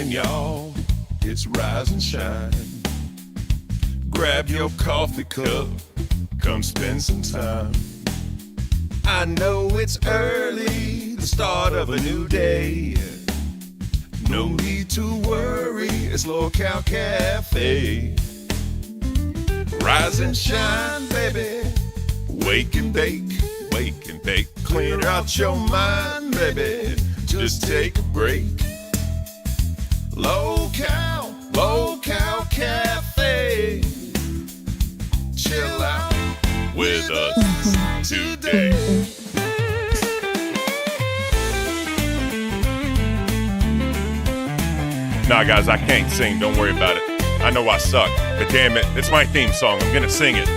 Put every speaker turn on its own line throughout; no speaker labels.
Y'all, it's rise and shine. Grab your coffee cup, come spend some time. I know it's early, the start of a new day. No need to worry, it's Local Cafe. Rise and shine, baby. Wake and bake, clear out your mind, baby. Just take a break. Local Cafe. Chill out with us today. Nah, guys, I can't sing. Don't worry about it. I know I suck, but damn it, it's my theme song. I'm gonna sing it.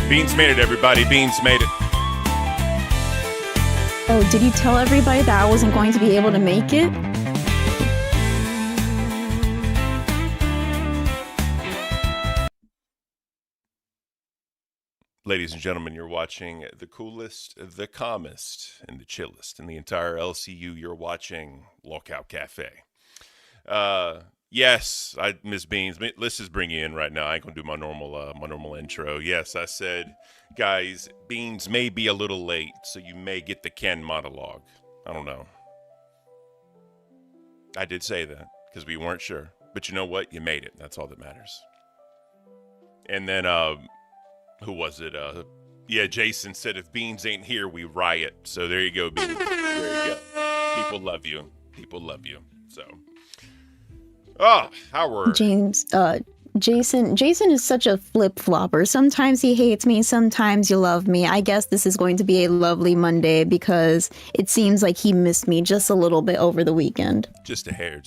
Beans made it, everybody. Beans made it.
Oh, did you tell everybody that I wasn't going to be able to make it?
Ladies and gentlemen, you're watching the coolest, the calmest, and the chillest in the entire LCU. You're watching Local Cafe. Yes, I miss Beans. Let's just bring you in right now. I ain't gonna do my normal intro. Yes, I said, guys, Beans may be a little late, so you may get the Ken monologue. I don't know. I did say that because we weren't sure, but you know what? You made it. That's all that matters. And then, who was it? Yeah, Jason said if Beans ain't here, we riot. So there you go, Beans. There you go. People love you. People love you. So. Oh, Howard.
Jason is such a flip-flopper. Sometimes he hates me, sometimes you love me. I guess this is going to be a lovely Monday because it seems like he missed me just a little bit over the weekend.
Just a hair.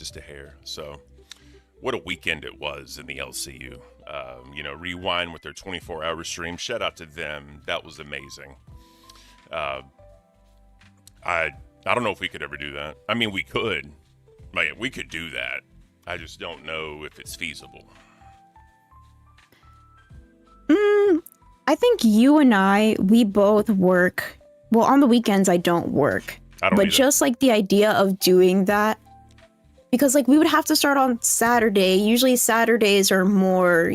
So, what a weekend it was in the LCU. Rewind with their 24-hour stream. Shout out to them. That was amazing. I don't know if we could ever do that. I mean, we could. Like, we could do that. I just don't know if it's feasible.
I think you and we both work. Well, on the weekends, I don't work.
I don't
But
either. Just
like the idea of doing that, because like we would have to start on Saturday. Usually Saturdays are more,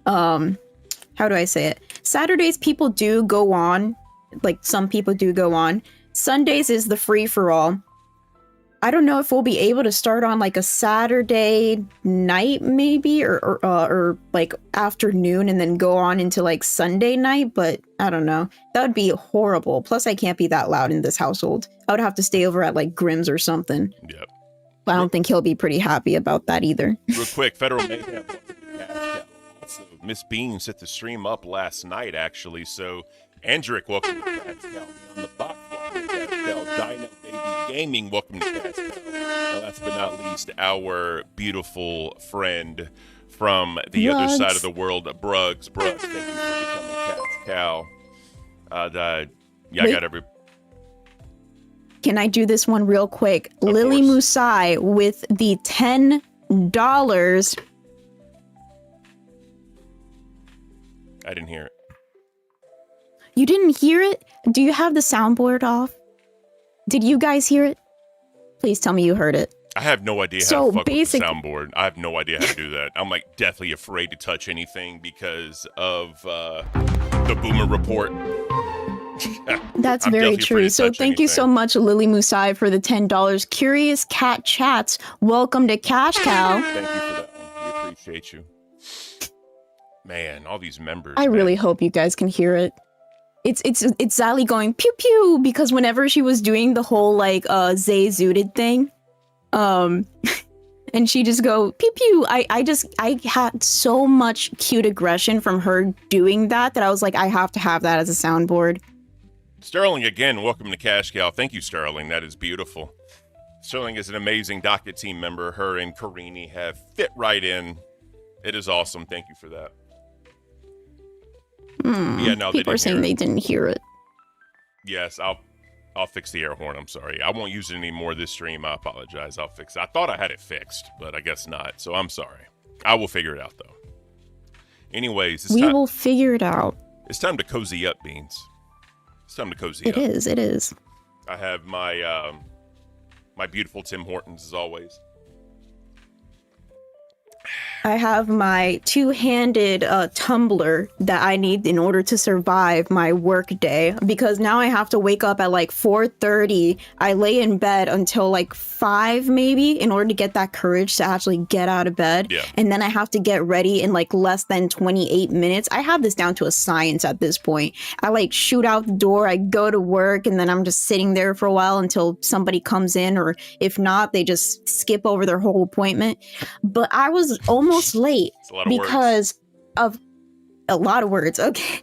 how do I say it? Saturdays people do go on. Like some people do go on. Sundays is the free for all. I don't know if we'll be able to start on like a Saturday night maybe or like afternoon and then go on into like Sunday night, but I don't know. That would be horrible. Plus I can't be that loud in this household. I would have to stay over at like Grimm's or something.
Yep.
But I don't think he'll be pretty happy about that either.
Real quick, Federal Mayhem. So Miss Beans set the stream up last night, actually. So, Andrick, welcome to Cat's Cow. On the box, welcome to Cat's Cow. Dino Baby Gaming, welcome to Cat's Cow. And last but not least, our beautiful friend from the other side of the world, Bruggs. Bruggs, thank you for becoming Cat's Cow. I got every...
Can I do this one real quick?
Of
Lily
course.
Musai with the $10.
I didn't hear it.
You didn't hear it? Do you have the soundboard off? Did you guys hear it? Please tell me you heard it.
I have no idea how to fuck with the soundboard. I have no idea how to do that. I'm like deathly afraid to touch anything because of the Boomer Report.
That's very true. So thank you so much, Lily Musai, for the $10. Curious Cat Chats, welcome to Cash Cow.
Thank you for that one. We appreciate you. Man, all these members.
I really hope you guys can hear it. It's Sally going pew pew because whenever she was doing the whole like Zay Zooted thing, and she just go pew pew. I had so much cute aggression from her doing that I was like, I have to have that as a soundboard.
Sterling, again, welcome to Cash Cow. Thank you, Sterling. That is beautiful. Sterling is an amazing docket team member. Her and Karini have fit right in. It is awesome. Thank you for that. Yeah, no,
people are saying they didn't hear it.
Yes, I'll fix the air horn. I'm sorry. I won't use it anymore this stream. I apologize. I'll fix it. I thought I had it fixed, but I guess not. So I'm sorry. I will figure it out, though. Anyways,
we will figure it out.
It's time to cozy up, Beans. It's time to cozy up.
It is.
I have my my beautiful Tim Hortons, as always.
I have my two-handed tumbler that I need in order to survive my work day, because now I have to wake up at like 4:30. I lay in bed until like 5 maybe in order to get that courage to actually get out of bed.
Yeah.
And then I have to get ready in like less than 28 minutes. I have this down to a science at this point. I like shoot out the door, I go to work, and then I'm just sitting there for a while until somebody comes in, or if not, they just skip over their whole appointment. But I was almost late because of a lot of words. Okay.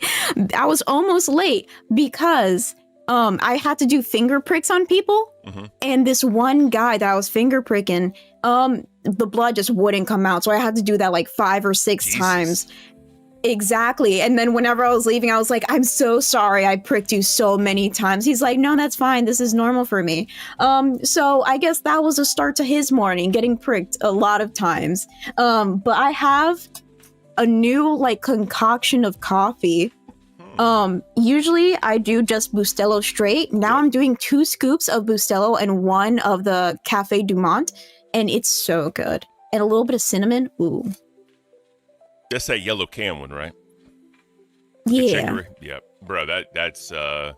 I was almost late because I had to do finger pricks on people. Mm-hmm. And this one guy that I was finger pricking, the blood just wouldn't come out. So I had to do that like 5 or 6 times. Exactly. And then whenever I was leaving, I was like, I'm so sorry I pricked you so many times. He's like, no, that's fine. This is normal for me. So I guess that was a start to his morning, getting pricked a lot of times. But I have a new like concoction of coffee. Usually I do just Bustelo straight. Now I'm doing 2 scoops of Bustelo and 1 of the Cafe Du Monde, and it's so good. And a little bit of cinnamon. Ooh.
That's that yellow can one, right?
Yeah.
Yeah, bro. That's a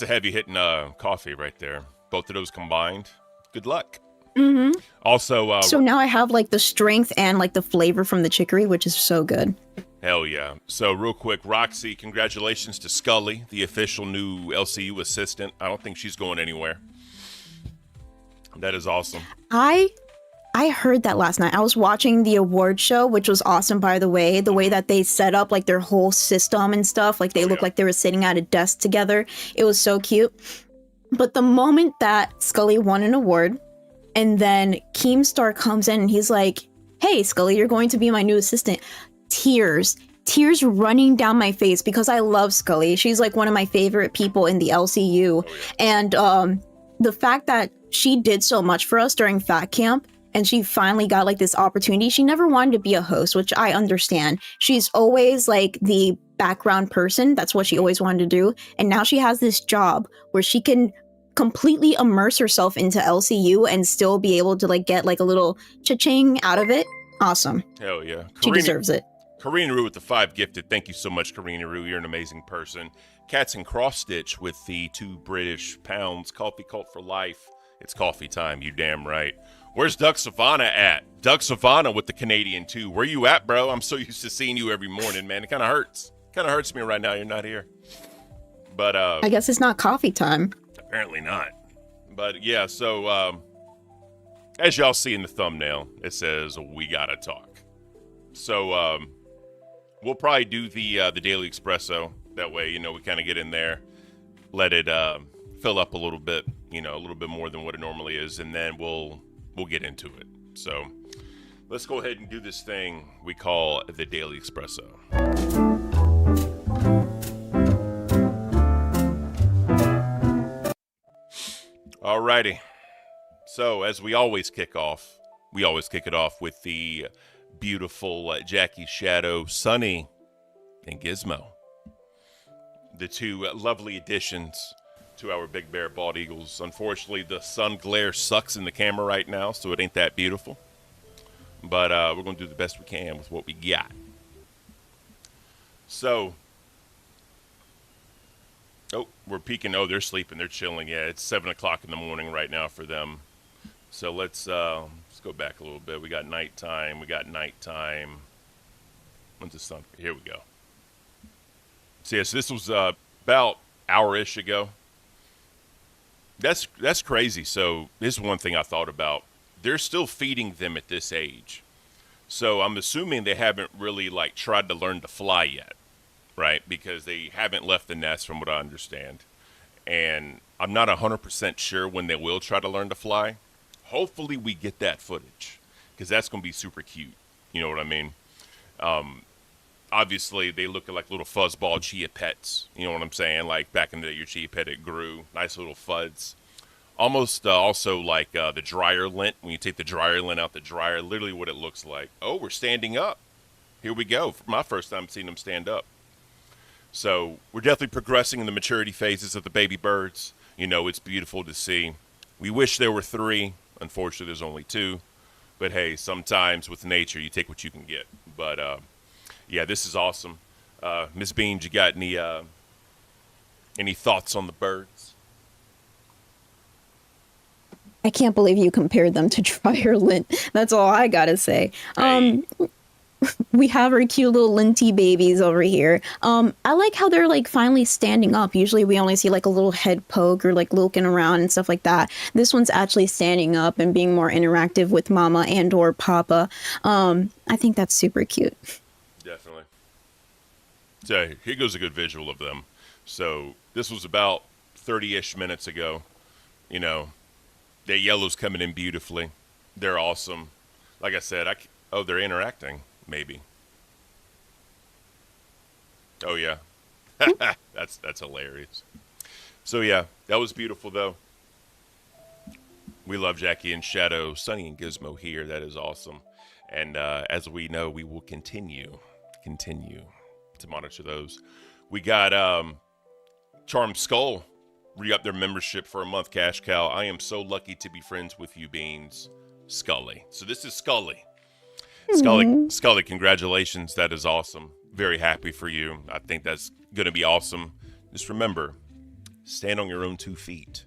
heavy hitting coffee right there. Both of those combined. Good luck.
Mm-hmm.
Also,
so now I have like the strength and like the flavor from the chicory, which is so good.
Hell yeah. So real quick, Roxy, congratulations to Scully, the official new LCU assistant. I don't think she's going anywhere. That is awesome.
I heard that last night. I was watching the award show, which was awesome, by the way. The way that they set up like their whole system and stuff, like they looked like they were sitting at a desk together. It was so cute. But the moment that Scully won an award, and then Keemstar comes in and he's like, hey, Scully, you're going to be my new assistant. Tears running down my face because I love Scully. She's like one of my favorite people in the LCU. And the fact that she did so much for us during Fat Camp, and she finally got like this opportunity. She never wanted to be a host, which I understand. She's always like the background person. That's what she always wanted to do. And now she has this job where she can completely immerse herself into LCU and still be able to like get like a little cha-ching out of it. Awesome.
Hell yeah.
She deserves it.
Karina Rue with the 5 gifted. Thank you so much, Karina Rue. You're an amazing person. Cats and Cross Stitch with the 2 British pounds. Coffee Cult for life. It's coffee time. You damn right. Where's Doug Savannah at? Doug Savannah with the Canadian 2. Where you at, bro? I'm so used to seeing you every morning, man. It kind of hurts. Kind of hurts me right now you're not here. But
I guess it's not coffee time.
Apparently not. But yeah, so as y'all see in the thumbnail, it says we gotta talk. So we'll probably do the daily espresso. That way, you know, we kind of get in there, let it fill up a little bit, you know, a little bit more than what it normally is, and then we'll get into it. So let's go ahead and do this thing we call the daily espresso. Alrighty. So as we always kick it off with the beautiful Jackie Shadow, Sunny, and Gizmo. The 2 lovely additions to our Big Bear Bald Eagles. Unfortunately, the sun glare sucks in the camera right now, so it ain't that beautiful. But we're going to do the best we can with what we got. So, we're peeking. Oh, they're sleeping. They're chilling. Yeah, it's 7 o'clock in the morning right now for them. So let's go back a little bit. We got nighttime. When's the sun? Here we go. So, yes, this was about hour-ish ago. That's crazy. So this is one thing I thought about
they're still feeding them at this age. So I'm assuming they haven't really like tried to learn to fly yet, right? Because they haven't left the nest from what I understand. And I'm not 100% sure when they will try to learn to fly. Hopefully we get that footage because that's going to be super cute. You know what I mean? Obviously, they look like little fuzzball chia pets. You know what I'm saying? Like back in the day, your chia pet, it grew. Nice little fuzz. Almost also like the dryer lint. When you take the dryer lint out the dryer, literally what it looks like. Oh, we're standing up. Here we go. For my first time seeing them stand up. So we're definitely progressing in the maturity phases of the baby birds. You know, it's beautiful to see. We wish there were 3. Unfortunately, there's only 2. But hey, sometimes with nature, you take what you can get. But yeah, this is awesome. Miss Beans, you got any thoughts on the birds?
I can't believe you compared them to dryer lint. That's all I gotta say.
Hey.
We have our cute little linty babies over here. I like how they're like finally standing up. Usually we only see like a little head poke or like looking around and stuff like that. This one's actually standing up and being more interactive with mama and or papa. I think that's super cute.
Definitely. So here goes a good visual of them. So this was about 30-ish minutes ago. You know, that yellow's coming in beautifully. They're awesome. Like I said, they're interacting. Maybe. Oh yeah, that's hilarious. So yeah, that was beautiful though. We love Jackie and Shadow, Sunny and Gizmo here. That is awesome. And as we know, we will continue to monitor those. We got Charm Skull re-up their membership for a month. Cash cow. I am so lucky to be friends with you, Beans. Scully. So this is Scully. Scully, congratulations. That is awesome. Very happy for you. I think that's going to be awesome. Just remember, stand on your own 2 feet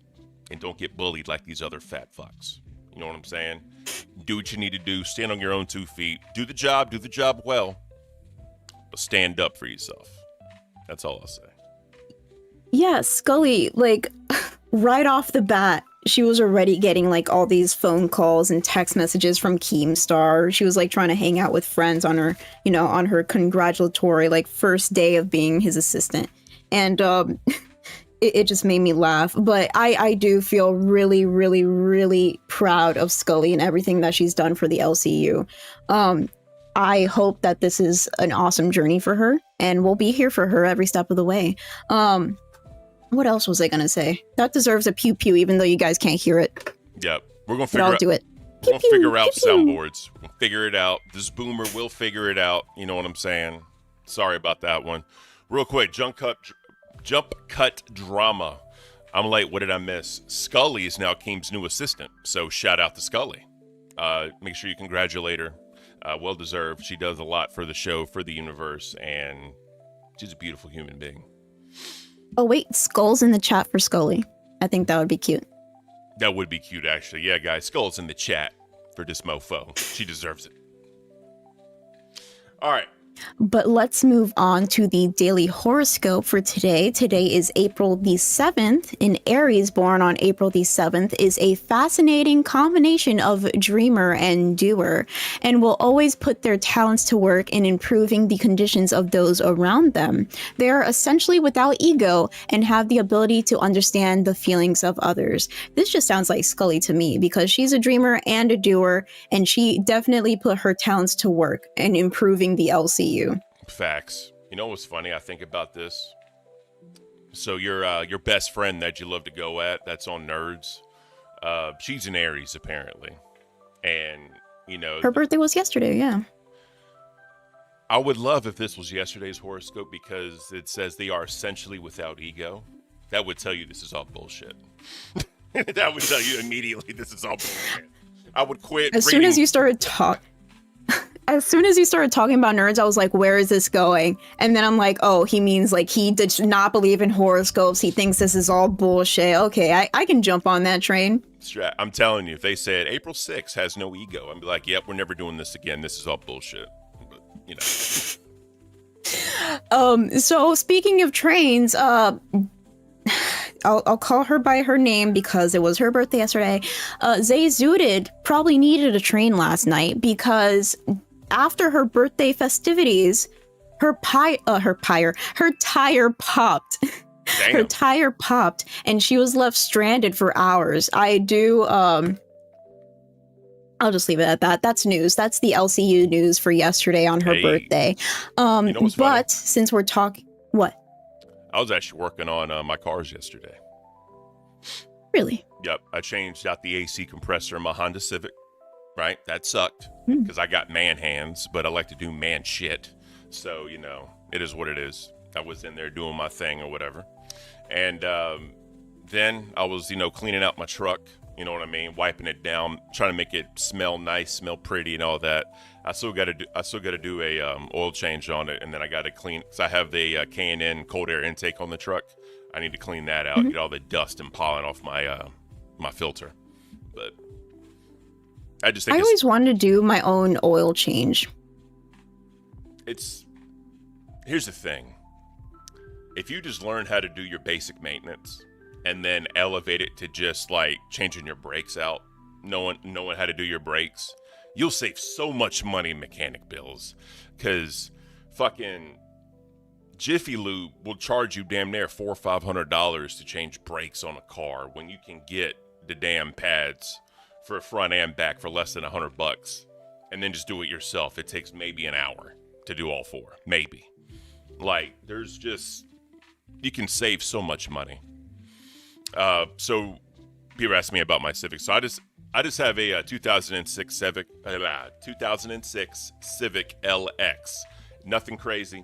and don't get bullied like these other fat fucks. You know what I'm saying? Do what you need to do. Stand on your own 2 feet. Do the job well, but stand up for yourself. That's all I'll say.
Yeah, Scully, like right off the bat, she was already getting like all these phone calls and text messages from Keemstar. She was like trying to hang out with friends on her, on her congratulatory like first day of being his assistant. And it just made me laugh. But I do feel really, really, really proud of Scully and everything that she's done for the LCU. I hope that this is an awesome journey for her and we'll be here for her every step of the way. What else was I gonna say? That deserves a pew pew, even though you guys can't hear it.
Yep, we're gonna
figure. I'll do it.
We're gonna figure out soundboards. We'll figure it out. This boomer will figure it out. You know what I'm saying? Sorry about that one. Real quick, jump cut drama. I'm late. What did I miss? Scully is now Keem's new assistant. So shout out to Scully. Make sure you congratulate her. Well deserved. She does a lot for the show, for the universe, and she's a beautiful human being.
Oh, wait, Skull's in the chat for Scully. I think that would be cute.
That would be cute, actually. Yeah, guys, Skull's in the chat for this mofo. She deserves it. All right.
But let's move on to the daily horoscope for today. Today is April the 7th, and Aries, born on April the 7th, is a fascinating combination of dreamer and doer, and will always put their talents to work in improving the conditions of those around them. They are essentially without ego and have the ability to understand the feelings of others. This just sounds like Scully to me, because she's a dreamer and a doer, and she definitely put her talents to work in improving the LCU.
Facts. You know what's funny? I think about this. So your best friend that you love to go at, that's on Nerds. She's an Aries apparently, and
her birthday was yesterday. Yeah.
I would love if this was yesterday's horoscope because it says they are essentially without ego. That would tell you this is all bullshit. That would tell you immediately this is all bullshit. I would quit.
As soon as you started talking about Nerds, I was like, where is this going? And then I'm like, oh, he means like he did not believe in horoscopes. He thinks this is all bullshit. Okay, I can jump on that train.
I'm telling you, if they said April 6th has no ego, I'd be like, yep, we're never doing this again. This is all bullshit. But, So speaking of trains,
I'll call her by her name because it was her birthday yesterday. Zay Zooted probably needed a train last night because after her birthday festivities, her tire popped.
Damn.
Her tire popped and she was left stranded for hours. I'll just leave it at that. That's news. That's the LCU news for yesterday on her birthday.
You know what's funny?
But since we're talking, what?
I was actually working on my cars yesterday.
Really?
Yep. I changed out the AC compressor in my Honda Civic. Right? That sucked because I got man hands, but I like to do man shit. So, you know, it is what it is. I was in there doing my thing or whatever. And then I was, cleaning out my truck. You know what I mean? Wiping it down, trying to make it smell nice, smell pretty, and all that. I still got to do a oil change on it, and then I got to clean. Cause I have the K&N cold air intake on the truck. I need to clean that out, get all the dust and pollen off my my filter. But I just think
I always wanted to do my own oil change.
Here's the thing. If you just learn how to do your basic maintenance and then elevate it to just like changing your brakes out, knowing how to do your brakes, you'll save so much money in mechanic bills. Because fucking Jiffy Lube will charge you damn near $400 or $500 to change brakes on a car when you can get the damn pads for front and back for less than $100, and then just do it yourself. It takes maybe an hour to do all four, maybe. Like, you can save so much money. So people asked me about my Civic. So I just have a 2006 Civic LX. Nothing crazy.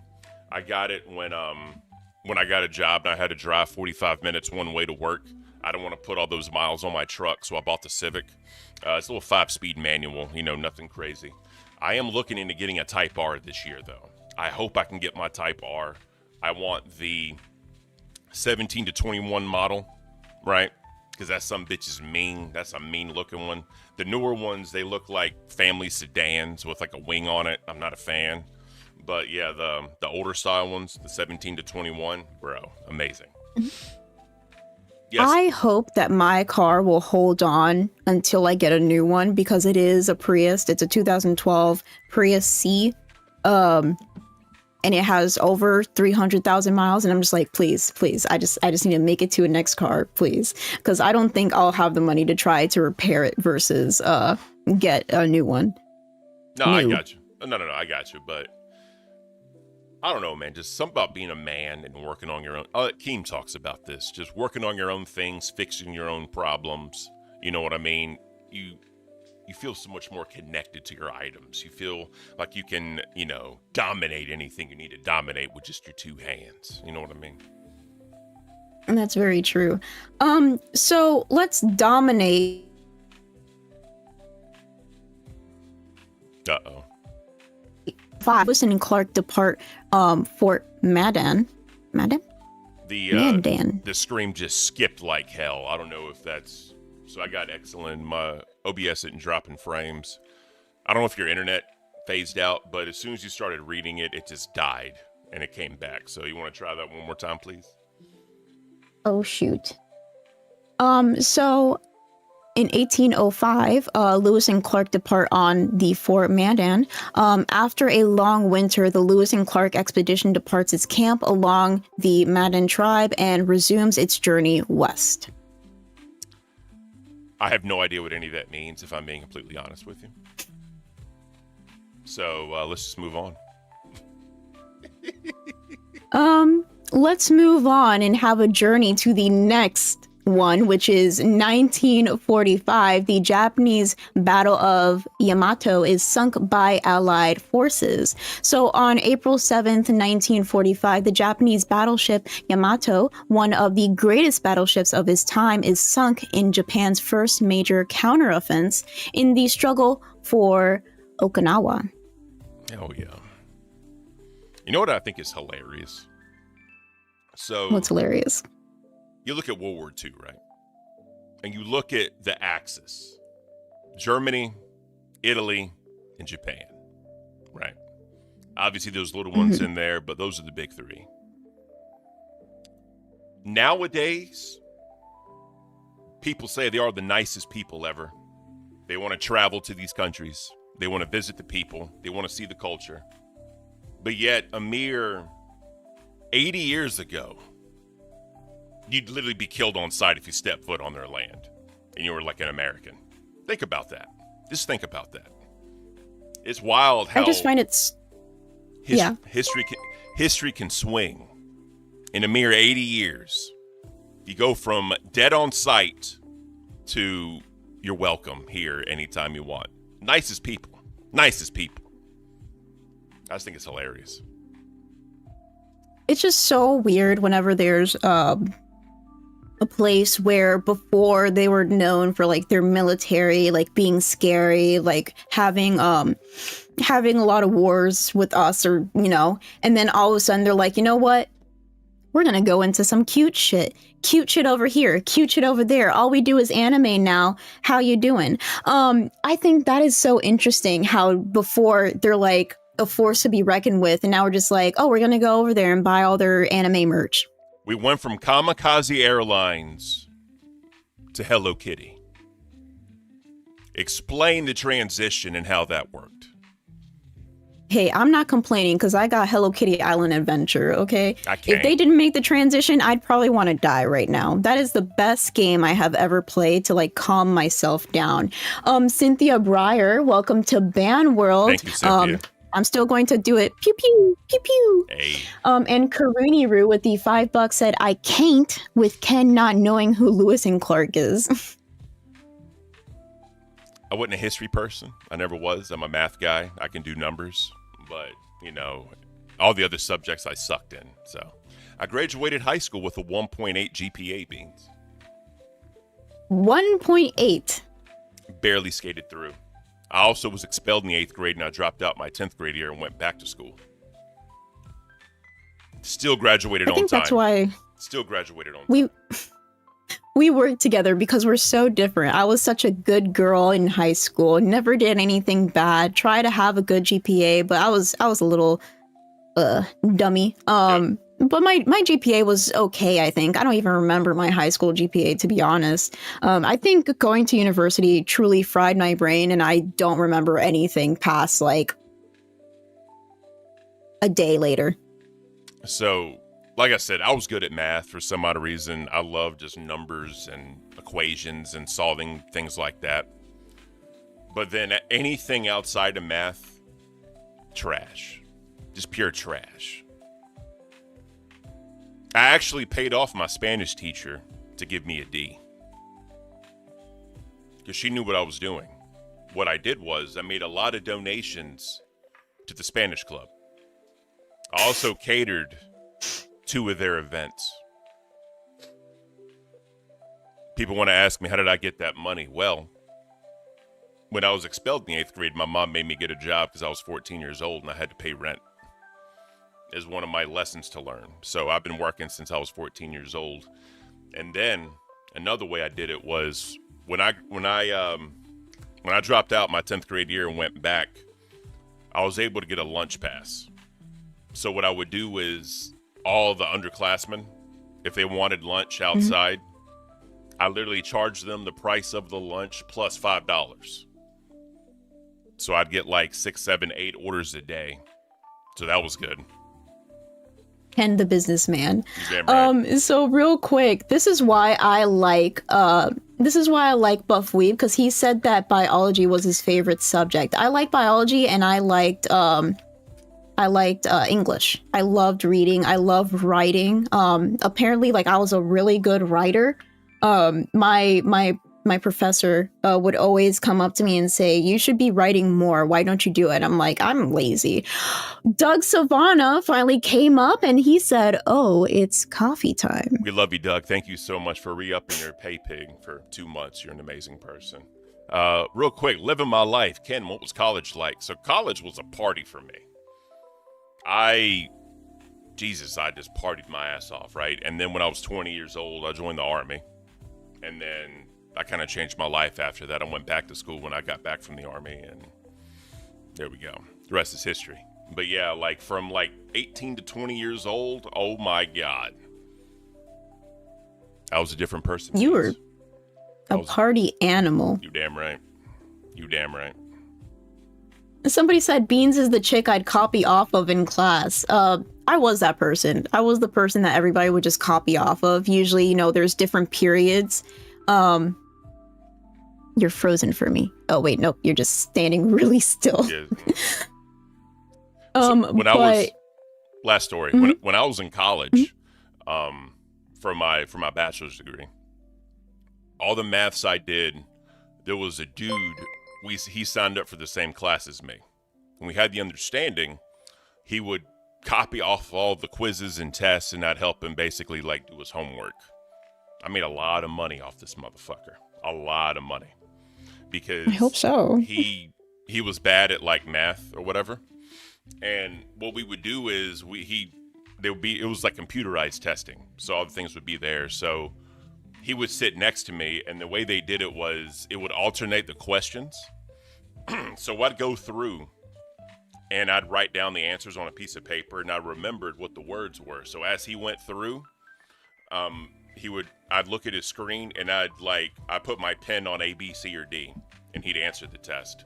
I got it when I got a job and I had to drive 45 minutes one way to work. I don't want to put all those miles on my truck, so I bought the Civic. It's a little 5-speed manual, nothing crazy. I am looking into getting a Type R this year, though. I hope I can get my Type R. I want the 17 to 21 model, right? Because that some bitch is mean. That's a mean-looking one. The newer ones, they look like family sedans with like a wing on it. I'm not a fan. But yeah, the older style ones, the 17 to 21, bro, amazing. Yes.
I hope that my car will hold on until I get a new one because it is a Prius. It's a 2012 Prius C. And it has over 300,000 miles. And I'm just like, please, I just need to make it to a next car, please. Because I don't think I'll have the money to try to repair it versus get a new one.
No, I got you. No, I got you. But I don't know, man. Just something about being a man and working on your own. Keem talks about this. Just working on your own things, fixing your own problems. You know what I mean? You feel so much more connected to your items. You feel like you can, dominate anything you need to dominate with just your two hands. You know what I mean?
And that's very true. So let's dominate.
Uh-oh.
Lewis and Clark depart Fort Mandan.
The stream just skipped like hell. I don't know if that's... So I got excellent. My OBS isn't dropping frames. I don't know if your internet phased out, but as soon as you started reading it, it just died and it came back. So you want to try that one more time, please?
Oh, shoot. So in 1805, Lewis and Clark depart on the Fort Mandan. After a long winter, the Lewis and Clark expedition departs its camp along the Mandan tribe and resumes its journey west.
I have no idea what any of that means, if I'm being completely honest with you. So let's just move on.
Let's move on and have a journey to the next one, which is 1945. The Japanese Battle of Yamato is sunk by Allied forces. So on April 7th, 1945, the Japanese battleship Yamato, one of the greatest battleships of its time, is sunk in Japan's first major counteroffensive in the struggle for Okinawa.
Oh, yeah. You know what I think is hilarious? So
What's hilarious?
You look at World War II, right? And you look at the Axis. Germany, Italy, and Japan, right? Obviously, there's little ones in there, but those are the big three. Nowadays, people say they are the nicest people ever. They want to travel to these countries. They want to visit the people. They want to see the culture. But yet, a mere 80 years ago, you'd literally be killed on sight if you step foot on their land and you were like an American. Think about that. Just think about that. It's wild how
I just find
history can swing in a mere 80 years. You go from dead on sight to you're welcome here anytime you want. Nicest people. Nicest people. I just think it's hilarious.
It's just so weird whenever there's a place where before they were known for like their military, like being scary, like having a lot of wars with us, or and then all of a sudden they're like, you know what? We're gonna go into some cute shit over here, cute shit over there. All we do is anime now. How you doing? I think that is so interesting how before they're like a force to be reckoned with, and now we're just like, oh, we're gonna go over there and buy all their anime merch.
We went from Kamikaze Airlines to Hello Kitty. Explain the transition and how that worked.
Hey, I'm not complaining because I got Hello Kitty Island Adventure, okay?
I can't.
If they didn't make the transition, I'd probably want to die right now. That is the best game I have ever played to like calm myself down. Cynthia Breyer, welcome to Ban World.
Thank you, Cynthia.
I'm still going to do it. Pew pew pew pew.
Hey.
And Karuni Roo with the $5 said, I can't with Ken not knowing who Lewis and Clark is.
I wasn't a history person. I never was. I'm a math guy. I can do numbers. But, all the other subjects I sucked in. So I graduated high school with a 1.8 GPA, Beans.
1.8.
Barely skated through. I also was expelled in the 8th grade, and I dropped out my 10th grade year and went back to school. Still graduated on time. I think
that's why
Still graduated on time.
We worked together because we're so different. I was such a good girl in high school, never did anything bad, tried to have a good GPA, but I was a little dummy. But my GPA was okay, I think. I don't even remember my high school GPA, to be honest. I think going to university truly fried my brain, and I don't remember anything past like a day later.
So, like I said, I was good at math for some odd reason. I love just numbers and equations and solving things like that. But then anything outside of math, trash. Just pure trash. I actually paid off my Spanish teacher to give me a D. Because she knew what I was doing. What I did was I made a lot of donations to the Spanish club. I also catered 2 of their events. People want to ask me, how did I get that money? Well, when I was expelled in the 8th grade, my mom made me get a job because I was 14 years old and I had to pay rent. Is one of my lessons to learn. So I've been working since I was 14 years old. And then another way I did it was when I dropped out my 10th grade year and went back, I was able to get a lunch pass. So what I would do is all the underclassmen, if they wanted lunch outside, I literally charged them the price of the lunch plus $5. So I'd get like 6, 7, 8 orders a day. So that was good.
Ken the businessman.
Damn right.
So real quick, this is why I like Buff Weeb, because he said that biology was his favorite subject. I like biology, and I liked English. I loved reading. I loved writing. Apparently, like, I was a really good writer. My professor would always come up to me and say, you should be writing more. Why don't you do it? I'm like, I'm lazy. Doug Savannah finally came up and he said, oh, it's coffee time.
We love you, Doug. Thank you so much for re-upping your pay pig for 2 months. You're an amazing person. Real quick, living my life. Ken, what was college like? So college was a party for me. I just partied my ass off, right? And then when I was 20 years old, I joined the Army. And then I kind of changed my life after that. I went back to school when I got back from the Army, and there we go. The rest is history. But yeah, like from like 18 to 20 years old, oh my God. I was a different person.
A party animal.
You damn right. You damn right.
Somebody said Beans is the chick I'd copy off of in class. I was that person. I was the person that everybody would just copy off of. Usually, you know, there's different periods. You're frozen for me. Oh wait, nope, you're just standing really still.
Yeah. So last story. When I was in college, for my bachelor's degree, all the maths I did, there was a dude. He signed up for the same class as me, and we had the understanding he would copy off all the quizzes and tests, and I'd help him basically like do his homework. I made a lot of money off this motherfucker. A lot of money. Because
I hope so.
He was bad at like math or whatever. And what we would do is it was like computerized testing. So all the things would be there. So he would sit next to me, and the way they did it was it would alternate the questions. So I'd go through and I'd write down the answers on a piece of paper, and I remembered what the words were. So as he went through, I'd look at his screen, and I put my pen on A, B, C, or D, and he'd answer the test.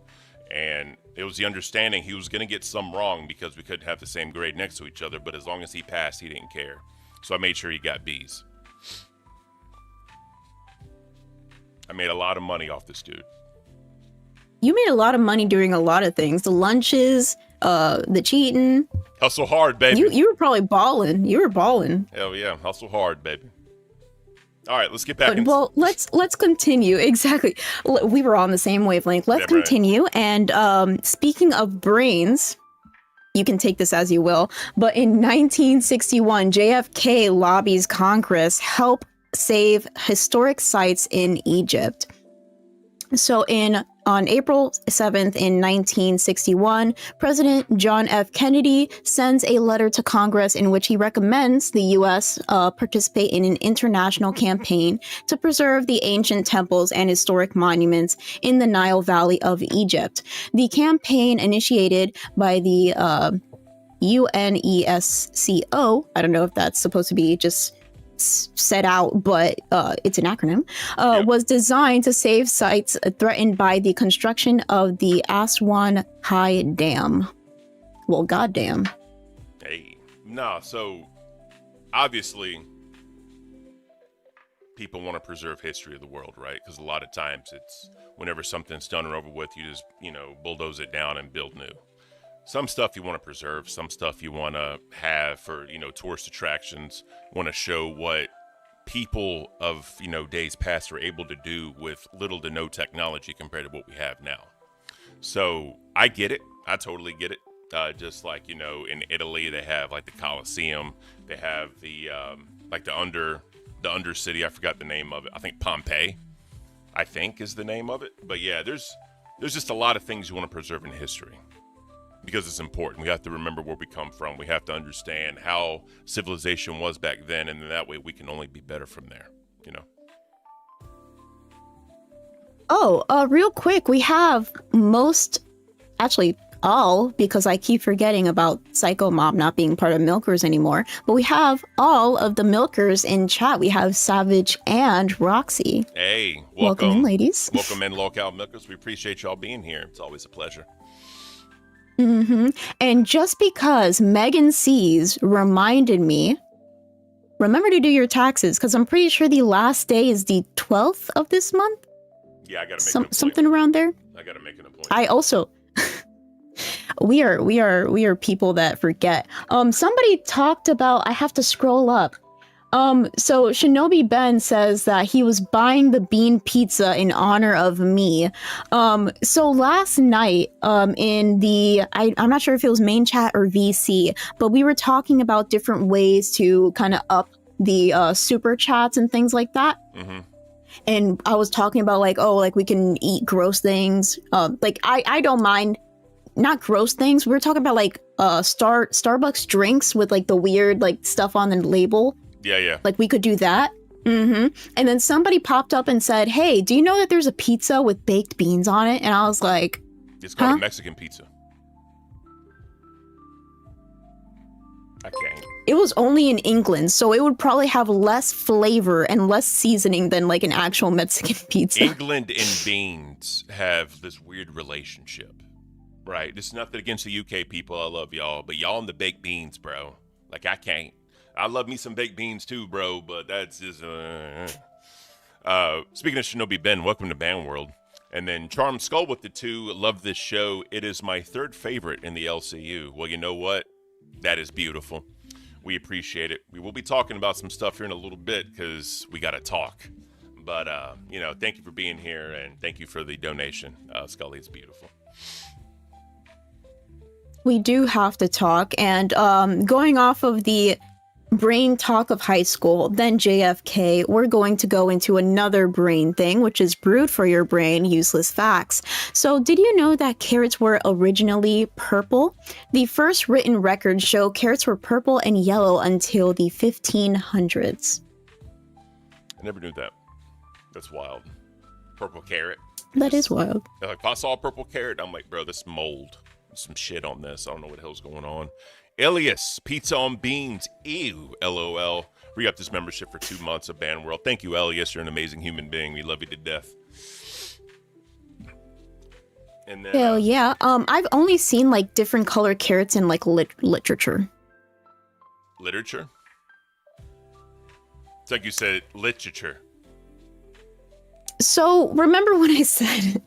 And it was the understanding he was going to get some wrong because we couldn't have the same grade next to each other, but as long as he passed, he didn't care. So I made sure he got B's. I made a lot of money off this dude.
You made a lot of money doing a lot of things. The lunches, the cheating.
Hustle hard, baby.
You were probably balling. You were balling.
Hell yeah, hustle hard, baby. All right, let's get back into...
Well, let's continue. Exactly. We were on the same wavelength. Let's continue. Right. And speaking of brains, you can take this as you will, but in 1961, JFK lobbies Congress help save historic sites in Egypt. So on April 7th in 1961, President John F. Kennedy sends a letter to Congress in which he recommends the U.S. Participate in an international campaign to preserve the ancient temples and historic monuments in the Nile Valley of Egypt. The campaign, initiated by the UNESCO, I don't know if that's supposed to be just set out, but it's an acronym, was designed to save sites threatened by the construction of the Aswan High Dam. Well, goddamn.
Hey, nah, so obviously people want to preserve history of the world, right? Because a lot of times it's whenever something's done or over with, you just, bulldoze it down and build new. Some stuff you want to preserve, some stuff you want to have for, tourist attractions, want to show what people of, days past were able to do with little to no technology compared to what we have now. So I get it. I totally get it. Just like, in Italy, they have like the Colosseum. They have the under city. I forgot the name of it. I think Pompeii, is the name of it. But yeah, there's just a lot of things you want to preserve in history. Because it's important. We have to remember where we come from. We have to understand how civilization was back then, and then that way we can only be better from there,
Oh, real quick, we have all, because I keep forgetting about Psycho Mom not being part of Milkers anymore, but we have all of the Milkers in chat. We have Savage and Roxy.
Hey,
welcome in, ladies.
Welcome in, Local Milkers. We appreciate y'all being here. It's always a pleasure.
Mm-hmm. And just because Megan C's reminded me, remember to do your taxes, because I'm pretty sure the last day is the 12th of this month.
Yeah, I gotta make an appointment.
Something around there.
I gotta make an appointment.
I also, we are people that forget. Somebody talked about. I have to scroll up. So Shinobi Ben says that he was buying the bean pizza in honor of me. So last night, in the, I'm not sure if it was main chat or VC, but we were talking about different ways to kind of up the super chats and things like that. Mm-hmm. And I was talking about we can eat gross things. I don't mind, not gross things. We were talking about Starbucks drinks with the weird stuff on the label.
Yeah.
We could do that. Mm-hmm. And then somebody popped up and said, hey, do you know that there's a pizza with baked beans on it? And I was like,
it's called a Mexican pizza. I can't.
it was only in England, so it would probably have less flavor and less seasoning than like an actual Mexican pizza.
England and beans have this weird relationship, right? This is nothing against the UK people. I love y'all, but y'all and the baked beans, bro. Like, I can't. I love me some baked beans too, bro, but that's just... Speaking of Shinobi Ben, welcome to Band World. And then Charm Skull with the 2, love this show. It is my 3rd favorite in the LCU. Well, you know what? That is beautiful. We appreciate it. We will be talking about some stuff here in a little bit because we got to talk. But, thank you for being here and thank you for the donation. Scully, it's beautiful.
We do have to talk, and going off of the brain talk of high school, then JFK, we're going to go into another brain thing, which is brewed for your brain, useless facts. So did you know that carrots were originally purple? The first written records show carrots were purple and yellow until the 1500s.
I never knew that. That's wild. Purple carrot.
That is wild.
Like, if I saw a purple carrot, I'm like, bro, this mold. There's some shit on this. I don't know what the hell's going on. Elias, pizza on beans. Ew, LOL. We got this membership for 2 months of Band World. Thank you, Elias. You're an amazing human being. We love you to death. And then,
Hell yeah. I've only seen like different color carrots in like literature.
Literature? It's like you said, literature.
So remember when I said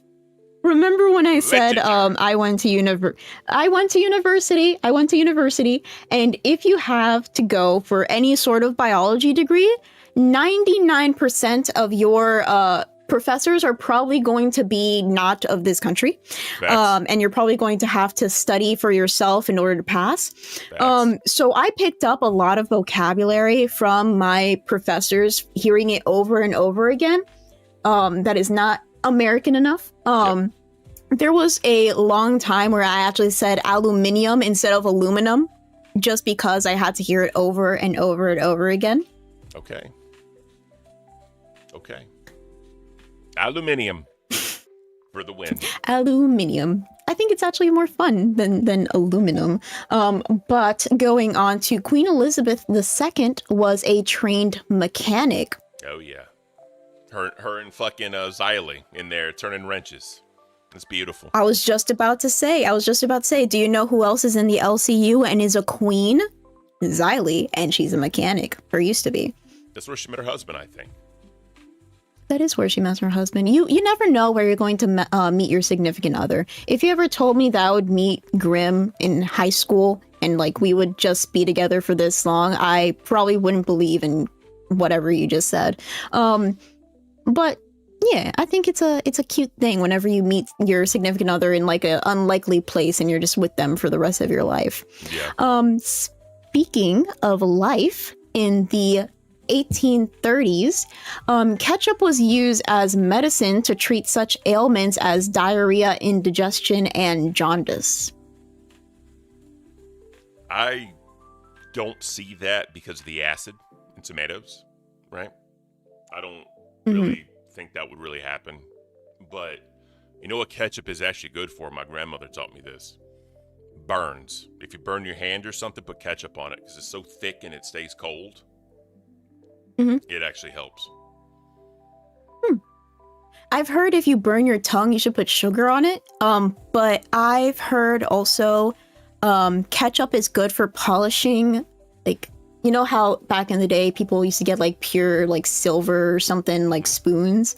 I went to university, and if you have to go for any sort of biology degree, 99% of your professors are probably going to be not of this country. And you're probably going to have to study for yourself in order to pass. So I picked up a lot of vocabulary from my professors, hearing it over and over again. That is not American enough. There was a long time where I actually said aluminium instead of aluminum, just because I had to hear it over and over and over again.
Okay. Aluminium for the win.
Aluminium. I think it's actually more fun than aluminum. But going on to Queen Elizabeth II was a trained mechanic.
Oh yeah. Her and fucking Xylee in there turning wrenches. It's beautiful.
I was just about to say, do you know who else is in the LCU and is a queen? Xylee, and she's a mechanic, or used to be.
That's where she met her husband, I think.
That is where she met her husband. You never know where you're going to meet your significant other. If you ever told me that I would meet Grimm in high school and like we would just be together for this long, I probably wouldn't believe in whatever you just said. But yeah, I think it's a cute thing whenever you meet your significant other in like an unlikely place and you're just with them for the rest of your life.
Yeah.
Speaking of life, in the 1830s, ketchup was used as medicine to treat such ailments as diarrhea, indigestion, and jaundice.
I don't see that because of the acid in tomatoes, right? I don't really think that would really happen. But you know what ketchup is actually good for? My grandmother taught me this. Burns. If you burn your hand or something, put ketchup on it because it's so thick and it stays cold. It actually helps.
I've heard if you burn your tongue, you should put sugar on it. But I've heard also ketchup is good for polishing. Like, you know how back in the day people used to get like pure like silver or something, like spoons?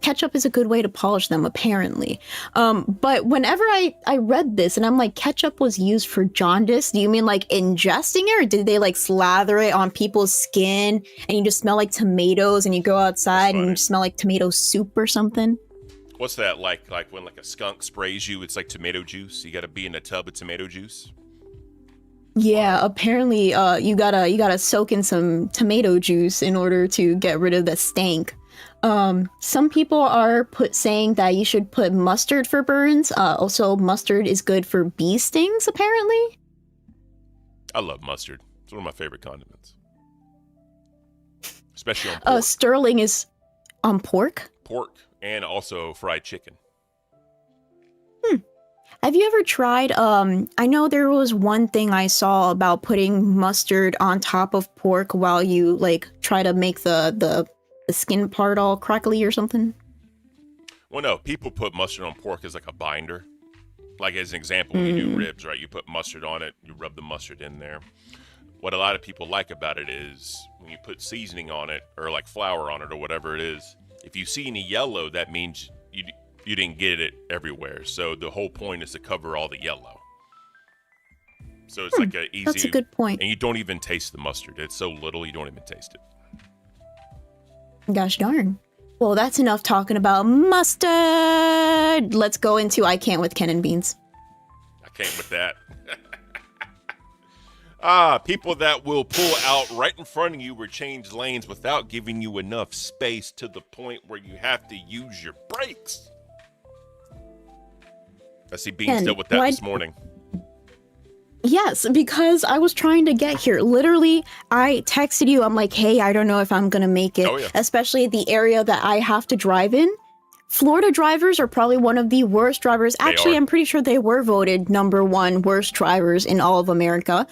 Ketchup is a good way to polish them, apparently. But whenever I read this and I'm like, ketchup was used for jaundice, do you mean like ingesting it, or did they like slather it on people's skin and you just smell like tomatoes and you go outside and you smell like tomato soup or something?
What's that like when like a skunk sprays you? It's like tomato juice. You got to be in a tub of tomato juice.
Yeah, apparently you gotta soak in some tomato juice in order to get rid of the stank. Some people are saying that you should put mustard for burns. Also, mustard is good for bee stings, apparently.
I love mustard. It's one of my favorite condiments. Especially on pork.
Sterling is on pork?
Pork and also fried chicken.
Have you ever tried, I know there was one thing I saw about putting mustard on top of pork while you, like, try to make the skin part all crackly or something?
Well, no, people put mustard on pork as like a binder. Like as an example, when you do ribs, right? You put mustard on it, you rub the mustard in there. What a lot of people like about it is when you put seasoning on it or like flour on it or whatever it is, if you see any yellow, that means you didn't get it everywhere. So the whole point is to cover all the yellow. So it's like a easy.
That's a good point.
And you don't even taste the mustard. It's so little you don't even taste it.
Gosh darn. Well, that's enough talking about mustard. Let's go into I Can't with Ken and Beans.
I can't with that. People that will pull out right in front of you or change lanes without giving you enough space to the point where you have to use your brakes. I see Beans dealt with that this morning.
Yes, because I was trying to get here. Literally, I texted you. I'm like, hey, I don't know if I'm going to make it, especially the area that I have to drive in. Florida drivers are probably one of the worst drivers. Actually, I'm pretty sure they were voted #1 worst drivers in all of America.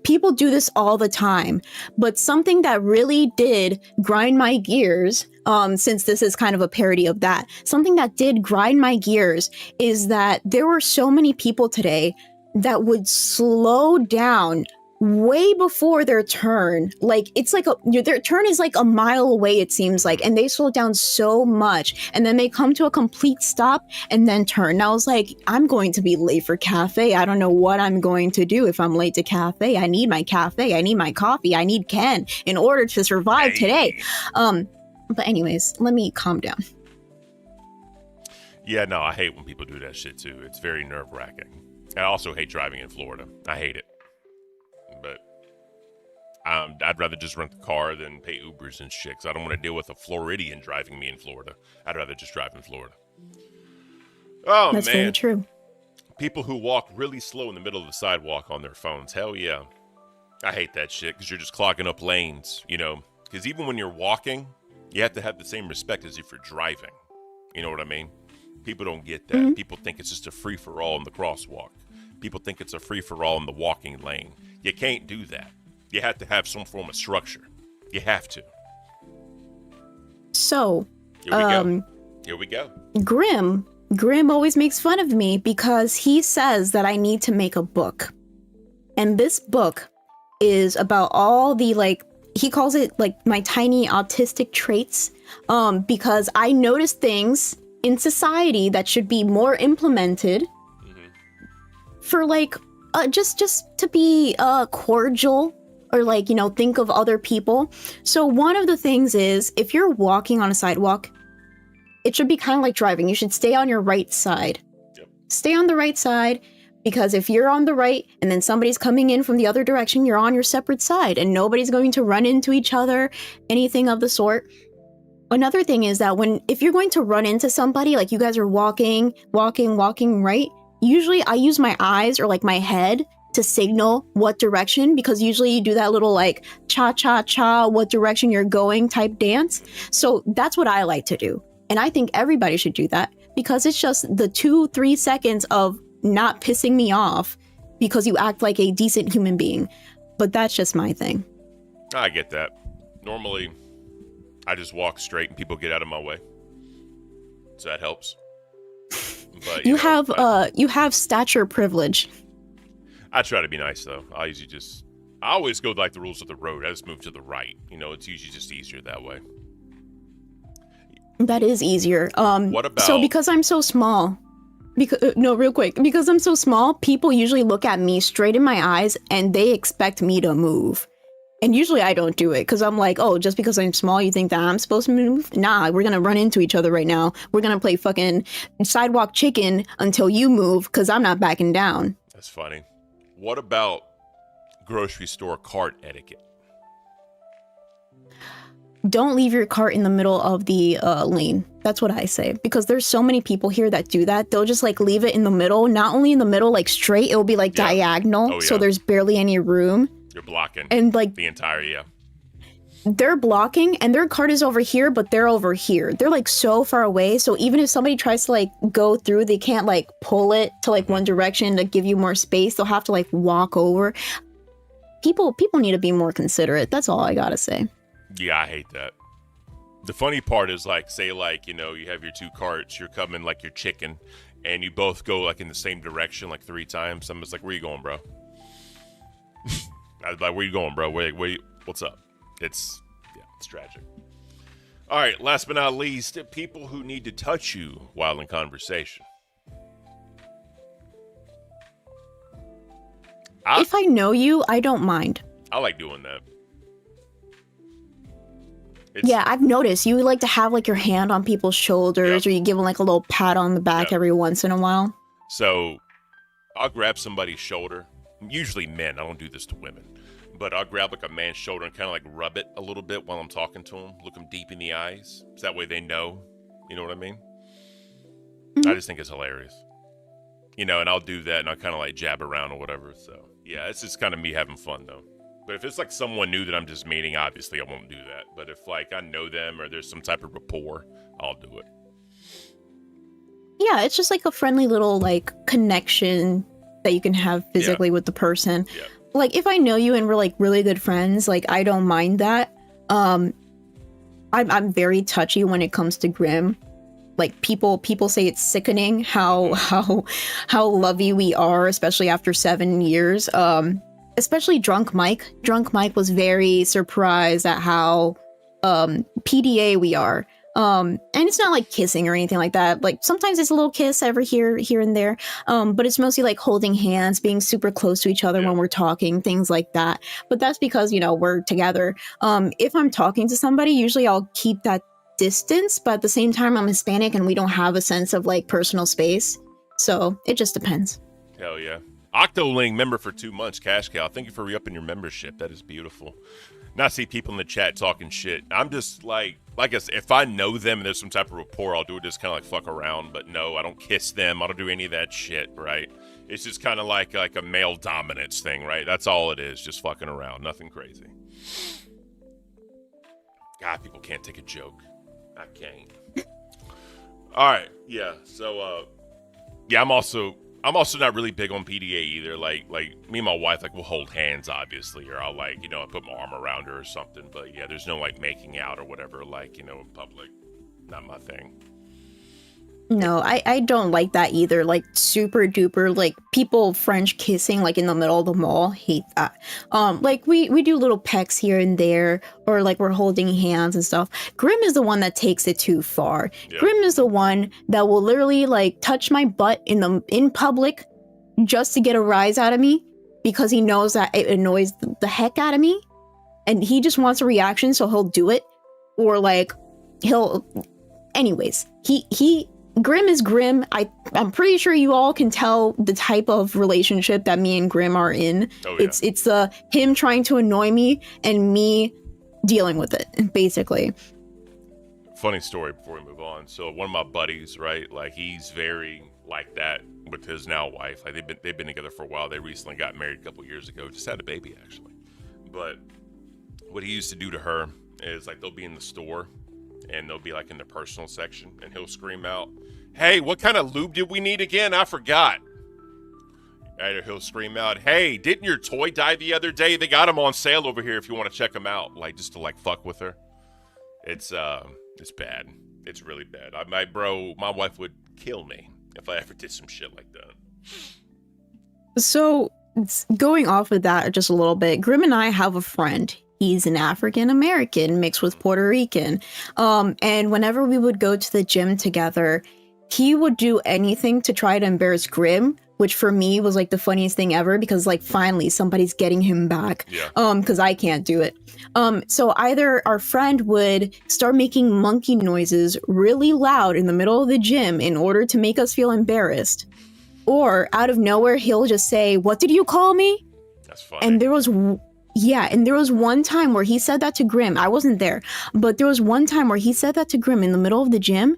People do this all the time. But something that really did grind my gears, since this is kind of a parody of that, something that did grind my gears is that there were so many people today that would slow down way before their turn. Like, it's like their turn is like a mile away, it seems like, and they slow down so much, and then they come to a complete stop and then turn. And I was like, I'm going to be late for cafe. I don't know what I'm going to do if I'm late to cafe. I need my cafe. I need my coffee. I need Ken in order to survive today. But anyways, let me calm down.
Yeah, no, I hate when people do that shit too. It's very nerve-wracking. I also hate driving in Florida. I hate it. But I'd rather just rent the car than pay Ubers and shit, because I don't want to deal with a Floridian driving me in Florida. I'd rather just drive in Florida. Oh,
That's
man.
very true.
People who walk really slow in the middle of the sidewalk on their phones. Hell yeah. I hate that shit, because you're just clogging up lanes, you know. Because even when you're walking, you have to have the same respect as if you're driving. You know what I mean? People don't get that. Mm-hmm. People think it's just a free-for-all in the crosswalk. People think it's a free-for-all in the walking lane. You can't do that. You have to have some form of structure. You have to.
So,
Here we go.
Grim always makes fun of me because he says that I need to make a book. And this book is about all the, like, he calls it, like, my tiny autistic traits. Because I notice things in society that should be more implemented for, like, just to be cordial, or, like, you know, think of other people. So one of the things is, if you're walking on a sidewalk, it should be kind of like driving. You should stay on your right side. Yep. Stay on the right side, because if you're on the right and then somebody's coming in from the other direction, you're on your separate side and nobody's going to run into each other, anything of the sort. Another thing is that if you're going to run into somebody, like you guys are walking right, usually I use my eyes or like my head to signal what direction, because usually you do that little like cha-cha-cha, what direction you're going type dance. So that's what I like to do. And I think everybody should do that, because it's just the 2-3 seconds of not pissing me off because you act like a decent human being. But that's just my thing.
I get that. Normally, I just walk straight and people get out of my way. So that helps. But
you have stature privilege.
I try to be nice though. I always go like the rules of the road. I just move to the right. You know, it's usually just easier that way.
That is easier.
What about?
So because I'm so small, because I'm so small, people usually look at me straight in my eyes and they expect me to move. And usually I don't do it, because I'm like, oh, just because I'm small, you think that I'm supposed to move? Nah, we're going to run into each other right now. We're going to play fucking sidewalk chicken until you move, because I'm not backing down.
That's funny. What about grocery store cart etiquette?
Don't leave your cart in the middle of the lane. That's what I say. Because there's so many people here that do that. They'll just like leave it in the middle. Not only in the middle, like straight, it'll be like diagonal. So there's barely any room.
You're blocking
and like
the entire,
they're blocking and their card is over here, but they're over here. They're like so far away. So even if somebody tries to like go through, they can't like pull it to like one direction to give you more space. They'll have to like walk over. People need to be more considerate. That's all I gotta say.
Yeah, I hate that. The funny part is like, say like, you know, you have your two carts, you're coming like your chicken, and you both go like in the same direction like 3 times. I'm just like, where you going, bro? I was like, where you going, bro? What's up? It's tragic. All right, last but not least, people who need to touch you while in conversation.
If I know you, I don't mind.
I like doing that.
Yeah, I've noticed you like to have like your hand on people's shoulders, or you give them like a little pat on the back every once in a while.
So I'll grab somebody's shoulder. Usually men. I don't do this to women. But I'll grab like a man's shoulder and kind of like rub it a little bit while I'm talking to him. Look them deep in the eyes. So that way they know. You know what I mean? I just think it's hilarious. You know, and I'll do that and I'll kind of like jab around or whatever. So yeah, it's just kind of me having fun though. But if it's like someone new that I'm just meeting, obviously I won't do that. But if like I know them or there's some type of rapport, I'll do it.
Yeah, it's just like a friendly little like connection that you can have physically with the person.
Yeah.
Like if I know you and we're like really good friends, like I don't mind that. I'm very touchy when it comes to Grim. Like people say it's sickening how lovey we are, especially after 7 years. Especially Drunk Mike. Drunk Mike was very surprised at how PDA we are. And it's not like kissing or anything like that. Like sometimes it's a little kiss over here and there. But it's mostly like holding hands, being super close to each other when we're talking, things like that. But that's because, you know, we're together. If I'm talking to somebody, usually I'll keep that distance, but at the same time I'm Hispanic and we don't have a sense of like personal space. So it just depends.
Hell yeah. Octoling member for 2 months, Cash Cow. Thank you for re-upping your membership. That is beautiful. Now I see people in the chat talking shit. I'm just like I said, if I know them and there's some type of rapport, I'll do it just kind of like fuck around. But no, I don't kiss them. I don't do any of that shit, right? It's just kind of like a male dominance thing, right? That's all it is, just fucking around. Nothing crazy. God, people can't take a joke. I can't. All right, yeah. So, yeah, I'm also not really big on PDA either. Like me and my wife, like we'll hold hands, obviously, or I'll like, you know, I put my arm around her or something. But yeah, there's no like making out or whatever, like, you know, in public. Not my thing.
No, I don't like that either. Like super duper, like people French kissing like in the middle of the mall. Hate that. Like we do little pecks here and there, or like we're holding hands and stuff. Grim is the one that takes it too far. Yeah. Grim is the one that will literally like touch my butt in public just to get a rise out of me because he knows that it annoys the heck out of me, and he just wants a reaction, so he'll do it. Or like anyways, he Grim is Grim. I'm pretty sure you all can tell the type of relationship that me and Grim are in. Oh, yeah. It's him trying to annoy me and me dealing with it, basically.
Funny story before we move on. So one of my buddies, right, like he's very like that with his now wife. Like they've been together for a while. They recently got married a couple years ago. Just had a baby actually. But what he used to do to her is like they'll be in the store and they'll be like in the personal section and he'll scream out, "Hey, what kind of lube did we need again? I forgot." And he'll scream out, "Hey, didn't your toy die the other day? They got them on sale over here if you want to check them out." Like just to like fuck with her. It's bad. It's really bad. My wife would kill me if I ever did some shit like that.
So going off of that just a little bit, Grim and I have a friend. He's an African American mixed with Puerto Rican. And whenever we would go to the gym together, he would do anything to try to embarrass Grim, which for me was like the funniest thing ever because like finally somebody's getting him back. Yeah. Because I can't do it. So either our friend would start making monkey noises really loud in the middle of the gym in order to make us feel embarrassed, or out of nowhere he'll just say, "What did you call me?"
That's funny.
And there was one time where he said that to Grim. I wasn't there, but there was one time where he said that to Grim in the middle of the gym,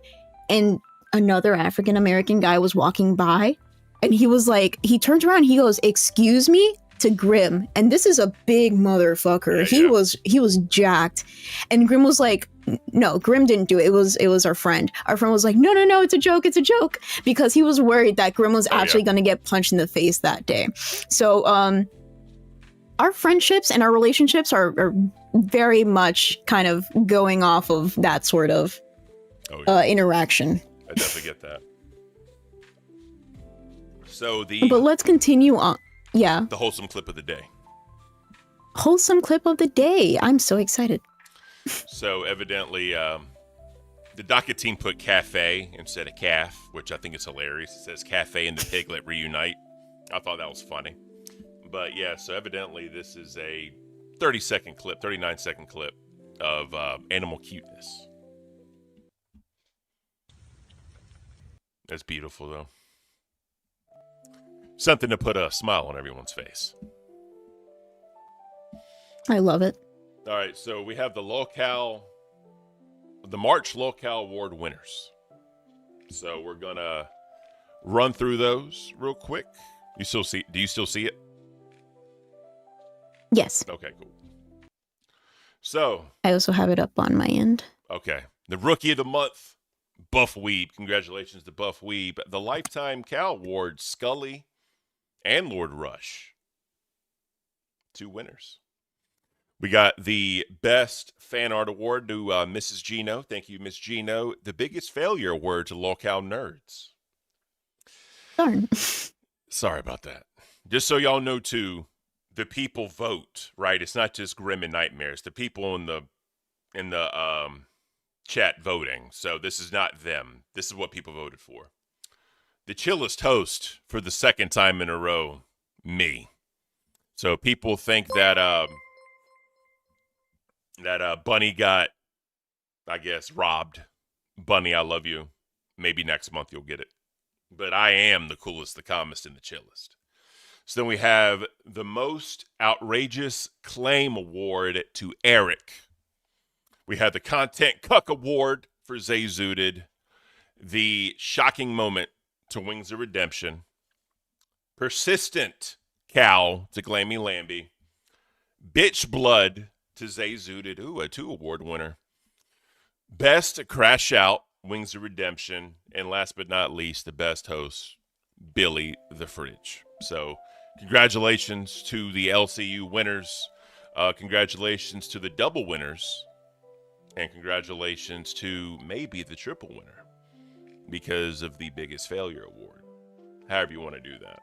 and another African American guy was walking by, and he was like, he turns around, he goes, "Excuse me?" to Grim, and this is a big motherfucker. He was jacked, and Grim was like, no, Grim didn't do it. It was our friend. Our friend was like, no, it's a joke, because he was worried that Grim was actually going to get punched in the face that day. So our friendships and our relationships are very much kind of going off of that sort of interaction.
I definitely get that. So
but let's continue on. Yeah.
The wholesome clip of the day.
Wholesome clip of the day. I'm so excited.
So evidently, the docket team put cafe instead of calf, which I think is hilarious. It says cafe and the piglet reunite. I thought that was funny. But yeah, so evidently this is a 39-second clip of animal cuteness. That's beautiful, though. Something to put a smile on everyone's face.
I love it.
All right, so we have the March Locale Award winners. So we're gonna run through those real quick. Do you still see it?
Yes.
Okay, cool. So
I also have it up on my end.
Okay. The Rookie of the Month, Buff Weeb. Congratulations to Buff Weeb. The Lifetime Cal Award, Scully and Lord Rush. 2 winners. We got the Best Fan Art Award to Mrs. Gino. Thank you, Miss Gino. The Biggest Failure Award to Locale Nerds.
Darn.
Sorry about that. Just so y'all know, too, the people vote, right? It's not just Grim and Nightmares. The people in the chat voting. So this is not them. This is what people voted for. The chillest host for the second time in a row, me. So people think that Bunny got, I guess, robbed. Bunny, I love you. Maybe next month you'll get it. But I am the coolest, the calmest, and the chillest. So then we have the Most Outrageous Claim Award to Eric. We have the Content Cuck Award for Zay Zooted. The Shocking Moment to Wings of Redemption. Persistent Cal to Glammy Lambie. Bitch Blood to Zay Zooted. Ooh, a 2 award winner. Best Crash Out, Wings of Redemption. And last but not least, the best host, Billy the Fridge. So congratulations to the LCU winners. Congratulations to the double winners. And congratulations to maybe the triple winner because of the Biggest Failure Award. However you want to do that.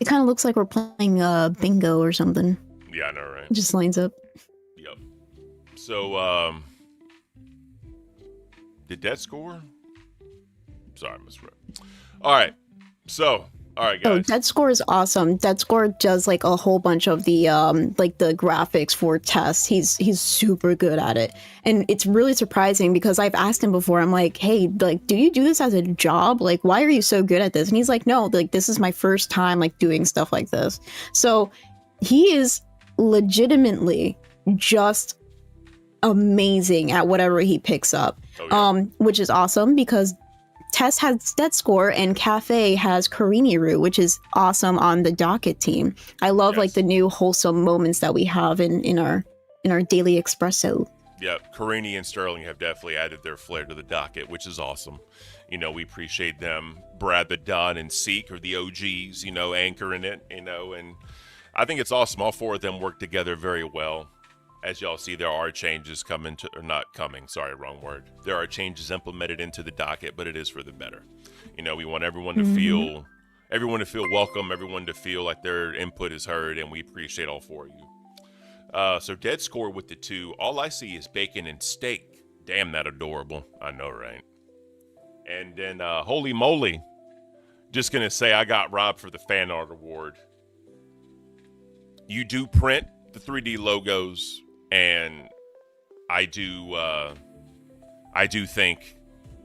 It kind of looks like we're playing bingo or something.
Yeah, I know, right?
It just lines up.
Yep. So, did that score? Sorry, Miss Rip. All right. So, all right, guys.
Oh, Dead Score is awesome. Dead Score does like a whole bunch of the like the graphics for tests. He's super good at it, and it's really surprising because I've asked him before. I'm like, hey, like, do you do this as a job? Like, why are you so good at this? And he's like, no, like this is my first time like doing stuff like this. So he is legitimately just amazing at whatever he picks up.
Oh, yeah.
Which is awesome because Tess has Dead Score and Cafe has Karini Roo, which is awesome on the docket team. I love like the new wholesome moments that we have in our daily espresso.
Yeah, Karini and Sterling have definitely added their flair to the docket, which is awesome. You know, we appreciate them. Brad the Don and Seek are the OGs, you know, anchoring it, you know, and I think it's awesome. All 4 of them work together very well. As y'all see, there are changes coming to, or not coming, sorry, wrong word. There are changes implemented into the docket, but it is for the better. You know, we want everyone to feel welcome, everyone to feel like their input is heard, and we appreciate all 4 of you. So Dead Score with the 2. All I see is bacon and steak. Damn, that adorable. I know, right? And then Holy Moly, just going to say I got robbed for the Fan Art Award. You do print the 3D logos, and I do think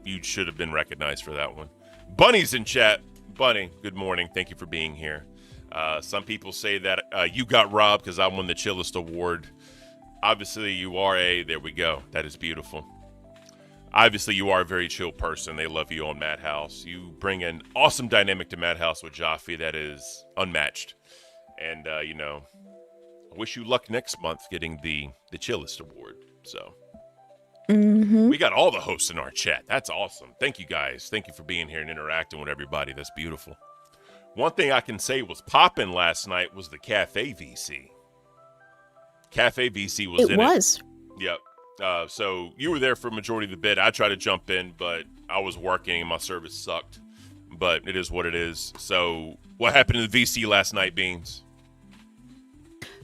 you should have been recognized for that one. Bunny's in chat. Bunny, good morning. Thank you for being here. Some people say that you got robbed because I won the Chillest Award. Obviously, you are there we go. That is beautiful. Obviously, you are a very chill person. They love you on Madhouse. You bring an awesome dynamic to Madhouse with Jaffe that is unmatched. And, I wish you luck next month getting the Chillest Award. So, we got all the hosts in our chat. That's awesome. Thank you, guys. Thank you for being here and interacting with everybody. That's beautiful. One thing I can say was popping last night was the Cafe VC. Cafe VC was in it. It was. Yep. So you were there for majority of the bit. I tried to jump in, but I was working and my service sucked. But it is what it is. So what happened in the VC last night, Beans?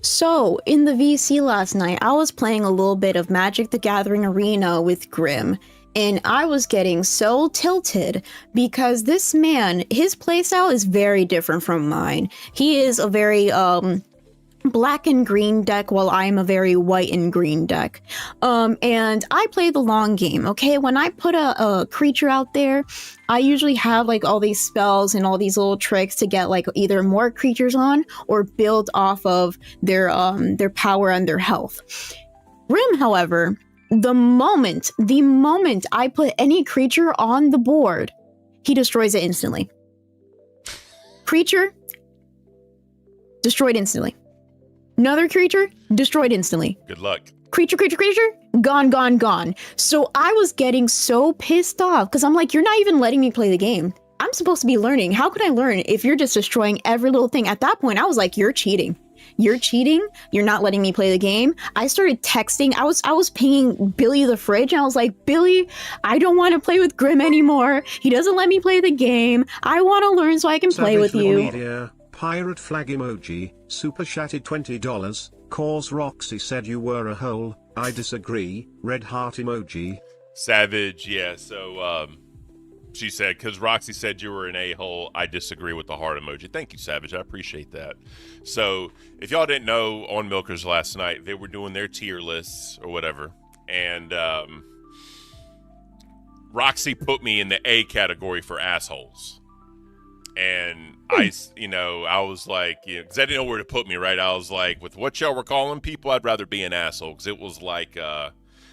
So in the VC last night, I was playing a little bit of Magic the Gathering Arena with Grim. And I was getting so tilted because this man, his playstyle is very different from mine. He is a very black and green deck while I'm a very white and green deck. And I play the long game, okay? When I put a creature out there, I usually have like all these spells and all these little tricks to get like either more creatures on or build off of their power and their health. Grim, however, the moment I put any creature on the board, he destroys it instantly. Creature, destroyed instantly. Another creature, destroyed instantly.
Good luck.
Creature, gone. So I was getting so pissed off because I'm like, you're not even letting me play the game. I'm supposed to be learning. How can I learn if you're just destroying every little thing? At that point, I was like, you're cheating. You're cheating. You're not letting me play the game. I started texting. I was pinging Billy the Fridge, and I was like, Billy, I don't want to play with Grim anymore. He doesn't let me play the game. I want to learn so I can play with you.
Media, pirate flag emoji, super chatted $20. Cause Roxy said you were a hole. I disagree. Red heart emoji.
Savage, yeah. So she said, because Roxy said you were an a-hole, I disagree with the heart emoji. Thank you, Savage. I appreciate that. So if y'all didn't know, on Milkers last night, they were doing their tier lists or whatever. And Roxy put me in the A category for assholes. And I was like, because I didn't know where to put me, right? I was like, with what y'all were calling people, I'd rather be an asshole. Because it was like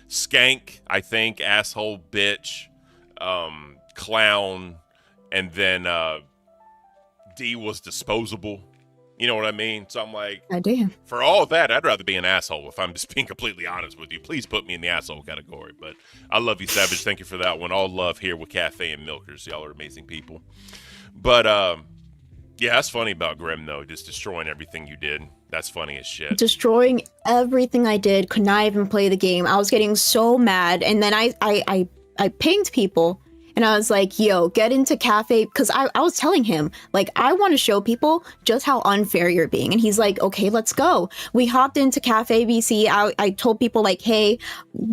skank, I think, asshole, bitch, clown, and then D was disposable. You know what I mean? So I'm like,
I do.
For all of that, I'd rather be an asshole if I'm just being completely honest with you. Please put me in the asshole category. But I love you, Savage. Thank you for that one. All love here with Cafe and Milkers. Y'all are amazing people. But yeah, that's funny about Grim, though. Just destroying everything you did. That's funny as shit. Destroying
everything I did. Could not even play the game. I was getting so mad. And then I pinged people. And I was like, yo, get into Cafe. Because I was telling him, like, I want to show people just how unfair you're being. And he's like, okay, let's go. We hopped into Cafe BC. I told people, like, hey,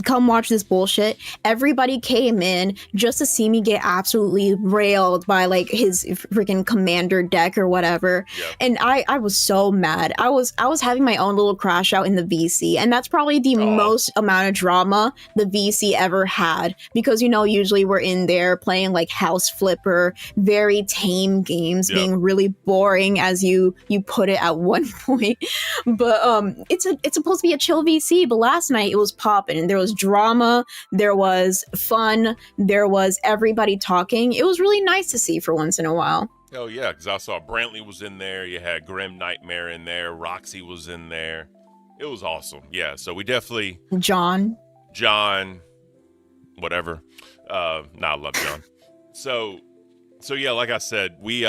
come watch this bullshit. Everybody came in just to see me get absolutely railed by, like, his freaking commander deck or whatever. Yep. And I was so mad. I was having my own little crash out in the VC. And that's probably the most amount of drama the VC ever had. Because, usually we're in there playing like House Flipper, very tame games, yep, being really boring as you put it at one point. But it's supposed to be a chill VC, but last night it was popping and there was drama, there was fun, there was everybody talking. It was really nice to see for once in a while.
Oh yeah, because I saw Brantley was in there, you had Grim Nightmare in there, Roxy was in there. It was awesome. Yeah, so we definitely
John,
whatever. I love John. So yeah, like I said, we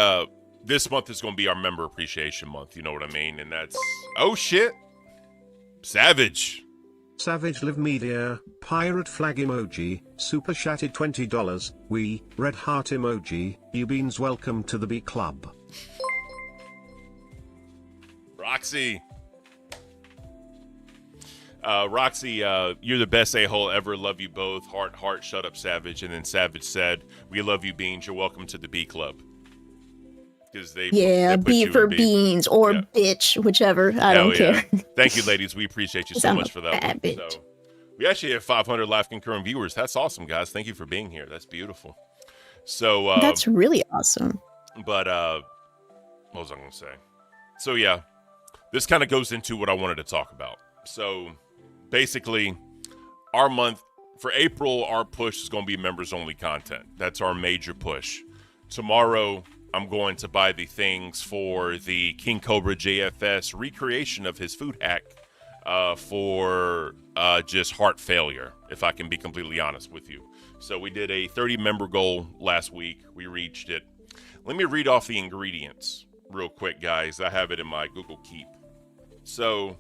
this month is going to be our member appreciation month. You know what I mean? And that's shit, Savage
Live Media, pirate flag emoji, super chatted $20. We red heart emoji. You beans, welcome to the B Club.
Roxy. Roxy, you're the best a-hole ever. Love you both. Heart, shut up, Savage. And then Savage said, we love you, Beans. You're welcome to the B Club. Because they
B for beans or bitch, whichever. I don't care.
Thank you, ladies. We appreciate you so much for that one.
Bitch.
So, we actually have 500 live concurrent viewers. That's awesome, guys. Thank you for being here. That's beautiful. So
that's really awesome.
But what was I going to say? So yeah, this kind of goes into what I wanted to talk about. So basically, our month for April, our push is going to be members only content. That's our major push. Tomorrow, I'm going to buy the things for the King Cobra JFS recreation of his food hack for just heart failure, if I can be completely honest with you. So we did a 30 member goal last week. We reached it. Let me read off the ingredients real quick, guys. I have it in my Google Keep. So,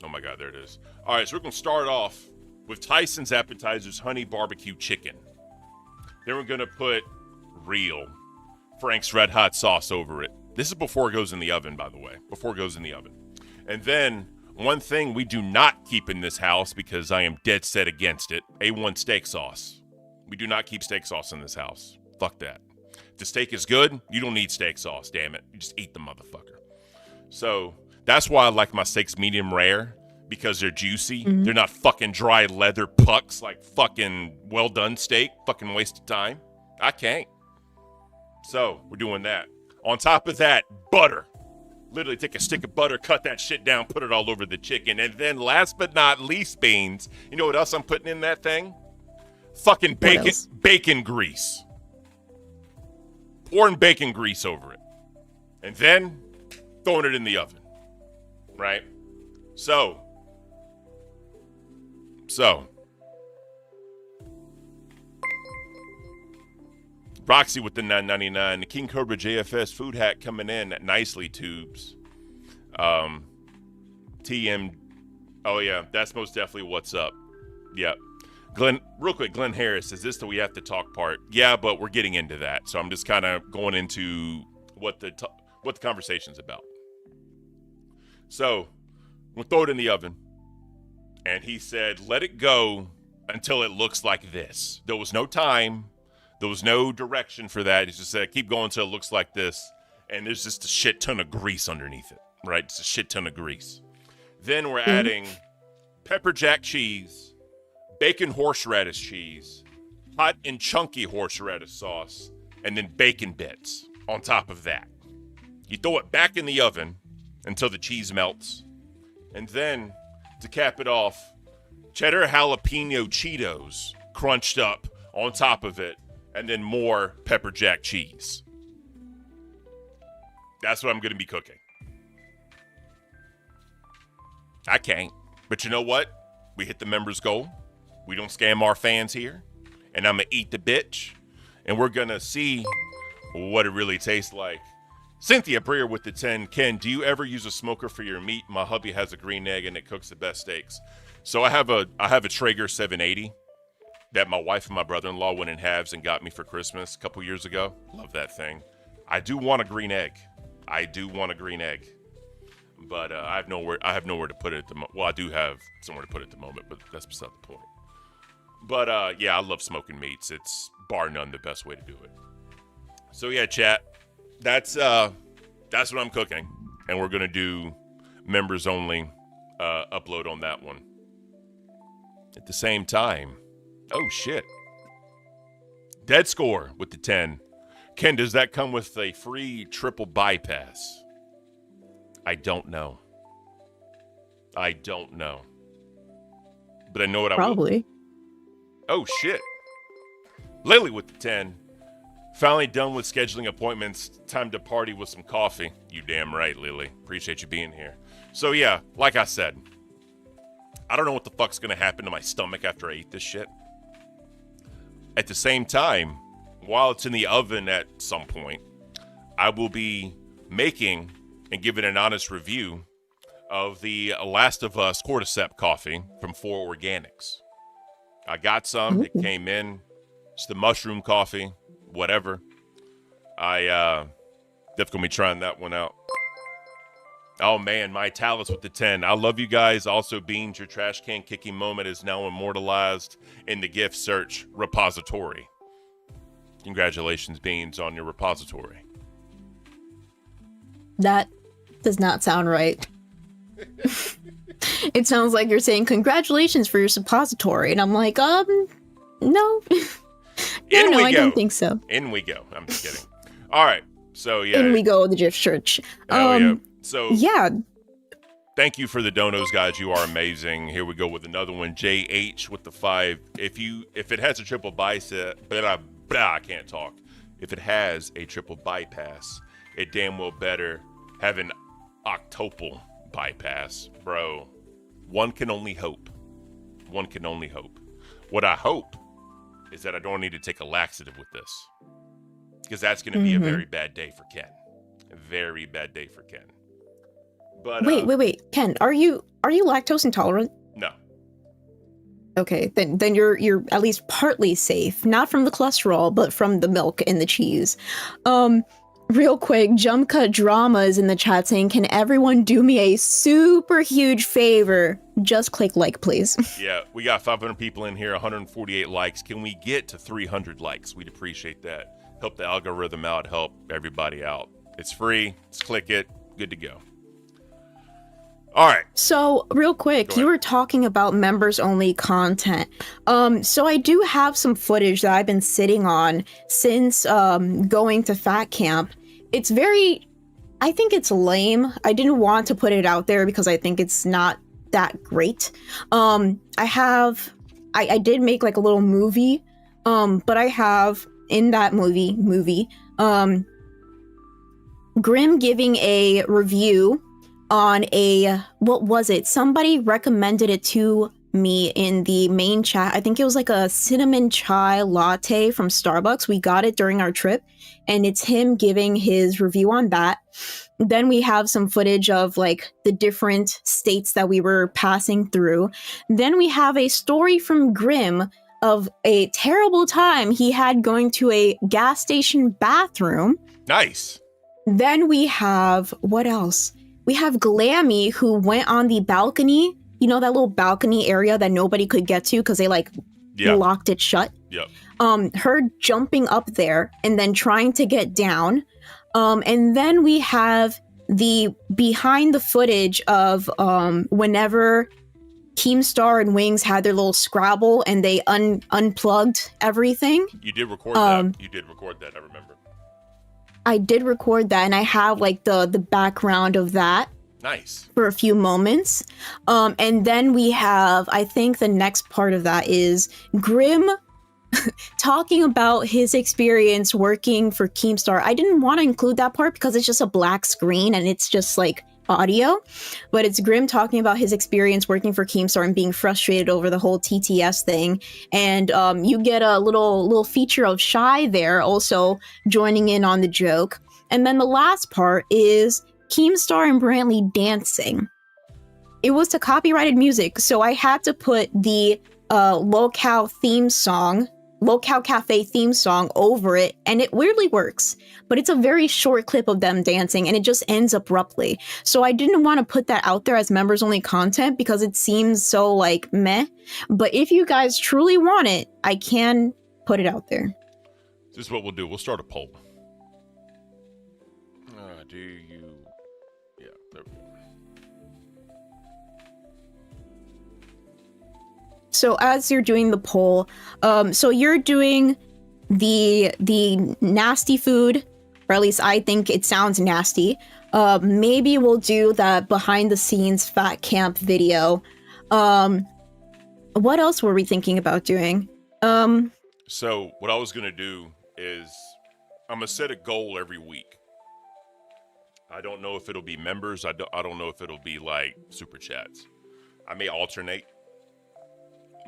oh my God, there it is. All right, so we're going to start off with Tyson's Appetizers Honey Barbecue Chicken. Then we're going to put real Frank's Red Hot sauce over it. This is before it goes in the oven, by the way. Before it goes in the oven. And then one thing we do not keep in this house because I am dead set against it, A1 steak sauce. We do not keep steak sauce in this house. Fuck that. If the steak is good, you don't need steak sauce, damn it. You just eat the motherfucker. So that's why I like my steaks medium rare, because they're juicy. Mm-hmm. They're not fucking dry leather pucks like fucking well done steak. Fucking waste of time. I can't. So we're doing that. On top of that, butter. Literally take a stick of butter, cut that shit down, put it all over the chicken. And then last but not least, Beans, you know what else I'm putting in that thing? Fucking bacon grease. Pouring bacon grease over it. And then throwing it in the oven. Right? So. Roxy with the $9.99. The King Cobra JFS food hack coming in nicely, Tubes. TM. Oh, yeah. That's most definitely what's up. Yep. Glenn, real quick, Glenn Harris, is this the we have to talk part? Yeah, but we're getting into that. So I'm just kind of going into what the conversation's about. So we'll throw it in the oven. And he said, let it go until it looks like this. There was no time. There was no direction for that. He just said, keep going until it looks like this. And there's just a shit ton of grease underneath it, right? It's a shit ton of grease. Then we're adding pepper jack cheese, bacon horseradish cheese, hot and chunky horseradish sauce, and then bacon bits on top of that. You throw it back in the oven until the cheese melts. And then, to cap it off, cheddar jalapeno Cheetos crunched up on top of it. And then more pepper jack cheese. That's what I'm going to be cooking. I can't. But you know what? We hit the members' goal. We don't scam our fans here. And I'm going to eat the bitch. And we're going to see what it really tastes like. Cynthia Breer with the 10. Ken, do you ever use a smoker for your meat? My hubby has a green egg and it cooks the best steaks. So I have a Traeger 780. That my wife and my brother-in-law went in halves and got me for Christmas a couple years ago. Love that thing. I do want a green egg. But I have nowhere to put it at the moment. Well, I do have somewhere to put it at the moment, but that's beside the point. But yeah, I love smoking meats. It's bar none the best way to do it. So yeah, chat. That's what I'm cooking. And we're gonna do members only upload on that one. At the same time. Oh, shit. Dead Score with the 10. Ken, does that come with a free triple bypass? I don't know. But I know what
Probably.
I will. Oh, shit. Lily with the 10. Finally done with scheduling appointments. Time to party with some coffee. You damn right, Lily. Appreciate you being here. So, yeah, like I said, I don't know what the fuck's going to happen to my stomach after I eat this shit. At the same time, while it's in the oven at some point, I will be making and giving an honest review of the Last of Us Cordyceps coffee from 4 Organics. I got some. It came in. It's the mushroom coffee, whatever. I definitely gonna be trying that one out. Oh, man, my Talus with the 10. I love you guys. Also, Beans, your trash can kicking moment is now immortalized in the gift search repository. Congratulations, Beans, on your repository.
That does not sound right. It sounds like you're saying congratulations for your suppository. And I'm like, no. No, I don't think so.
In we go. I'm just kidding. All right. So, yeah.
In we go, the gift search.
Oh, yeah. So
yeah,
Thank you for the donos, guys. You are amazing. Here we go with another one. JH with the 5. If it has a triple bicep, I can't talk. If it has a triple bypass, it damn well better have an octuple bypass, bro. One can only hope. One can only hope. What I hope is that I don't need to take a laxative with this, because that's going to be a very bad day for Ken. A very bad day for Ken. But
wait, Ken, are you lactose intolerant?
No.
Okay, then you're at least partly safe. Not from the cholesterol, but from the milk and the cheese. Real quick, Jump Cut Drama is in the chat saying, can everyone do me a super huge favor? Just click like, please.
Yeah, we got 500 people in here, 148 likes. Can we get to 300 likes? We'd appreciate that. Help the algorithm out, help everybody out. It's free. Just click it. Good to go. All right.
So, real quick, you were talking about members-only content. So I do have some footage that I've been sitting on since going to Fat Camp. It's I think it's lame. I didn't want to put it out there because I think it's not that great. I did make like a little movie, but I have in that movie, Grim giving a review on what was it? Somebody recommended it to me in the main chat. I think it was like a cinnamon chai latte from Starbucks. We got it during our trip, and it's him giving his review on that. Then we have some footage of like the different states that we were passing through. Then we have a story from Grim of a terrible time he had going to a gas station bathroom.
Nice.
Then we have, what else? We have Glammy, who went on the balcony, you know, that little balcony area that nobody could get to because they locked it shut.
Yep.
Her jumping up there and then trying to get down. And then we have the behind the footage of whenever Keemstar and Wings had their little Scrabble and they unplugged everything.
You did record that. You did record that, I remember.
I did record that, and I have like the background of that.
Nice. For
a few moments. And then we have, I think the next part of that is Grim talking about his experience working for Keemstar. I didn't want to include that part because it's just a black screen and it's just like audio, but it's Grim talking about his experience working for Keemstar and being frustrated over the whole TTS thing. And you get a little feature of Shy there also joining in on the joke. And then the last part is Keemstar and Brantley dancing. It was to copyrighted music, so I had to put the Locale Cafe theme song over it, and it weirdly works. But it's a very short clip of them dancing, and it just ends abruptly. So I didn't want to put that out there as members-only content because it seems so, like, meh. But if you guys truly want it, I can put it out there.
This is what we'll do. We'll start a poll. Yeah, there we go.
So as you're doing the poll, so you're doing the nasty food, or at least I think it sounds nasty. Maybe we'll do that behind the scenes Fat Camp video. What else were we thinking about doing?
So what I was going to do is I'm going to set a goal every week. I don't know if it'll be members. I don't know if it'll be like super chats. I may alternate.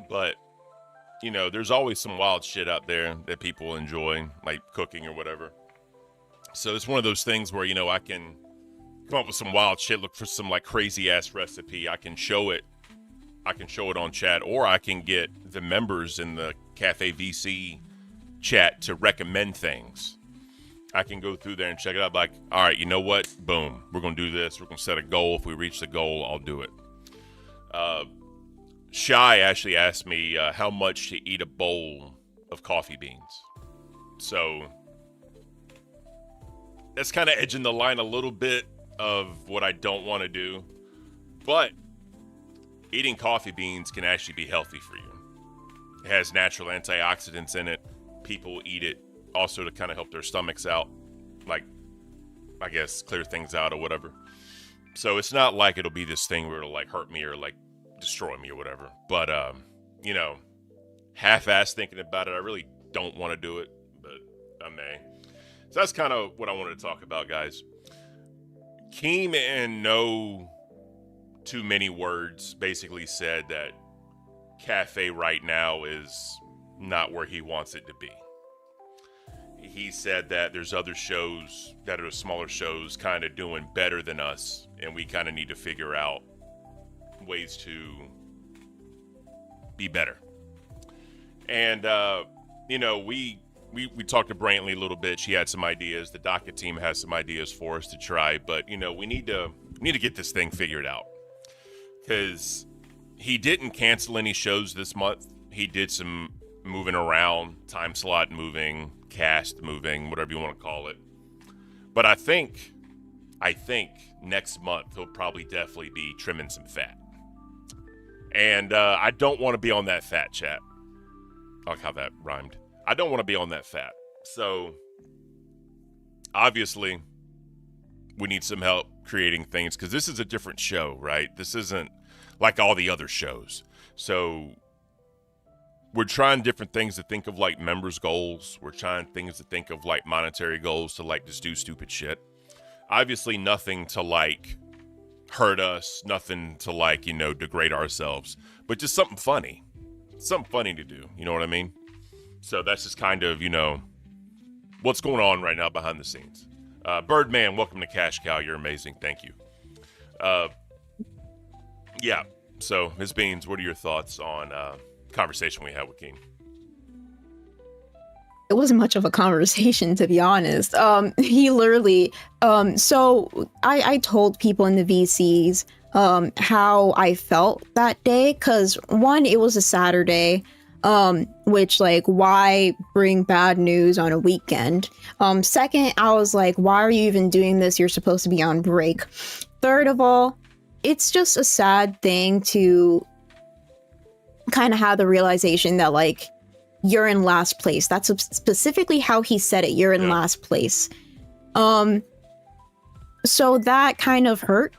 But, you know, there's always some wild shit out there that people enjoy, like cooking or whatever. So it's one of those things where, you know, I can come up with some wild shit, look for some like crazy ass recipe. I can show it on chat, or I can get the members in the Cafe VC chat to recommend things. I can go through there and check it out like, all right, you know what? Boom. We're going to do this. We're going to set a goal. If we reach the goal, I'll do it. Shy actually asked me how much to eat a bowl of coffee beans. So that's kind of edging the line a little bit of what I don't want to do. But eating coffee beans can actually be healthy for you. It has natural antioxidants in it. People eat it also to kind of help their stomachs out. Like, I guess, clear things out or whatever. So it's not like it'll be this thing where it'll like hurt me or like destroy me or whatever. But you know, half-ass thinking about it, I really don't want to do it, but I may. So that's kind of what I wanted to talk about, guys. Keem, in no too many words, basically said that Cafe right now is not where he wants it to be. He said that there's other shows that are smaller shows kind of doing better than us, and we kind of need to figure out ways to be better. And you know, we talked to Brantley a little bit. She had some ideas. The docket team has some ideas for us to try, but you know, we need to get this thing figured out, because he didn't cancel any shows this month. He did some moving around, time slot moving, cast moving, whatever you want to call it. But I think next month he'll probably definitely be trimming some fat. And I don't want to be on that fat, chat. I like how that rhymed. I don't want to be on that fat. So obviously we need some help creating things, because this is a different show, right? This isn't like all the other shows. So we're trying different things to think of, like members goals. We're trying things to think of like monetary goals to like just do stupid shit. Obviously nothing to like hurt us, nothing to like, you know, degrade ourselves, but just something funny to do. You know what I mean? So that's just kind of, you know, what's going on right now behind the scenes. Birdman, welcome to Cash Cow. You're amazing. Thank you. Yeah. So Ms. Beans, what are your thoughts on conversation we had with King?
It wasn't much of a conversation, to be honest. He literally, so I told people in the VCs how I felt that day, because one, it was a Saturday, which, like, why bring bad news on a weekend? Second, I was like, why are you even doing this? You're supposed to be on break. Third of all, it's just a sad thing to kind of have the realization that, like, you're in last place. That's specifically how he said it. You're in last place. So that kind of hurt.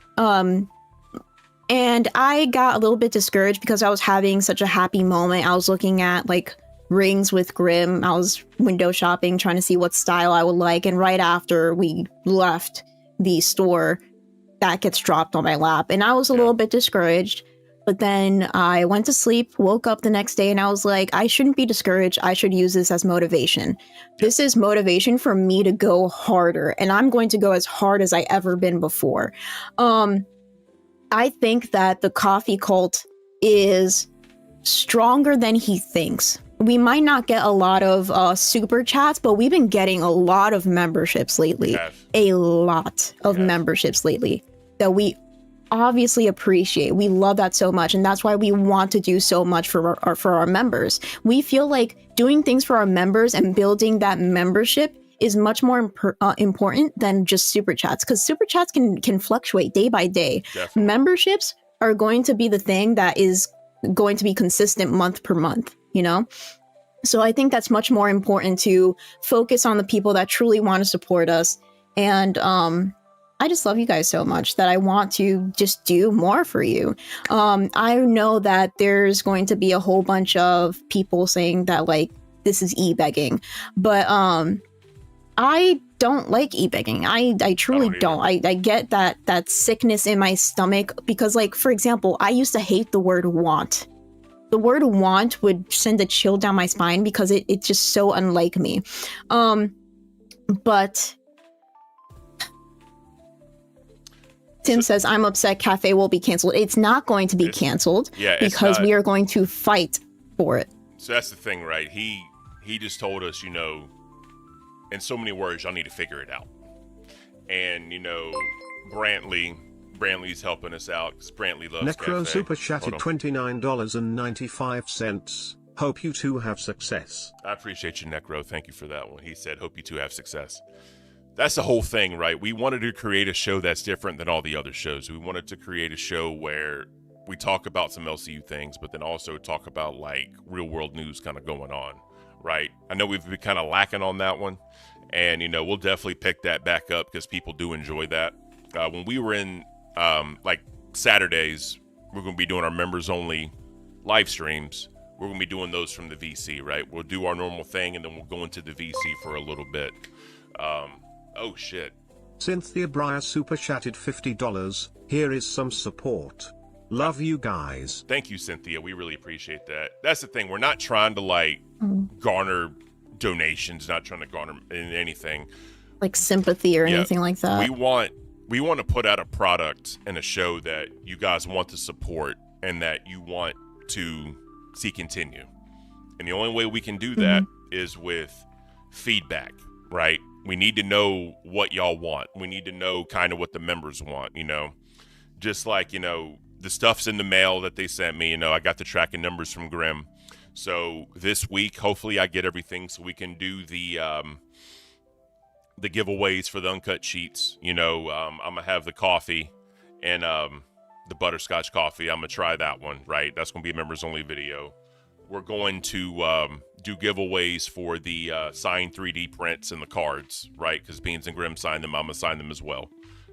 And I got a little bit discouraged because I was having such a happy moment. I was looking at like rings with Grimm. I was window shopping, trying to see what style I would like. And right after we left the store, that gets dropped on my lap. And I was a little bit discouraged. But then I went to sleep, woke up the next day, and I was like, I shouldn't be discouraged. I should use this as motivation. This is motivation for me to go harder, and I'm going to go as hard as I ever been before. I think that the coffee cult is stronger than he thinks. We might not get a lot of super chats, but we've been getting a lot of memberships lately. A lot of memberships lately that we obviously appreciate. We love that so much, and that's why we want to do so much for our members. We feel like doing things for our members and building that membership is much more important than just super chats, because super chats can fluctuate day by day. Definitely. Memberships are going to be the thing that is going to be consistent month per month, you know? So I think that's much more important to focus on the people that truly want to support us. And I just love you guys so much that I want to just do more for you. I know that there's going to be a whole bunch of people saying that, like, this is e-begging, but I don't like e-begging. I truly don't. I get that sickness in my stomach because, like, for example, I used to hate the word want. The word want would send a chill down my spine because it's just so unlike me. But Tim says, I'm upset Cafe will be canceled. It's not going to be canceled because we are going to fight for it.
So that's the thing, right? He just told us, you know, in so many words, y'all need to figure it out. And, you know, Brantley's helping us out because Brantley loves
Necro
Cafe.
Super Chatted $29.95. Hope you two have success.
I appreciate you, Necro. Thank you for that one. He said, hope you two have success. That's the whole thing, right? We wanted to create a show that's different than all the other shows. We wanted to create a show where we talk about some LCU things, but then also talk about like real world news kind of going on, right? I know we've been kind of lacking on that one. And, you know, we'll definitely pick that back up because people do enjoy that. When we were in like Saturdays, we're going to be doing our members only live streams. We're going to be doing those from the VC, right? We'll do our normal thing and then we'll go into the VC for a little bit. Oh shit.
Cynthia Breyer super chatted $50. Here is some support. Love you guys.
Thank you, Cynthia. We really appreciate that. That's the thing. We're not trying to like garner donations, not trying to garner anything
like sympathy or anything like that.
We want to put out a product and a show that you guys want to support and that you want to see continue. And the only way we can do that is with feedback, right? We need to know what y'all want. We need to know kind of what the members want, you know, just like, you know, the stuff's in the mail that they sent me. You know, I got the tracking numbers from Grim. So this week, hopefully I get everything so we can do the giveaways for the uncut sheets. You know, I'm going to have the coffee and the butterscotch coffee. I'm going to try that one, right? That's going to be a members only video. We're going to do giveaways for the signed 3D prints and the cards, right? Because Beans and Grim signed them. I'm going to sign them as well.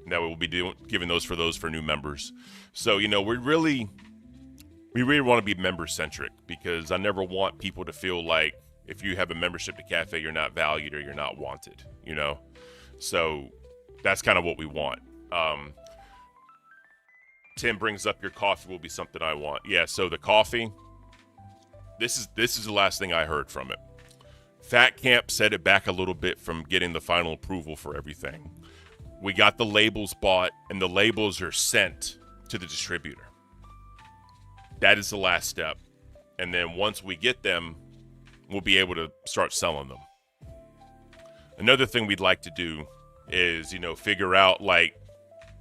Now we'll be giving those for new members. So, you know, we really want to be member centric because I never want people to feel like if you have a membership to Cafe, you're not valued or you're not wanted, you know? So that's kind of what we want. Tim brings up your coffee will be something I want. Yeah. So the coffee, this is the last thing I heard from it. Fat Camp set it back a little bit from getting the final approval for everything. We got the labels bought and the labels are sent to the distributor. That is the last step. And then once we get them, we'll be able to start selling them. Another thing we'd like to do is, you know, figure out like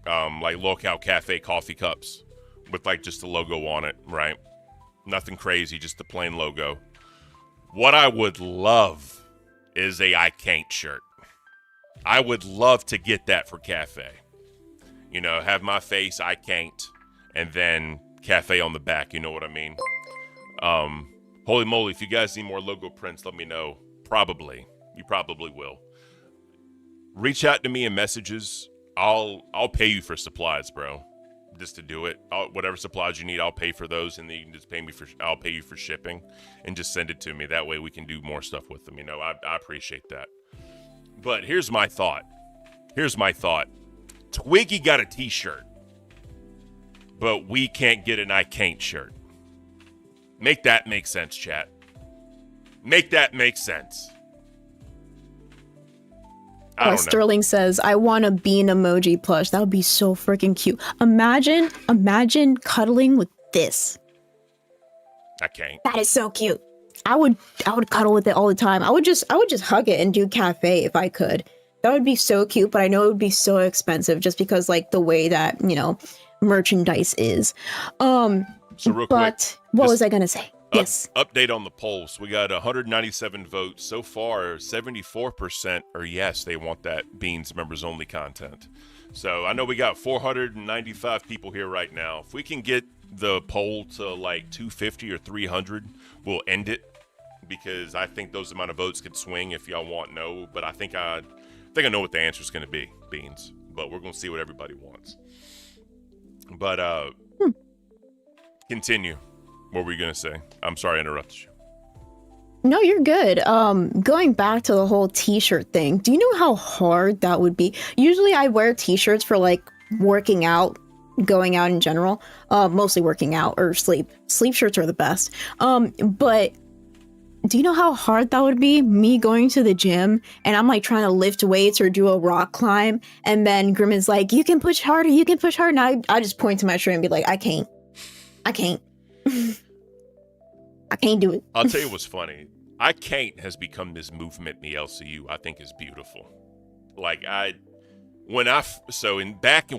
Locale Cafe coffee cups with like just the logo on it, right? Nothing crazy, just the plain logo. What I would love is a I Can't shirt. I would love to get that for Cafe. You know, have my face, I can't, and then Cafe on the back, you know what I mean? Holy moly, if you guys need more logo prints, let me know. Probably. You probably will. Reach out to me in messages. I'll pay you for supplies, bro. Just to do it. Whatever supplies you need, I'll pay for those, and then you can just I'll pay you for shipping and just send it to me. That way we can do more stuff with them. You know, I appreciate that. But here's my thought. Twiggy got a t-shirt, but we can't get an I Can't shirt. Make that make sense, chat. Make that make sense. I don't know.
Sterling says, I want a bean emoji plush. That would be so freaking cute. Imagine cuddling with this.
I can't.
That is so cute. I would cuddle with it all the time. I would just hug it and do Cafe if I could. That would be so cute, but I know it would be so expensive just because like the way that, you know, merchandise is.
So real quick,
what was I gonna say? Yes.
Update on the polls. We got 197 votes. So far, 74% are yes, they want that Beans members only content. So I know we got 495 people here right now. If we can get the poll to like 250 or 300, we'll end it because I think those amount of votes could swing if y'all want no. But I think I know what the answer is going to be, Beans. But we're going to see what everybody wants. But continue. What were you going to say? I'm sorry I interrupted you.
No, you're good. Going back to the whole t-shirt thing, do you know how hard that would be? Usually I wear t-shirts for like working out, going out in general, mostly working out or sleep. Sleep shirts are the best. But do you know how hard that would be? Me going to the gym and I'm like trying to lift weights or do a rock climb. And then Grim is like, you can push harder. And I just point to my shirt and be like, I can't. I can't do it.
I'll tell you what's funny. I can't has become this movement in the LCU I think is beautiful. Like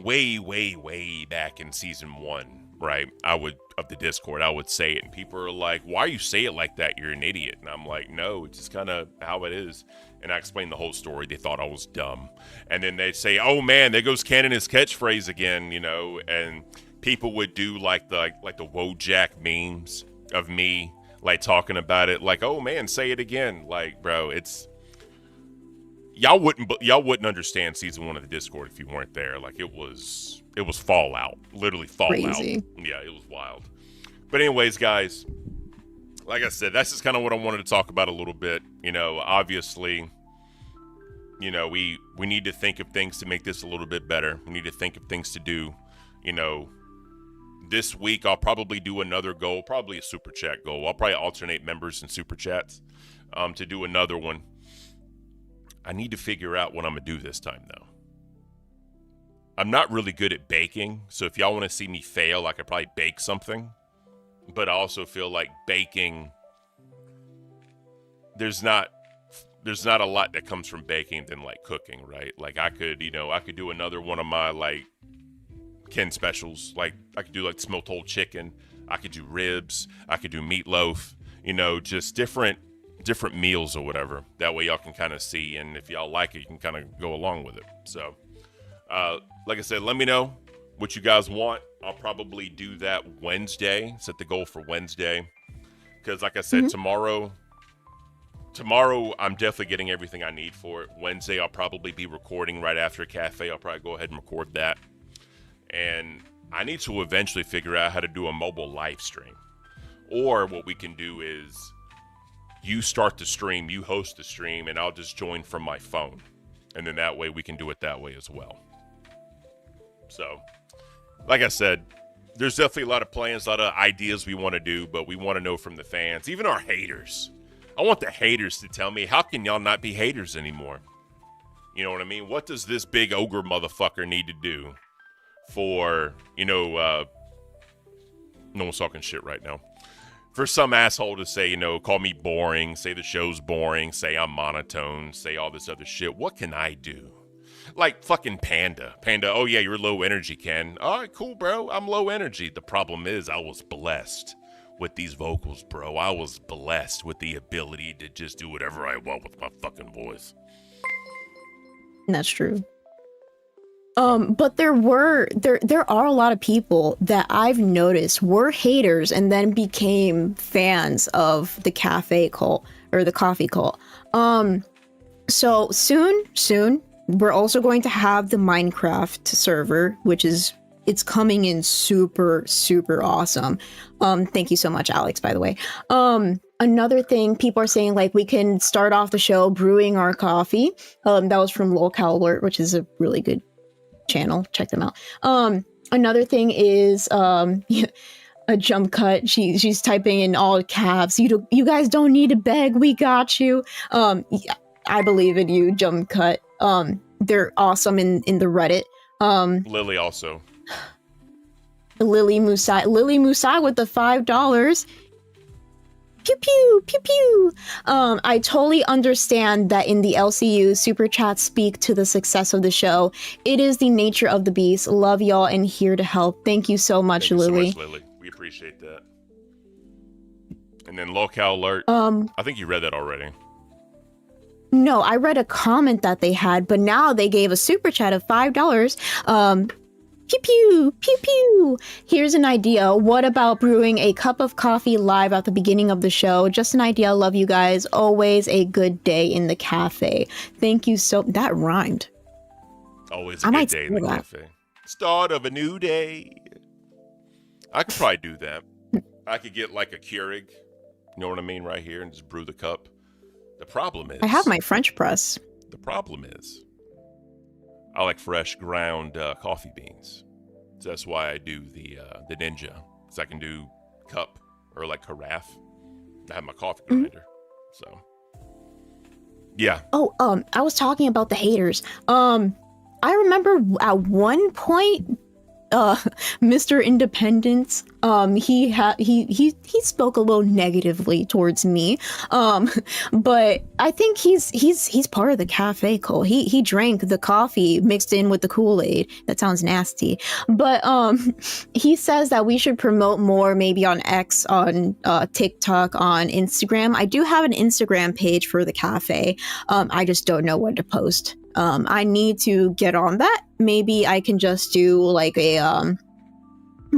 way back in season 1, right? Of the Discord, I would say it and people are like, why you say it like that? You're an idiot. And I'm like, no, it's just kind of how it is. And I explained the whole story. They thought I was dumb. And then they'd say, oh man, there goes Cannon's catchphrase again, you know, and people would do like the Wojak memes of me, like talking about it, like, oh man, say it again. Like, bro, y'all wouldn't understand season 1 of the Discord if you weren't there. Like it was fallout, literally fallout.
Crazy.
Yeah, it was wild. But anyways, guys, like I said, that's just kind of what I wanted to talk about a little bit. Obviously, we need to think of things to make this a little bit better. We need to think of things to do. This week I'll probably do another goal, probably a super chat goal. I'll probably alternate members and super chats to do another one. I need to figure out what I'm going to do this time, though. I'm not really good at baking, so if y'all want to see me fail, I could probably bake something. But I also feel like baking, there's not a lot that comes from baking than like cooking, right? Like I could do another one of my like Ken specials. Like I could do like smoked whole chicken. I could do ribs. I could do meatloaf. Just different meals or whatever. That way y'all can kind of see, and if y'all like it, you can kind of go along with it. So, like I said, let me know what you guys want. I'll probably do that Wednesday. Set the goal for Wednesday. Because like I said, tomorrow I'm definitely getting everything I need for it. Wednesday, I'll probably be recording right after a cafe. I'll probably go ahead and record that. And I need to eventually figure out how to do a mobile live stream. Or what we can do is you start the stream, you host the stream, and I'll just join from my phone. And then that way we can do it that way as well. So, like I said, there's definitely a lot of plans, a lot of ideas we want to do, but we want to know from the fans, even our haters. I want the haters to tell me, how can y'all not be haters anymore? You know what I mean? What does this big ogre motherfucker need to do for, no one's talking shit right now. For some asshole to say, call me boring, say the show's boring, say I'm monotone, say all this other shit. What can I do? Like fucking Panda. Oh yeah, you're low energy, Ken. All right, cool, bro. I'm low energy. The problem is I was blessed with these vocals, bro. I was blessed with the ability to just do whatever I want with my fucking voice.
That's true. But there are a lot of people that I've noticed were haters and then became fans of the cafe cult or the coffee cult. So soon we're also going to have the Minecraft server, which it's coming in super, super awesome. Thank you so much, Alex, by the way. Another thing, people are saying like we can start off the show brewing our coffee. That was from Lolcow Alert, which is a really good channel. Check them out. Another thing is a jump cut. She's typing in all caps. You guys don't need to beg. We got you. I believe in you, jump cut. They're awesome in the Reddit.
Lily also.
Lily Musai with the $5. Pew pew pew pew. I totally understand that in the LCU, super chats speak to the success of the show. It is the nature of the beast. Love y'all and here to help. Thank you so much, Lily.
So much, Lily. We appreciate that. And then Lolcow Alert. I think you read that already.
No, I read a comment that they had, but now they gave a super chat of $5. Pew pew, pew pew. Here's an idea. What about brewing a cup of coffee live at the beginning of the show? Just an idea. Love you guys. Always a good day in the cafe. Thank you so... That rhymed.
Always a good day in the cafe. Start of a new day. I could probably do that. I could get like a Keurig, you know what I mean, right here, and just brew the cup. The problem is...
I have my French press.
The problem is... I like fresh ground coffee beans. So that's why I do the Ninja. So I can do cup or like carafe. I have my coffee grinder. So yeah.
Oh, I was talking about the haters. I remember at one point Mr. Independence, he spoke a little negatively towards me. But I think he's part of the cafe cult. He drank the coffee mixed in with the Kool-Aid. That sounds nasty. But he says that we should promote more maybe on X, on TikTok, on Instagram. I do have an Instagram page for the cafe. I just don't know what to post. I need to get on that. Maybe I can just do like a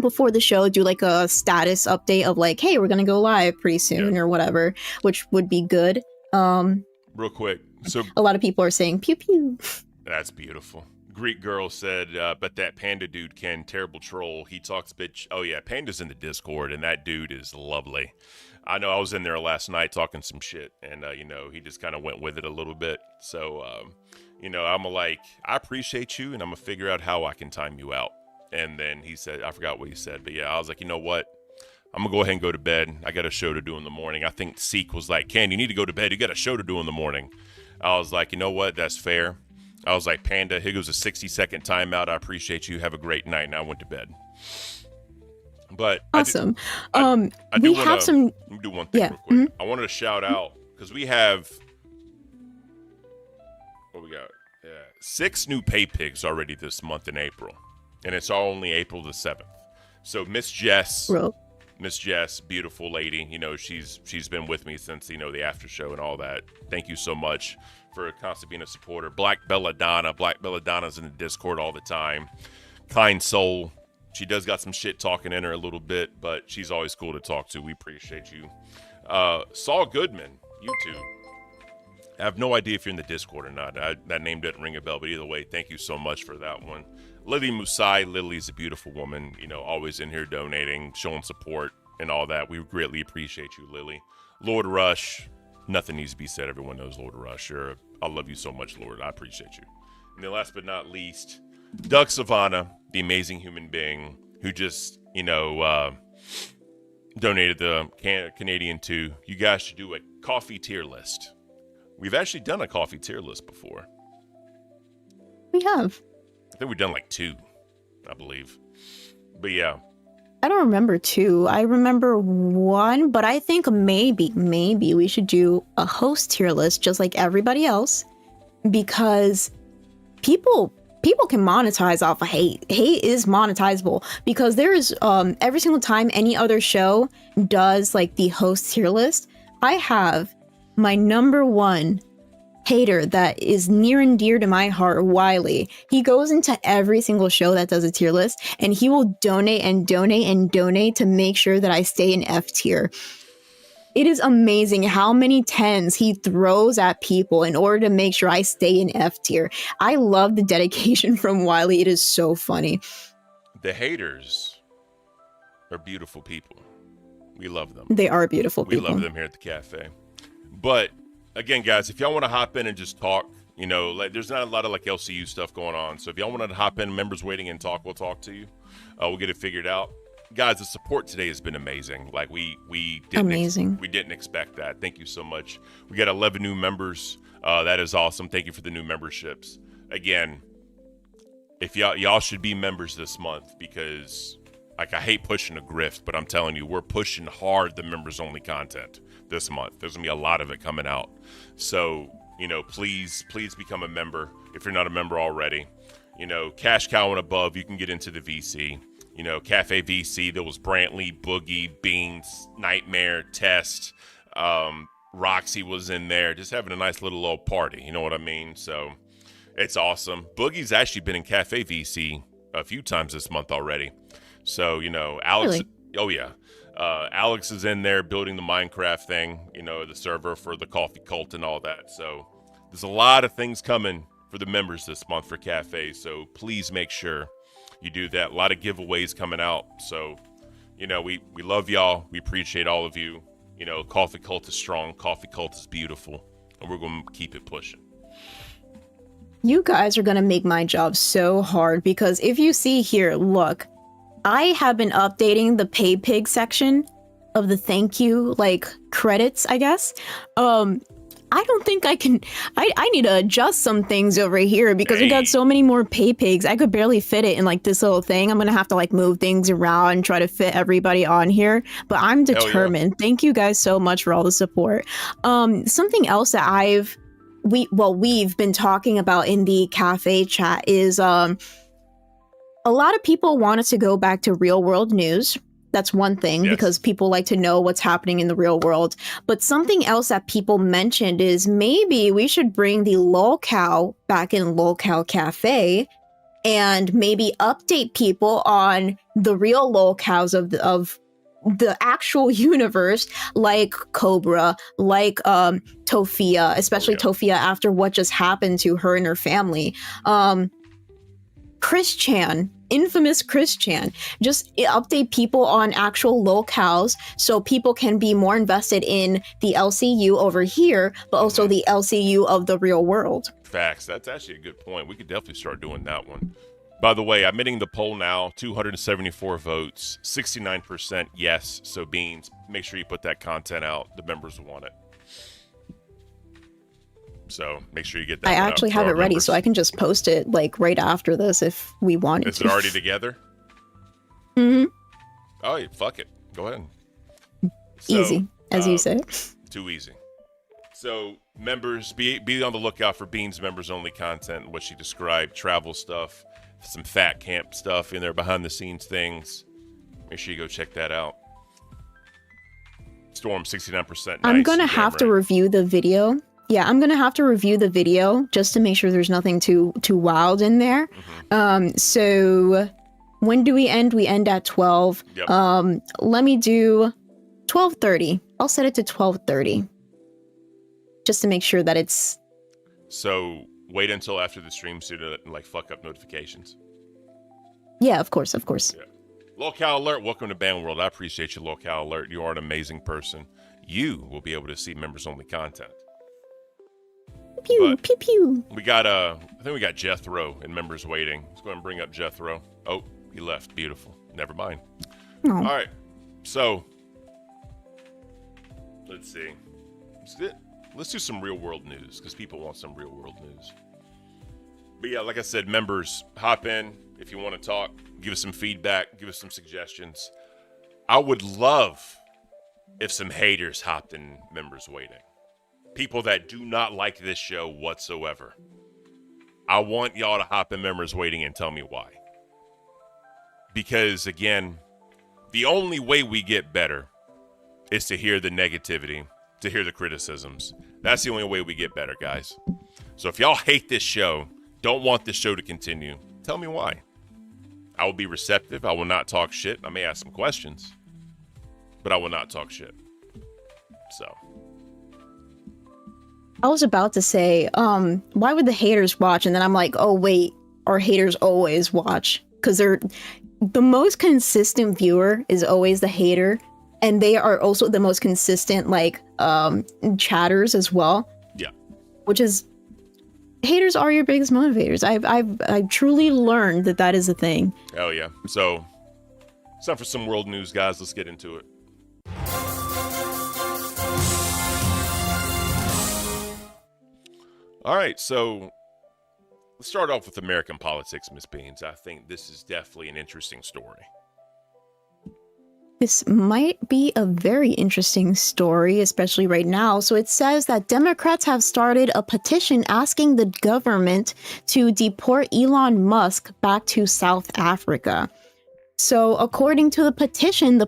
before the show, do like a status update of like, hey, we're gonna go live pretty soon or whatever, which would be good.
Real quick, So
A lot of people are saying pew pew.
that's beautiful. Greek girl said, but that panda dude can terrible troll. He talks bitch. Oh yeah, panda's in the Discord, and that dude is lovely. I know I was in there last night talking some shit, and he just kind of went with it a little bit. So I'm like, I appreciate you, and I'm gonna figure out how I can time you out. And then he said, I forgot what he said, but yeah, I was like, you know what? I'm gonna go ahead and go to bed. I got a show to do in the morning. I think Seek was like, Ken, you need to go to bed. You got a show to do in the morning. I was like, you know what? That's fair. I was like, Panda, here goes a 60-second timeout. I appreciate you. Have a great night. And I went to bed. But
Awesome.
I do
We
wanna,
have some.
Let me do one thing real quick. I wanted to shout out because we have what we got. 6 new pay pigs already this month in April, and it's only April the 7th. So Miss Jess, beautiful lady. She's been with me since the after show and all that. Thank you so much for constantly being a supporter. Black Belladonna's in the Discord all the time. Kind soul. She does got some shit talking in her a little bit, but she's always cool to talk to. We appreciate you. Saul Goodman, YouTube. I have no idea if you're in the Discord or not. That name didn't ring a bell, but either way, thank you so much for that one. Lily Musai. Lily's a beautiful woman, always in here donating, showing support and all that. We greatly appreciate you, Lily. Lord Rush. Nothing needs to be said. Everyone knows Lord Rush. I love you so much, Lord. I appreciate you. And then last but not least, Doug Savannah, the amazing human being who just, donated the Canadian 2. You guys should do a coffee tier list. We've actually done a coffee tier list before.
We have.
I think we've done like 2, I believe. But yeah.
I don't remember 2. I remember 1, but I think maybe we should do a host tier list just like everybody else, because people can monetize off of hate. Hate is monetizable because there is every single time any other show does like the host tier list, I have my number 1 hater that is near and dear to my heart, Wiley. He goes into every single show that does a tier list, and he will donate to make sure that I stay in F tier. It is amazing how many tens he throws at people in order to make sure I stay in F tier. I love the dedication from Wiley. It is so funny.
The haters are beautiful people. We love them.
They are beautiful people.
We love them here at the cafe. But again, guys, if y'all want to hop in and just talk, there's not a lot of like LCU stuff going on. So if y'all wanted to hop in, members waiting and talk, we'll talk to you. We'll get it figured out. Guys, the support today has been amazing. Like we didn't expect that. Thank you so much. We got 11 new members. That is awesome. Thank you for the new memberships. Again, if y'all should be members this month, because I hate pushing a grift, but I'm telling you, we're pushing hard the members only content this month. There's gonna be a lot of it coming out. So, please become a member if you're not a member already. Cash Cow and above, you can get into the VC. Cafe VC, there was Brantley, Boogie, Beans, Nightmare, Test, Roxy was in there, just having a nice little old party. You know what I mean? So it's awesome. Boogie's actually been in Cafe VC a few times this month already. So, Alex,
really?
Oh yeah. Alex is in there building the Minecraft thing, the server for the coffee cult and all that. So there's a lot of things coming for the members this month for Cafe. So please make sure you do that. A lot of giveaways coming out. So, we love y'all. We appreciate all of you. Coffee cult is strong. Coffee cult is beautiful. And we're going to keep it pushing.
You guys are going to make my job so hard, because if you see here, look, I have been updating the pay pig section of the thank you, like, credits, I guess. I don't think I can. I need to adjust some things over here because we got so many more pay pigs. I could barely fit it in like this little thing. I'm gonna have to like move things around and try to fit everybody on here. But I'm determined. Yeah. Thank you guys so much for all the support. Something else that we've been talking about in the cafe chat is a lot of people want us to go back to real world news. That's one thing, because people like to know what's happening in the real world. But something else that people mentioned is maybe we should bring the lolcow back in Lolcow Cafe and maybe update people on the real lolcows of the actual universe, like Cobra, like Tofia, especially Tofia after what just happened to her and her family. Chris Chan, infamous Chris Chan, just update people on actual locales so people can be more invested in the LCU over here, but also the LCU of the real world.
Facts. That's actually a good point. We could definitely start doing that one. By the way, I'm hitting the poll now. 274 votes, 69% yes. So Beans, make sure you put that content out. The members want it. So make sure you get that.
I actually have it ready, so I can just post it like right after this if we want.
Is it already together?
Mm-hmm.
Oh, yeah, fuck it. Go ahead.
Easy, as you say.
Too easy. So members, be on the lookout for Beans members only content. What she described, travel stuff, some fat camp stuff in there, behind the scenes things. Make sure you go check that out. Storm 69%. Nice.
I'm gonna have to review the video. Yeah, I'm gonna have to review the video just to make sure there's nothing too wild in there. So when do we end? We end at 12.
Yep.
Let me do 12:30. I'll set it to 12:30. Just to make sure that it's...
So wait until after the stream so to like fuck up notifications.
Yeah, of course.
Yeah. Locale Alert, welcome to Band World. I appreciate you, Locale Alert. You are an amazing person. You will be able to see members only content.
Pew, pew, pew.
We got I think we got Jethro and members waiting. Let's go ahead and bring up Jethro. Oh, he left. Beautiful. Never mind.
Oh.
All right. So let's see. Let's do some real world news because people want some real world news. But yeah, like I said, members, hop in if you want to talk. Give us some feedback. Give us some suggestions. I would love if some haters hopped in members waiting. People that do not like this show whatsoever. I want y'all to hop in members waiting and tell me why. Because again, the only way we get better is to hear the negativity, to hear the criticisms. That's the only way we get better, guys. So if y'all hate this show, don't want this show to continue, tell me why. I will be receptive. I will not talk shit. I may ask some questions, but I will not talk shit. So...
I was about to say, why would the haters watch? And then I'm like, oh wait, our haters always watch. Because they're the most consistent viewer is always the hater. And they are also the most consistent, like, chatters as well.
Yeah.
Which is, haters are your biggest motivators. I've truly learned that is a thing.
Hell yeah. So, it's time for some world news, guys. Let's get into it. All right, so let's start off with American politics, Miss Beans. I think this is definitely an interesting story.
This might be a very interesting story, especially right now. So it says that Democrats have started a petition asking the government to deport Elon Musk back to South Africa. So according to the petition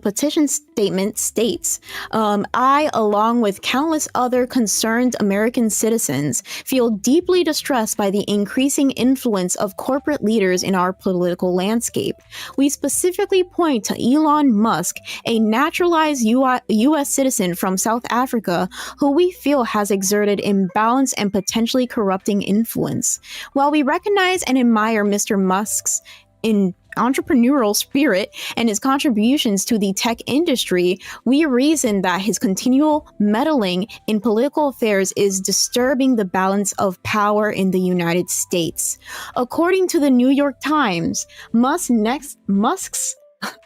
statement states, I, along with countless other concerned American citizens, feel deeply distressed by the increasing influence of corporate leaders in our political landscape. We specifically point to Elon Musk, a naturalized U.S. citizen from South Africa, who we feel has exerted imbalanced and potentially corrupting influence. While we recognize and admire Mr. Musk's entrepreneurial spirit and his contributions to the tech industry, we reason that his continual meddling in political affairs is disturbing the balance of power in the United States. According to the New York Times, Musk's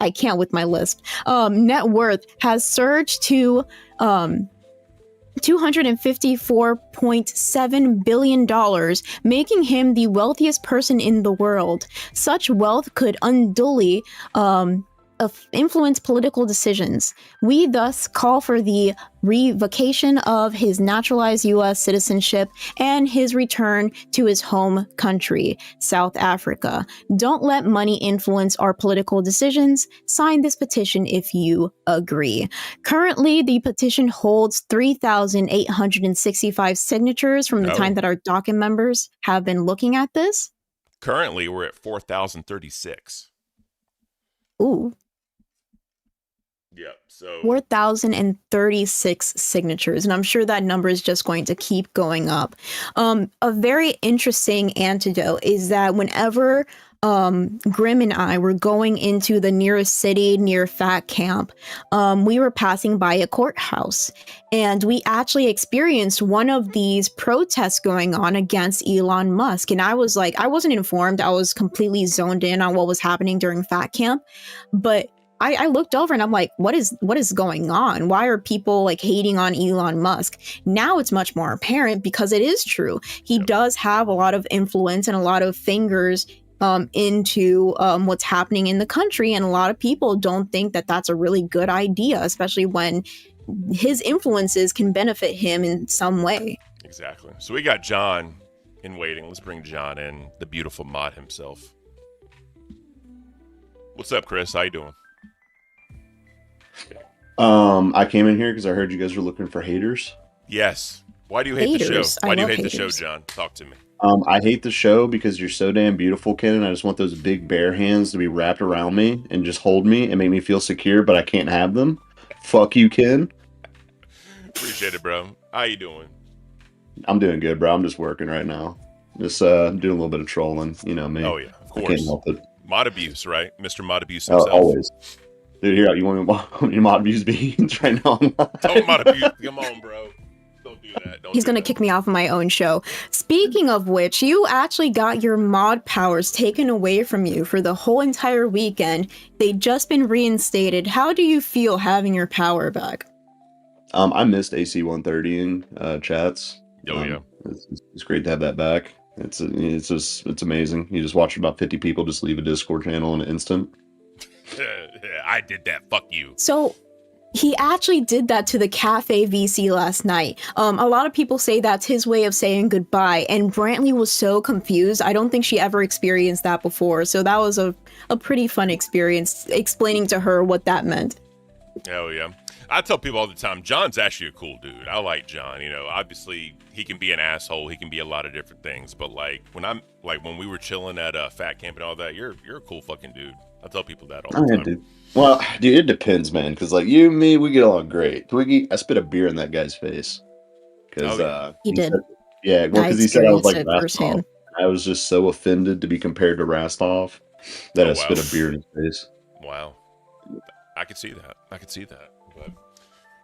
I can't with my lisp, net worth has surged to $254.7 billion, making him the wealthiest person in the world. Such wealth could unduly influence political decisions. We thus call for the revocation of his naturalized U.S. citizenship and his return to his home country, South Africa. Don't let money influence our political decisions. Sign this petition if you agree. Currently, the petition holds 3,865 signatures from the time that our docket members have been looking at this.
Currently, we're at 4,036.
Ooh.
Yeah. So
4,036 signatures, and I'm sure that number is just going to keep going up. A very interesting antidote is that whenever Grim and I were going into the nearest city near Fat Camp, we were passing by a courthouse, and we actually experienced one of these protests going on against Elon Musk. And I was like, I wasn't informed. I was completely zoned in on what was happening during Fat Camp, but I looked over and I'm like, what is going on? Why are people like hating on Elon Musk? Now it's much more apparent because it is true. He does have a lot of influence and a lot of fingers into what's happening in the country. And a lot of people don't think that that's a really good idea, especially when his influences can benefit him in some way.
exactly. So we got John in waiting. Let's bring John in, the beautiful mod himself. What's up, Chris? How you doing?
I came in here because I heard you guys were looking for haters.
Yes. Why do you hate the show?
Haters.
Why do you
love
hate the show,
haters.
John? Talk to me.
I hate the show because you're so damn beautiful, Ken, and I just want those big bare hands to be wrapped around me and just hold me and make me feel secure, but I can't have them. Fuck you, Ken.
Appreciate it, bro. How you doing?
I'm doing good, bro. I'm just working right now. Just doing a little bit of trolling. You know me.
Oh yeah, of
I can't
course.
help it.
Mod abuse, right? Mr. Mod abuse himself.
Always. Dude, here, you want me to mod abuse beans right now?
Don't mod abuse. Come on, bro. Don't do that. Don't
He's
do
going to
that.
kick me off of my own show. Speaking of which, you actually got your mod powers taken away from you for the whole entire weekend. They'd just been reinstated. How do you feel having your power back?
I missed AC 130 in chats.
Oh yeah.
It's great to have that back. It's amazing. You just watch about 50 people just leave a Discord channel in an instant.
I did that. Fuck you.
So he actually did that to the Cafe VC last night. A lot of people say that's his way of saying goodbye, and Brantley was so confused. I don't think she ever experienced that before, so that was a pretty fun experience explaining to her what that meant.
Hell yeah. I tell people all the time, John's actually a cool dude. I like John. You know, obviously he can be an asshole. He can be a lot of different things. But when we were chilling at Fat Camp and all that, you're a cool fucking dude. I tell people that all the time.
Dude. Well, dude, it depends, man. Because like you and me, we get along great. Twiggy, I spit a beer in that guy's face. Because
He did.
because he said I was like
experienced it
Rastov.
firsthand.
I was just so offended to be compared to Rastov that
Oh,
I
wow.
spit a beer in his face.
Wow. I could see that. But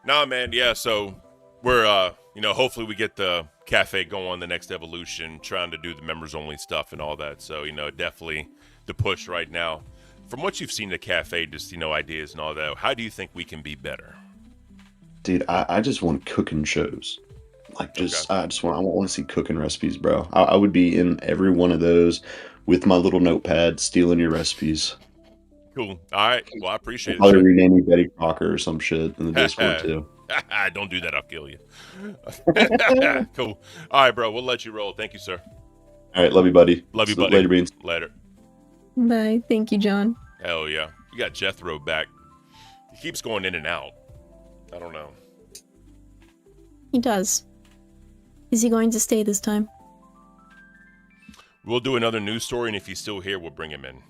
nah, man, yeah, so we're hopefully we get the cafe going, the next evolution, trying to do the members only stuff and all that. So, definitely the push right now. From what you've seen the cafe, just ideas and all that, how do you think we can be better?
Dude, I just want cooking shows. Like
Okay.
I want to see cooking recipes, bro. I would be in every one of those with my little notepad stealing your recipes.
Cool. All right. Well, I appreciate it.
Probably
Shit.
rename you Betty Crocker or some shit in the Discord too.
Don't do that. I'll kill you. Cool. All right, bro. We'll let you roll. Thank you, sir.
All right, love you, buddy.
Love you,
So,
buddy.
Later, beans.
Later.
Bye. Thank you, John.
Hell yeah. You got Jethro back. He keeps going in and out. I don't know.
He does. Is he going to stay this time?
We'll do another news story, and if he's still here, we'll bring him in.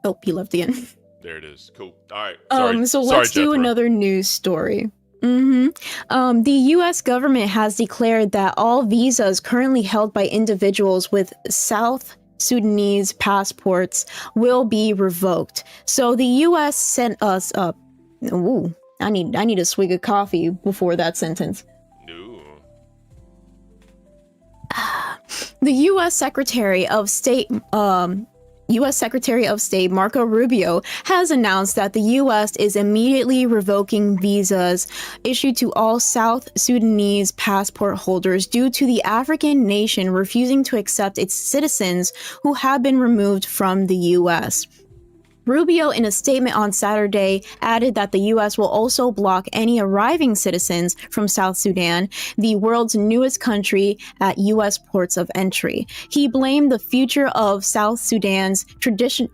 Oh, he left again.
There it is. Cool. All right. Sorry.
So
Sorry,
let's do
Jethro.
another news story. The U.S. government has declared that all visas currently held by individuals with South Sudanese passports will be revoked. So the U.S. sent us up. Ooh, I need a swig of coffee before that sentence.
No.
The U.S. Secretary of State, Marco Rubio has announced that the U.S. is immediately revoking visas issued to all South Sudanese passport holders due to the African nation refusing to accept its citizens who have been removed from the U.S. Rubio, in a statement on Saturday, added that the U.S. will also block any arriving citizens from South Sudan, the world's newest country, at U.S. ports of entry. He blamed the future of South Sudan's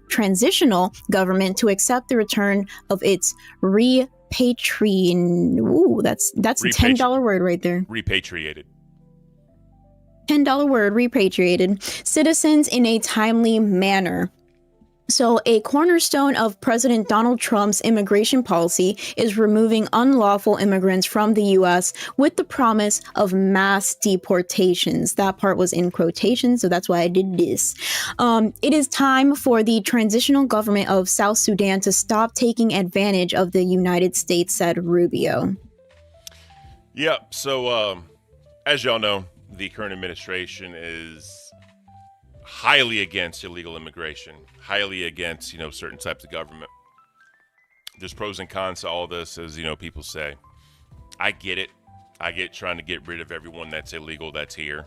transitional government to accept the return of its repatriation. Ooh, that's a $10 word right there.
Repatriated.
$10 word, repatriated citizens in a timely manner. So, a cornerstone of President Donald Trump's immigration policy is removing unlawful immigrants from the U.S. with the promise of mass deportations. That part was in quotation, so that's why I did this. It is time for the transitional government of South Sudan to stop taking advantage of the United States, said Rubio.
Yep. So, as y'all know, the current administration is highly against illegal immigration, highly against, certain types of government. There's pros and cons to all this, as, people say. I get it. I get trying to get rid of everyone that's illegal that's here.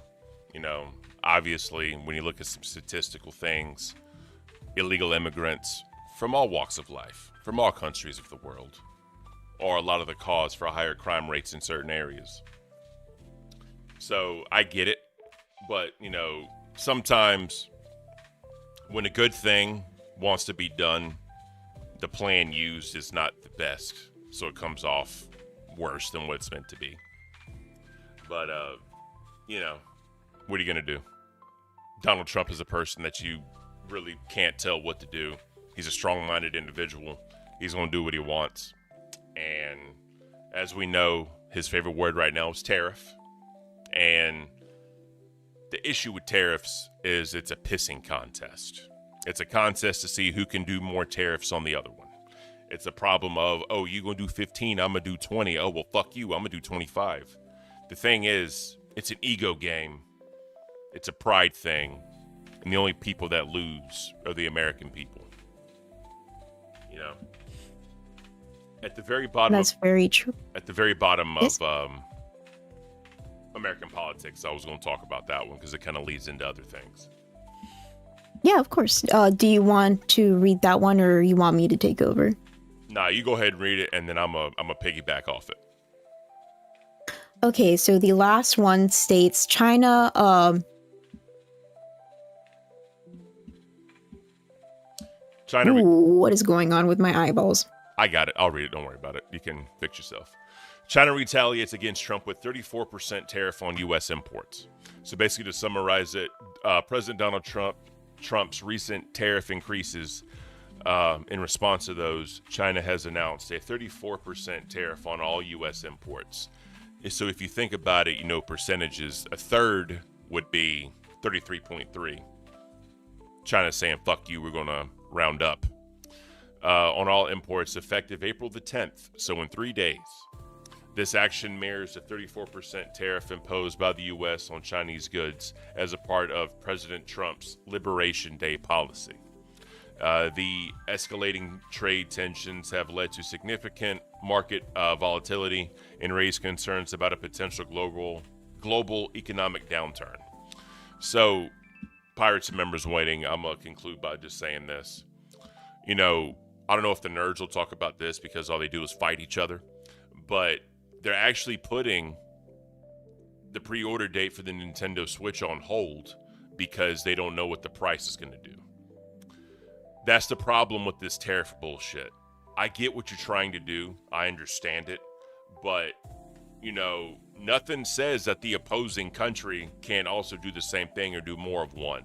Obviously, when you look at some statistical things, illegal immigrants from all walks of life, from all countries of the world, are a lot of the cause for higher crime rates in certain areas. So I get it. But, sometimes when a good thing wants to be done, the plan used is not the best. So it comes off worse than what it's meant to be. But, what are you going to do? Donald Trump is a person that you really can't tell what to do. He's a strong-minded individual. He's going to do what he wants. And as we know, his favorite word right now is tariff. And the issue with tariffs is it's a pissing contest. It's a contest to see who can do more tariffs on the other one. It's a problem of, oh, you're going to do 15, I'm going to do 20. Oh, well, fuck you, I'm going to do 25. The thing is, it's an ego game. It's a pride thing. And the only people that lose are the American people. At the very bottom
That's very true.
At the very bottom
Yes.
of American politics, I was going to talk about that one because it kind of leads into other things.
Yeah, of course. Do you want to read that one, or you want me to take over?
Nah, you go ahead and read it, and then I'm a piggyback off it.
Okay, so the last one states China.
China.
What is going on with my eyeballs?
I got it. I'll read it. Don't worry about it. You can fix yourself. China retaliates against Trump with 34% tariff on U.S. imports. So basically, to summarize it, President Donald Trump's recent tariff increases. In response to those, China has announced a 34% tariff on all U.S. imports. So if you think about it, percentages, a third would be 33.3. China's saying, fuck you, we're going to round up. On all imports effective April the 10th, so in 3 days. This action mirrors the 34% tariff imposed by the U.S. on Chinese goods as a part of President Trump's Liberation Day policy. The escalating trade tensions have led to significant market volatility and raised concerns about a potential global economic downturn. So, Pirates and members waiting, I'm going to conclude by just saying this. I don't know if the nerds will talk about this because all they do is fight each other, but they're actually putting the pre-order date for the Nintendo Switch on hold because they don't know what the price is going to do. That's the problem with this tariff bullshit. I get what you're trying to do. I understand it. But, nothing says that the opposing country can't also do the same thing or do more of one.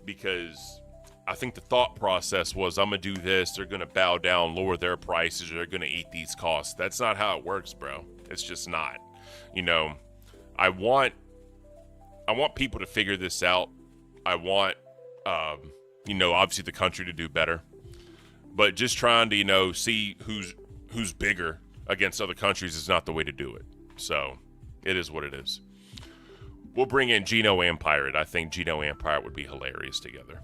Because I think the thought process was, I'm going to do this, they're going to bow down, lower their prices, or they're going to eat these costs. That's not how it works, bro. It's just not. I want people to figure this out. I want, obviously the country to do better. But just trying to, see who's bigger against other countries is not the way to do it. So, it is what it is. We'll bring in Gino and Pirate. I think Gino and Pirate would be hilarious together.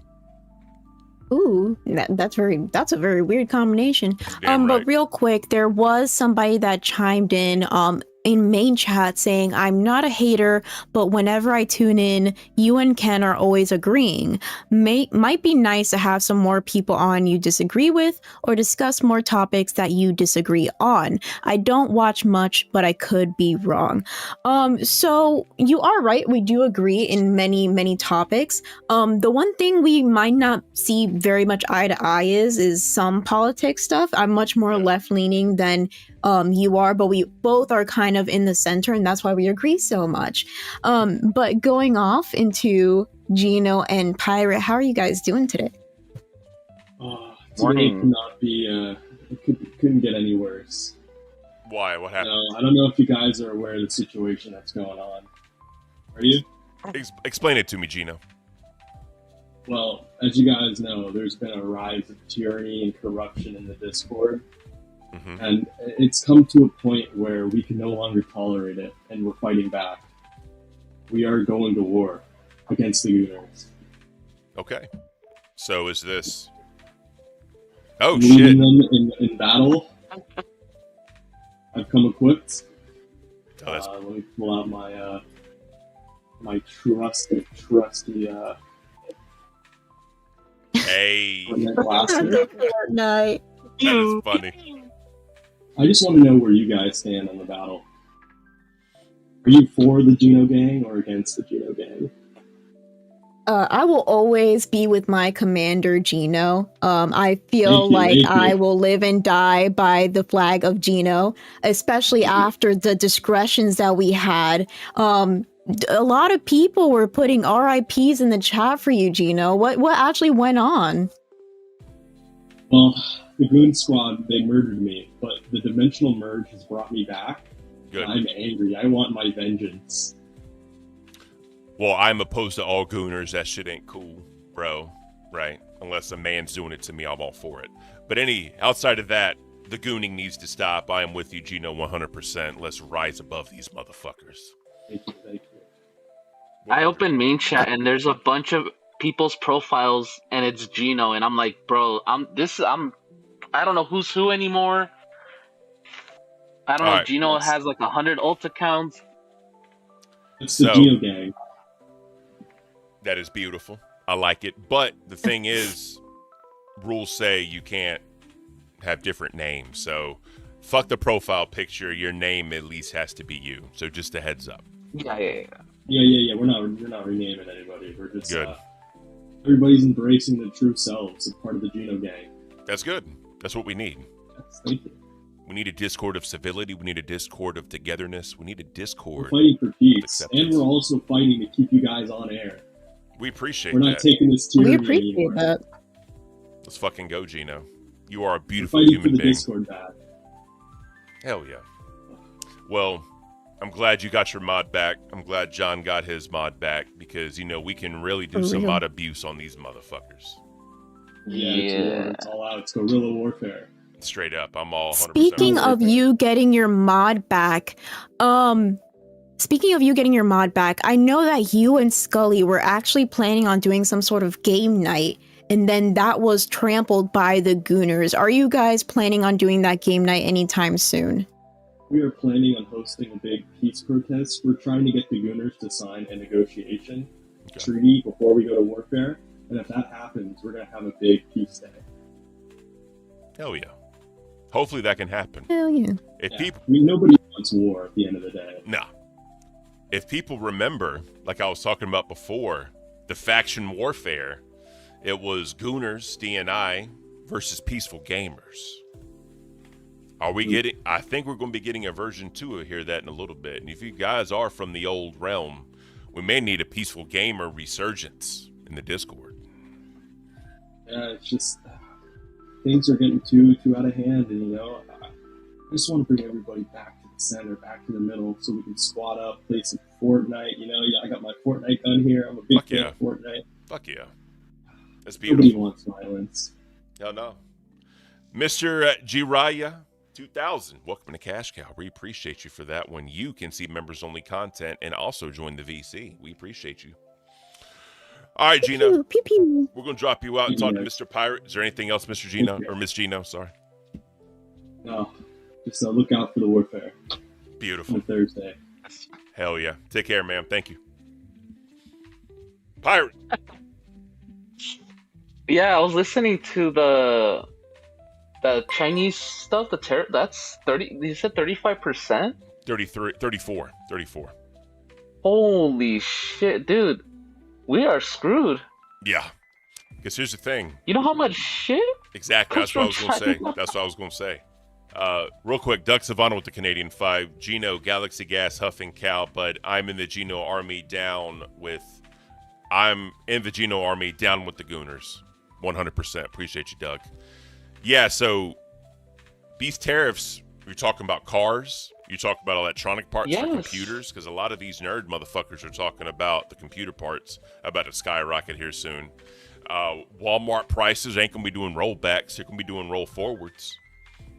Ooh, that's a very weird combination.
Damn right.
But real quick, there was somebody that chimed in main chat saying, I'm not a hater, but whenever I tune in, you and Ken are always agreeing. Might be nice to have some more people on you disagree with or discuss more topics that you disagree on. I don't watch much, but I could be wrong. So you are right. We do agree in many, many topics. The one thing we might not see very much eye to eye is some politics stuff. I'm much more left leaning than you are, but we both are kind of in the center, and that's why we agree so much. But going off into Gino and Pirate, how are you guys doing today?
Today
Morning.
could not be. Couldn't get any worse.
Why? What happened?
No, I don't know if you guys are aware of the situation that's going on. Are you?
Explain it to me, Gino.
Well, as you guys know, there's been a rise of tyranny and corruption in the Discord.
Mm-hmm.
And it's come to a point where we can no longer tolerate it, and we're fighting back. We are going to war against the Gooners.
Okay. So is this... Oh,
Leading
shit.
them in battle. I've come equipped.
Oh, that's...
Let me pull out my trusty
Hey.
blaster.
Fortnite.
That is funny.
I just want to know where you guys stand on the battle. Are you for the Geno gang or against the Geno gang?
I will always be with my commander, Gino. I feel like
thank you.
I will live and die by the flag of Gino, especially after the discretions that we had. A lot of people were putting RIPs in the chat for you, Gino. What actually went on?
Well, the Goon Squad, they murdered me, but the Dimensional Merge has brought me back.
Good.
I'm angry. I want my vengeance.
Well, I'm opposed to all gooners. That shit ain't cool, bro. Right? Unless a man's doing it to me, I'm all for it. But outside of that, the gooning needs to stop. I am with you, Gino, 100%. Let's rise above these motherfuckers.
Thank you.
I opened main chat and there's a bunch of people's profiles and it's Gino and I'm like, bro, I don't know who's who anymore. I don't know.
Alright.
Gino has like 100 ult accounts.
It's the
So-
Geno gang.
That is beautiful. I like it. But the thing is, rules say you can't have different names. So fuck the profile picture. Your name at least has to be you. So just a heads up.
Yeah.
Yeah. We're not renaming anybody. We're just
Good.
Everybody's embracing the true selves as part of the Geno gang.
That's good. That's what we need.
Yes, thank you.
We need a discord of civility. We need a discord of togetherness. We need a
We're
discord.
fighting for peace,
acceptance.
and we're also fighting to keep you guys on air.
We appreciate
We're not
that.
taking this
We
tyranny
appreciate
anymore.
that.
Let's fucking go, Gino. You are a
We're
beautiful
fighting for
human
the
being.
Discord back.
Hell yeah. Well, I'm glad you got your mod back. I'm glad John got his mod back because, we can really do
For
some
real.
mod abuse on these motherfuckers.
Yeah. It's all out. It's guerrilla warfare.
Straight up. I'm all 100%
Speaking
for it.
of you getting your mod back, I know that you and Scully were actually planning on doing some sort of game night, and then that was trampled by the Gooners. Are you guys planning on doing that game night anytime soon?
We are planning on hosting a big peace protest. We're trying to get the Gooners to sign a negotiation treaty before we go to warfare. And if that happens, we're going to have a big peace day.
Hell yeah. Hopefully that can happen.
Hell yeah.
Nobody wants war at the end of the day.
Nah. If people remember, like I was talking about before, the faction warfare, it was Gooners, DNI, versus peaceful gamers. I think we're going to be getting a version 2 of Hear That in a little bit. And if you guys are from the old realm, we may need a peaceful gamer resurgence in the Discord.
Yeah, it's just things are getting too out of hand, and I just want to bring everybody back to the center, back to the middle, so we can squat up, play some Fortnite. I got my Fortnite gun here. I'm a big
Fuck
fan
yeah.
of Fortnite.
Fuck yeah. That's
Nobody
beautiful.
wants violence.
Hell no. Mr. Jiraya 2000, welcome to Cash Cow. We appreciate you for that one. You can see members-only content and also join the VC. We appreciate you. All right, Gino.
Pew, pew.
We're going to drop you out and talk to
Yeah.
Mr. Pirate. Is there anything else, Mr. Gino?
Thank you.
Or Miss Gino, sorry.
No, just look out for the warfare
Beautiful.
on Thursday.
Hell yeah. Take care, ma'am. Thank you. Pirate.
Yeah, I was listening to the Chinese stuff. That's 30. You said 35%.
34.
Holy shit, dude! We are screwed.
Yeah. Because here's the thing.
You know how much shit?
Exactly. That's what I was
Comes
going to
from
say.
China.
That's what I was going to say. Real quick, Duck Savannah with the Canadian 5. Gino, Galaxy Gas, Huffing Cow, but I'm in the Gino army down with the Gooners. 100%. Appreciate you, Doug. Yeah, so these tariffs, you're talking about cars, you talk about electronic parts for
Yes.
computers, because a lot of these nerd motherfuckers are talking about the computer parts about to skyrocket here soon. Walmart prices ain't going to be doing rollbacks. They're going to be doing roll forwards.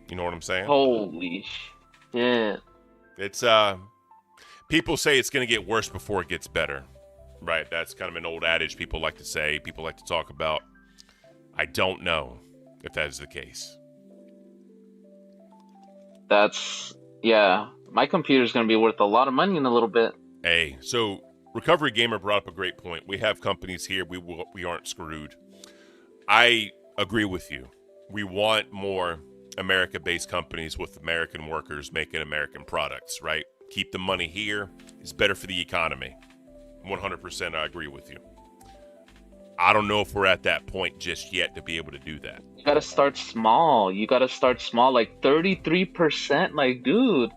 You know what I'm saying?
Holy shit.
It's, people say it's going to get worse before it gets better. Right? That's kind of an old adage people like to say, people like to talk about. I don't know if that is the case.
Yeah. My computer's going to be worth a lot of money in a little bit.
Hey, so Recovery Gamer brought up a great point. We have companies here. We aren't screwed. I agree with you. We want more America-based companies with American workers making American products, right? Keep the money here. It's better for the economy. 100% I agree with you. I don't know if we're at that point just yet to be able to do that.
You got to start small. Like 33%. Like, dude.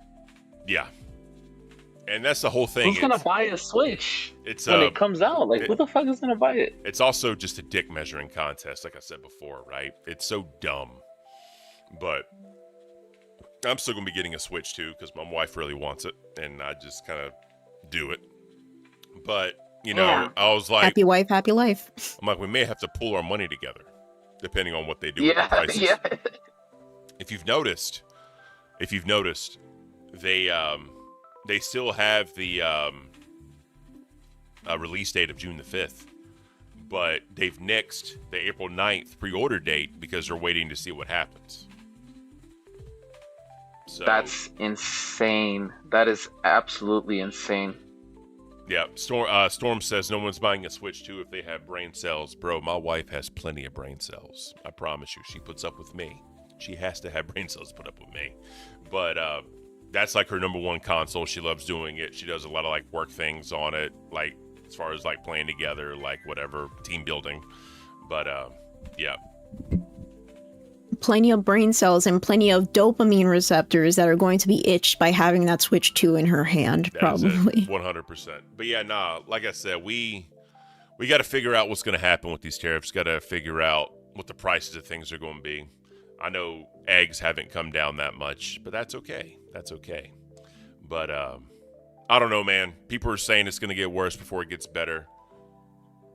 Yeah. And that's the whole thing.
Who's going to buy a Switch
when
it comes out? Like, who the fuck is going to buy it?
It's also just a dick measuring contest, like I said before, right? It's so dumb. But I'm still going to be getting a Switch too because my wife really wants it. And I just kind of do it. But, you know,
Yeah.
I was like,
Happy wife, happy life.
I'm like, we may have to pull our money together depending on what they do with the
Yeah,
prices.
yeah.
If you've noticed, they still have the release date of June the 5th, but they've nixed the April 9th pre-order date because they're waiting to see what happens. So
That's insane. That is absolutely insane.
yeah, Storm says no one's buying a Switch 2 if they have brain cells. Bro, my wife has plenty of brain cells. I promise you. She puts up with me. She has to have brain cells put up with me. But that's like her number one console. She loves doing it. She does a lot of like work things on it, like as far as like playing together, like whatever, team building. But yeah.
Plenty of brain cells and plenty of dopamine receptors that are going to be itched by having that Switch 2 in her hand, probably.
100%. But yeah, nah, like I said, we got to figure out what's going to happen with these tariffs. Got to figure out what the prices of things are going to be. I know eggs haven't come down that much, but that's okay. That's okay. But I don't know, man. People are saying it's going to get worse before it gets better.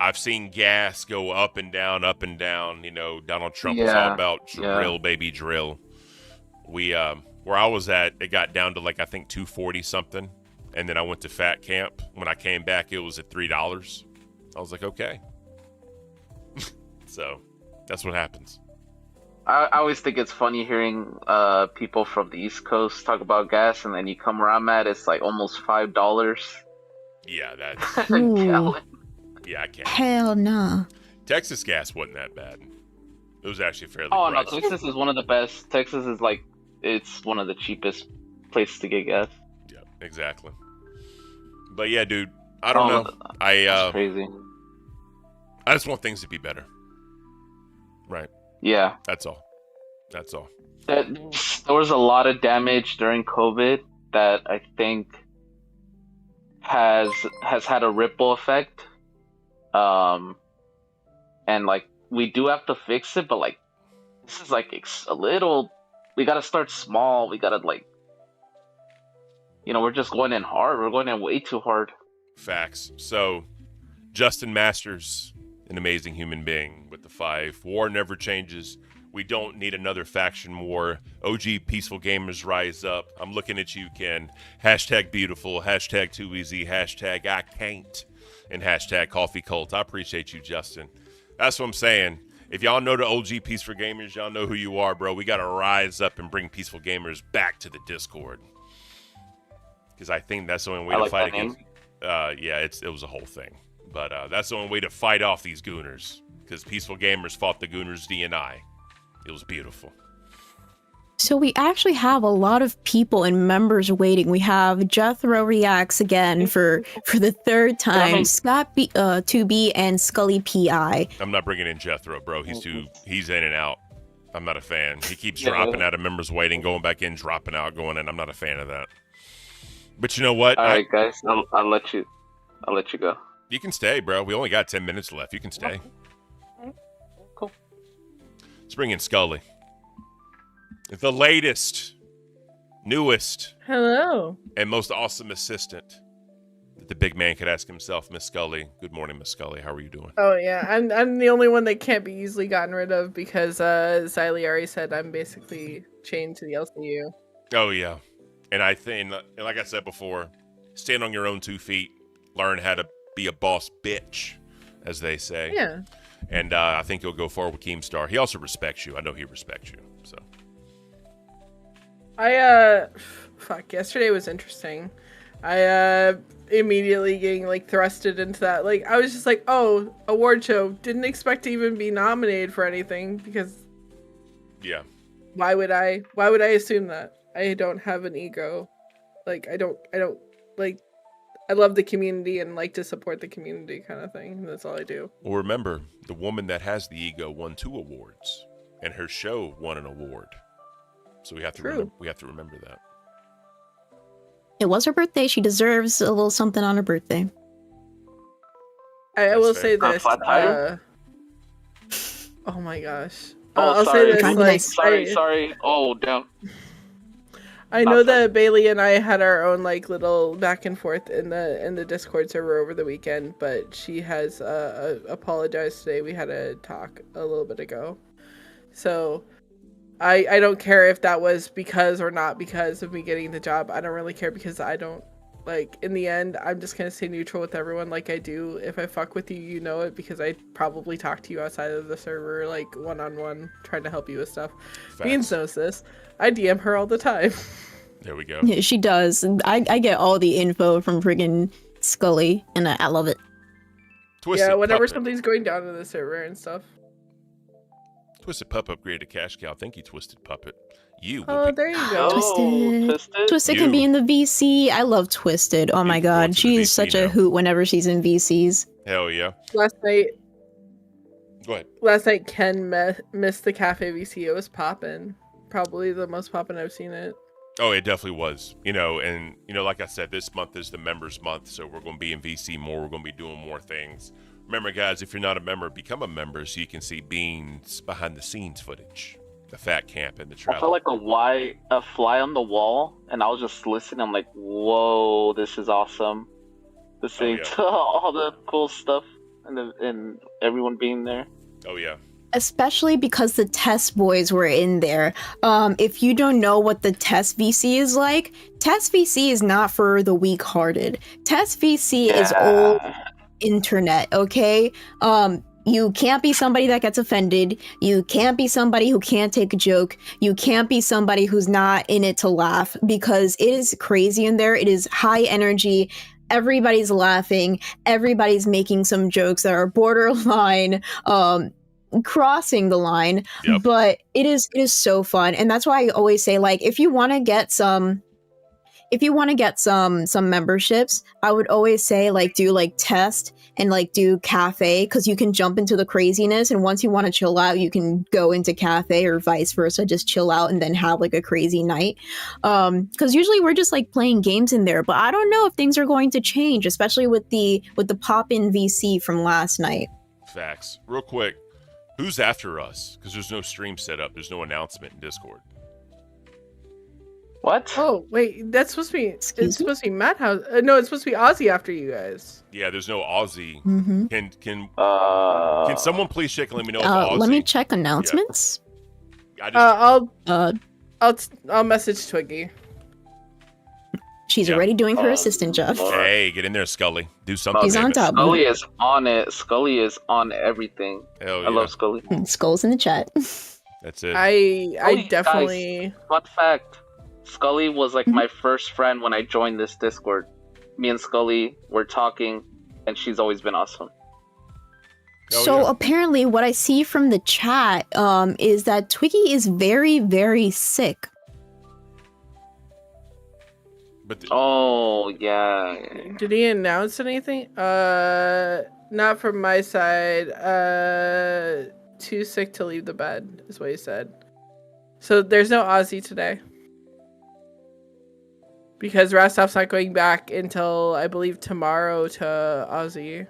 I've seen gas go up and down, up and down. You know, Donald Trump was all about drill, baby, drill. We, where I was at, it got down to like, I think 240 something. And then I went to fat camp. When I came back, it was at $3. I was like, okay. So that's what happens.
I always think it's funny hearing people from the East Coast talk about gas, and then you come where I'm at, it's like almost $5
Yeah, that's,
a
Ooh.
gallon.
yeah, I can't.
Hell nah.
Texas gas wasn't that bad. It was actually fairly
Oh no,
pricey.
Texas is one of the best. Texas is like, it's one of the cheapest places to get gas.
Yeah, exactly. But yeah, dude, I don't know.
It's crazy.
I just want things to be better. Right.
Yeah.
That's all. That's all.
There was a lot of damage during COVID that I think has had a ripple effect. And like, we do have to fix it, but like, this is like a little, we gotta start small. We gotta like, we're just going in hard. We're going in way too hard.
Facts. So, Justin Masters, an amazing human being with the 5. War never changes. We don't need another faction war. OG peaceful gamers rise up. I'm looking at you, Ken. Hashtag beautiful. Hashtag too easy. Hashtag I can't. And hashtag coffee cult. I appreciate you, Justin. That's what I'm saying. If y'all know the OG Peaceful Gamers, y'all know who you are, bro. We got to rise up and bring Peaceful Gamers back to the Discord. Because I think that's the only way to fight against. Yeah, it was a whole thing. But that's the only way to fight off these gooners. Because Peaceful Gamers fought the gooners D&I. It was beautiful.
So we actually have a lot of people and members waiting. We have Jethro Reacts again for the third time. Scott 2B and Scully PI.
I'm not bringing in Jethro, bro. He's in and out. I'm not a fan. He keeps dropping out of members waiting, going back in, dropping out, going in. I'm not a fan of that. But you know what?
All right, guys. I'll let you go.
You can stay, bro. We only got 10 minutes left. You can stay.
Cool.
Let's bring in Scully. The latest, newest,
Hello.
and most awesome assistant that the big man could ask himself, Miss Scully. Good morning, Miss Scully. How are you doing?
Oh yeah, I'm the only one that can't be easily gotten rid of because Xylee already said I'm basically chained to the LCU.
Oh, yeah. And I think, and like I said before, stand on your own 2 feet. Learn how to be a boss bitch, as they say.
Yeah.
And I think he'll go far with Keemstar. He also respects you. I know he respects you. So.
Fuck. Yesterday was interesting. I immediately getting like thrusted into that. Like I was just like, oh, award show. Didn't expect to even be nominated for anything because.
Yeah.
Why would I assume that? I don't have an ego. Like I don't like. I love the community and like to support the community kind of thing. That's all I do.
Well, remember, the woman that has the ego won 2 awards, and her show won an award. So we have to remember that.
It was her birthday. She deserves a little something on her birthday.
I will
fair.
say this.
flat tire?
Oh my gosh.
Oh,
I'll
sorry.
say this.
Trying to
Like,
nice.
Sorry. Oh, damn.
I know that Bailey and I had our own like little back and forth in the Discord server over the weekend, but she has apologized today. We had a talk a little bit ago, so I don't care if that was because or not because of me getting the job. I don't really care because I don't like. In the end, I'm just gonna stay neutral with everyone like I do. If I fuck with you, you know it because I probably talk to you outside of the server like one-on-one, trying to help you with stuff. Beans knows this. I DM her all the time.
There we go.
Yeah, she does. And I get all the info from friggin' Scully, and I love it.
Twisted
Yeah, whenever
Puppet.
something's going down in the server and stuff.
Twisted Puppet upgraded a cash cow. Thank you, Twisted Puppet. You will
Oh,
be
there you go.
Twisted.
Twisted?
Twisted can be
You.
in the VC. I love Twisted. Oh my
You can go
god,
into the
she's
VC
such
now.
a hoot whenever she's in VCs.
Hell yeah.
Last night
Go ahead.
Ken missed the cafe VC. It was poppin'. Probably the most poppin' I've seen it.
Oh, it definitely was. And like I said, this month is the members month, so we're going to be in VC more. We're going to be doing more things. Remember, guys, if you're not a member, become a member so you can see Beans behind the scenes footage, the fat camp and the
I
travel.
felt like a fly on the wall, and I was just listening. I'm like, whoa, this is awesome. Listening
yeah.
to all the cool stuff and everyone being there.
Oh yeah.
Especially because the test boys were in there. If you don't know what the test VC is like, test VC is not for the weak-hearted. Test VC is old internet, okay? You can't be somebody that gets offended. You can't be somebody who can't take a joke. You can't be somebody who's not in it to laugh because it is crazy in there. It is high energy. Everybody's laughing. Everybody's making some jokes that are borderline crossing the line.
Yep.
But it is so fun. And that's why I always say, like, if you want to get some memberships, I would always say, like, do like test and like do cafe, because you can jump into the craziness, and once you want to chill out, you can go into cafe, or vice versa, just chill out and then have like a crazy night. Because usually we're just like playing games in there, but I don't know if things are going to change, especially with the pop-in VC from last night.
Facts. Real quick, who's after us? Because there's no stream set up. There's no announcement in Discord.
What?
Oh, wait, that's supposed to be...
Excuse
It's
me?
supposed to be Madhouse. No, it's supposed to be Ozzy after you guys.
Yeah, there's no Aussie.
Mm-hmm.
Can someone please check and let me know if Aussie?
Let me check announcements.
I just,
I'll message Twiggy.
She's
Yeah.
already doing her assistant job.
hey, get in there, Scully. Do something.
He's
damn
on
it.
top.
Scully is on it. Scully is on everything.
Hell yeah.
I love Scully.
Skulls in the chat.
That's it.
I
Scully,
definitely...
Fun fact: Scully was like my first friend when I joined this Discord. Me and Scully were talking, and she's always been awesome.
Oh,
So
yeah.
apparently what I see from the chat is that Twiggy is very, very sick.
But
Oh yeah.
Did he announce anything? Not from my side. Too sick to leave the bed, is what he said. So there's no Ozzy today. Because Rostov's not going back until, I believe, tomorrow to Ozzy.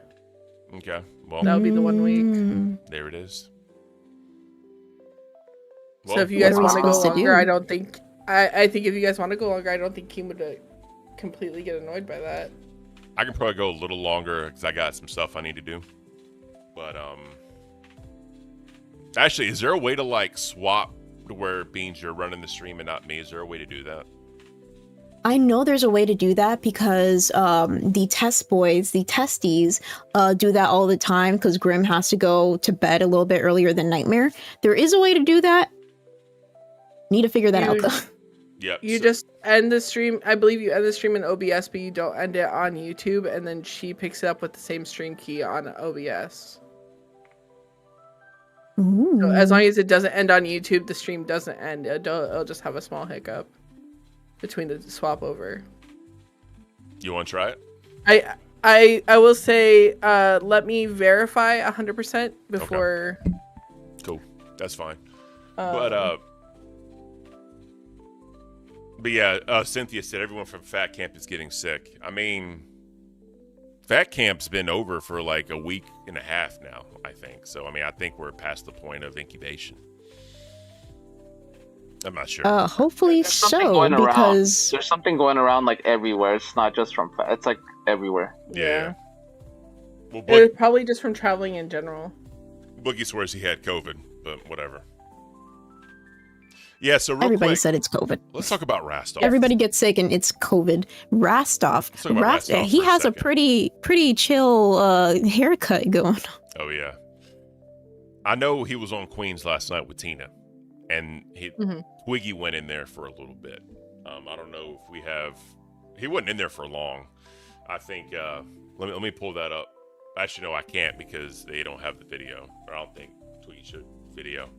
okay, well,
That'll be the 1 week.
Mm.
there it is.
So if you
What
guys
are we
want to go
supposed to
longer,
do?
I don't think. I think if you guys want to go longer, I don't think Keem would completely get annoyed by that.
I can probably go a little longer because I got some stuff I need to do. But actually, is there a way to like swap to where Beans you're running the stream and not me? Is there a way to do that?
I know there's a way to do that because the test boys, the testies, do that all the time because Grim has to go to bed a little bit earlier than Nightmare. There is a way to do that. Need to figure that out though.
Yep.
You just end the stream. I believe you end the stream in OBS, but you don't end it on YouTube, and then she picks it up with the same stream key on OBS.
Ooh.
So as long as it doesn't end on YouTube, the stream doesn't end. It'll just have a small hiccup between the swap over.
You want to try it?
I will say, let me verify 100% before.
Okay. Cool. That's fine. But yeah, Cynthia said everyone from Fat Camp is getting sick. I mean, Fat Camp's been over for like a week and a half now, I think. So, I mean, I think we're past the point of incubation. I'm not sure.
Hopefully
There's something
so,
going around.
because
There's something going around like everywhere. It's not just from fat. It's like everywhere.
Yeah. Well,
It's probably just from traveling in general.
Boogie swears he had COVID, but whatever. Yeah, so real
everybody
quick,
said it's COVID.
let's talk about Rastov.
Everybody gets sick and it's COVID. Rastov,
Let's talk about Rastov
he
for a
has a
second.
pretty chill haircut going on.
Oh, yeah. I know he was on Queens last night with Tina, and Twiggy went in there for a little bit. I don't know if we have... He wasn't in there for long. I think... let me pull that up. Actually, no, I can't because they don't have the video. Or I don't think Twiggy should video.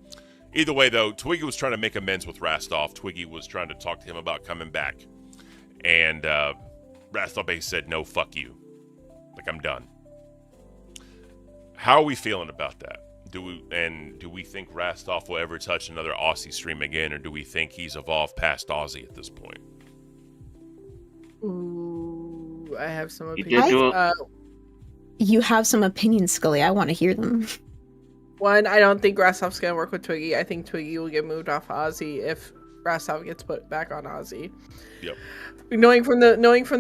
Either way, though, Twiggy was trying to make amends with Rastov. Twiggy was trying to talk to him about coming back. And Rastov basically said, no, fuck you. Like, I'm done. How are we feeling about that? Do we think Rastov will ever touch another Aussie stream again, or do we think he's evolved past Aussie at this point?
Ooh, I have some
He
opinions.
did do
You have some opinions, Scully. I want to hear them.
One, I don't think Rastov's gonna work with Twiggy. I think Twiggy will get moved off Ozzy if Rastov gets put back on Ozzy.
Yep.
Knowing from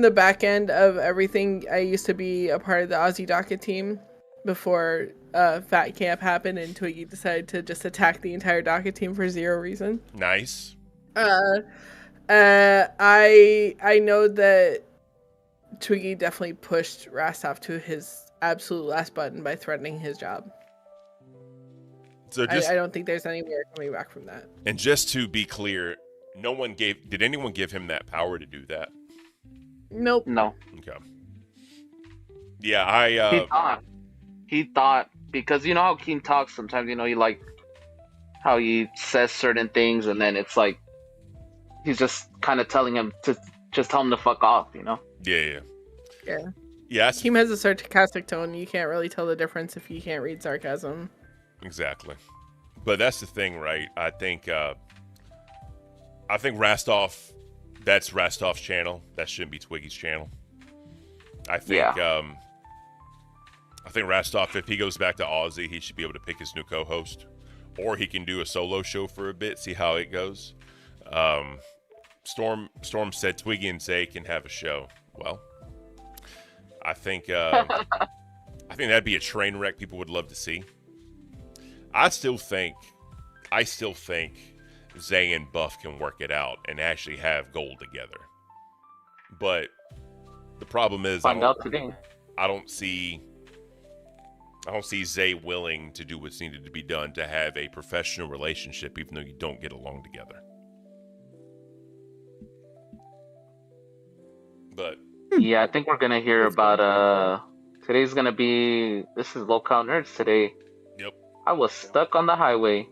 the back end of everything, I used to be a part of the Ozzy docket team before Fat Camp happened, and Twiggy decided to just attack the entire docket team for zero reason.
Nice.
I know that Twiggy definitely pushed Rastov to his absolute last button by threatening his job.
So
I don't think there's any way of coming back from that.
And just to be clear, did anyone give him that power to do that?
Nope.
no.
Okay. Yeah,
He thought because you know how Keen talks sometimes. You know, you like how he says certain things, and then it's like he's just kind of telling him to just tell him to fuck off. You know.
Yeah.
Yeah, Keem has a sarcastic tone. You can't really tell the difference if you can't read sarcasm.
Exactly. But that's the thing, right? I think Rastov, that's Rastov's channel. That shouldn't be Twiggy's channel. I think I think Rastov, if he goes back to Aussie, he should be able to pick his new co-host. Or he can do a solo show for a bit, see how it goes. Storm said Twiggy and Zay can have a show. Well, I think that'd be a train wreck people would love to see. I still think Zay and Buff can work it out and actually have gold together. But the problem is
Find out today.
I don't see Zay willing to do what's needed to be done to have a professional relationship, even though you don't get along together. But
Yeah, I think we're gonna hear about today's gonna be this is Local Nerds today.
Yep.
I was stuck on the highway.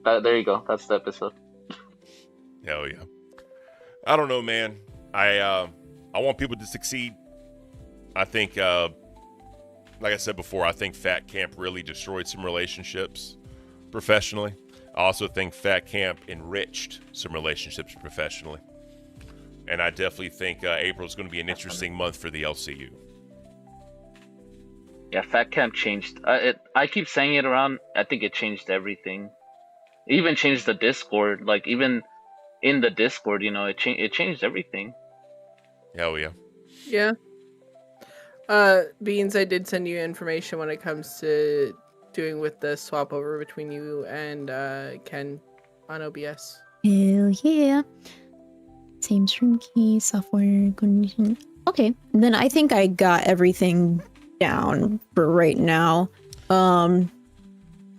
There you go. That's the episode.
Hell yeah. I don't know, man. I want people to succeed. I think, like I said before, I think Fat Camp really destroyed some relationships professionally. I also think Fat Camp enriched some relationships professionally. And I definitely think April is going to be an interesting month for the LCU.
Yeah, Fat Camp changed. I keep saying it around. I think it changed everything. It even changed the Discord. Like even in the Discord, it changed everything.
Hell yeah.
Yeah. Beans, I did send you information when it comes to doing with the swap over between you and Ken on OBS.
Hell yeah. Same stream key, software condition. Okay, then I think I got everything down for right now.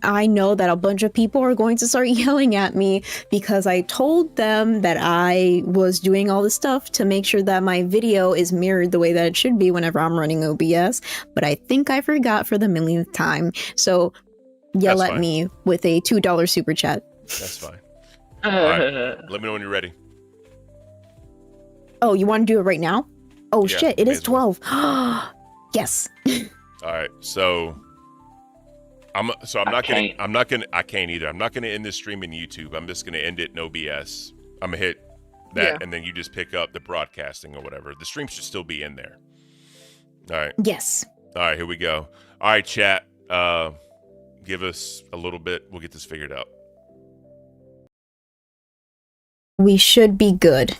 I know that a bunch of people are going to start yelling at me because I told them that I was doing all this stuff to make sure that my video is mirrored the way that it should be whenever I'm running OBS, but I think I forgot for the millionth time. So yell
That's
at
fine.
me with a $2 super chat.
That's fine. All right. Let me know when you're ready.
Oh, you want to do it right now? Oh
Yeah,
shit, it
may
is
as well.
12. Yes.
All right. So I'm not gonna I can't either. I'm not gonna end this stream in YouTube. I'm just gonna end it in OBS. I'm gonna hit that,
Yeah.
and then you just pick up the broadcasting or whatever. The stream should still be in there. All right.
Yes.
All right, here we go. All right, chat. Give us a little bit. We'll get this figured out.
We should be good.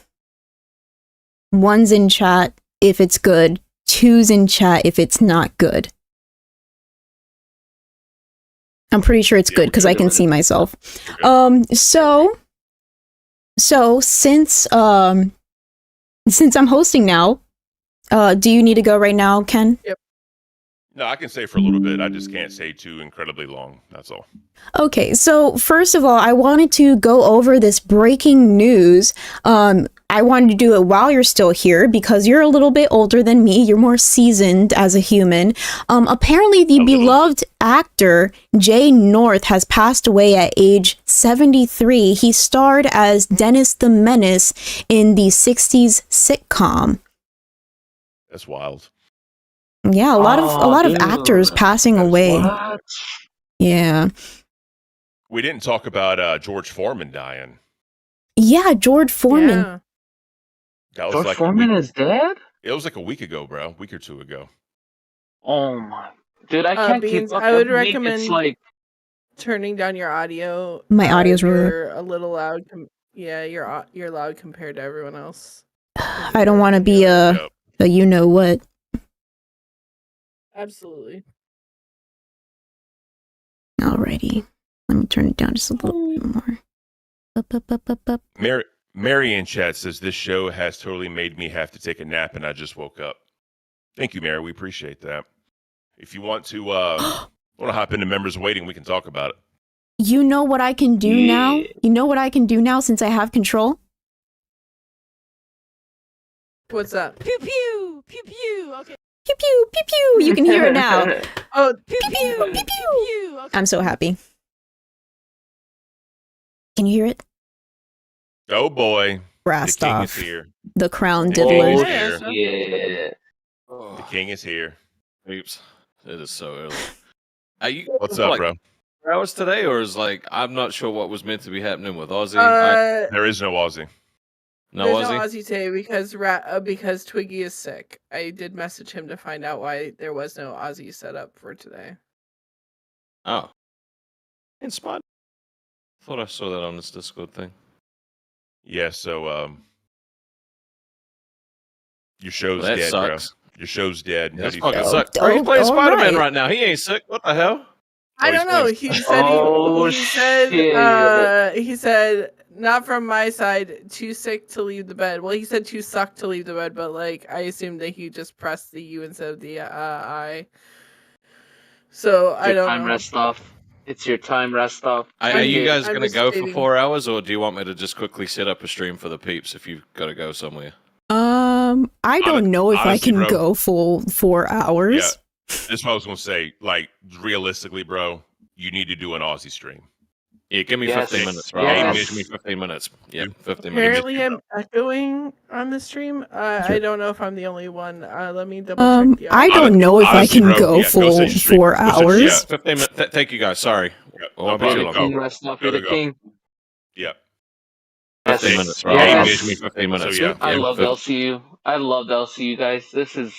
1's in chat if it's good. 2's in chat if it's not good. I'm pretty sure it's good because I can see myself. So since I'm hosting now, do you need to go right now, Ken?
Yep.
No, I can say for a little bit. I just can't say too incredibly long. That's all.
Okay, so first of all, I wanted to go over this breaking news. I wanted to do it while you're still here because you're a little bit older than me. You're more seasoned as a human. Apparently, the beloved actor Jay North has passed away at age 73. He starred as Dennis the Menace in the 60s sitcom.
That's wild.
Yeah, a lot of actors passing away.
What?
Yeah.
We didn't talk about George Foreman dying.
Yeah, George Foreman.
Yeah.
That was
George
like
Foreman is dead?
It was like a week ago, bro. A week or two ago.
Oh my. Dude, I can't
Beans,
keep up.
I would
Every week
recommend
it's like
turning down your audio.
My audio's really
You're a little loud. You're loud compared to everyone else.
I don't want to be a you know what.
Absolutely.
Alrighty. Let me turn it down just a little bit more. Up.
Mary in chat says this show has totally made me have to take a nap and I just woke up. Thank you, Mary. We appreciate that. If you want to hop into members waiting, we can talk about it.
You know what I can do now? You know what I can do now since I have control?
What's up?
Pew pew pew pew. Okay.
Pew pew pew pew. You can hear it now.
Oh,
Pew pew pew pew pew. Okay.
I'm so happy. Can you hear it?
Oh boy.
Brassed
The king
off.
is here.
The crown
The king is
diddler.
here.
yeah.
The king is here.
Oops. It is so early.
What's up, bro?
Hours today, or is like I'm not sure what was meant to be happening with Ozzy.
There is no Aussie.
No
There's
Ozzy.
no Ozzy today because Twiggy is sick. I did message him to find out why there was no Ozzy set up for today.
Oh, in spot. Thought I saw that on this Discord thing.
Yeah, so your show's
Well, that
dead,
sucks.
bro. Your show's dead. How
That's
do you
fucking
feel?
sucks.
Oh,
He's playing
all
Spider-Man
right.
right now. He ain't sick. What the hell?
I
he's
don't know.
playing-
He said
Oh,
he said not from my side, too sick to leave the bed. Well, he said too sucked to leave the bed, but like I assumed that he just pressed the U instead of the I. So I
Your
don't
time
know.
rest off. It's your time rest off.
Are you guys
I'm
gonna
just
go for
stating-
4 hours, or do you want me to just quickly set up a stream for the peeps if you've got to go somewhere?
I don't know if
honestly,
I can
bro.
go full 4 hours.
Yeah. This is what I was gonna say. Like, realistically, bro, you need to do an Aussie stream.
Yeah, give me
Yes.
15 minutes, bro.
Yes.
Give me 15 minutes. Yeah, 15 minutes.
Apparently, I'm echoing on the stream. I don't know if I'm the only one. Let me double check. The
I
audio.
don't know if I
Honestly,
can
bro,
go
yeah, go
full
set your stream.
4
Go set your-
hours.
yeah.
15 minutes. Thank you guys. Sorry.
Yeah,
Oh,
no
I'll be
problem.
too
You're the
long.
king rest off.
Go,
You're the
go.
king.
Yeah.
15
Yes.
minutes, bro.
Yes.
Give me 15 minutes.
So, yeah.
I
Yeah,
love
15.
LCU. I love LCU, guys. This is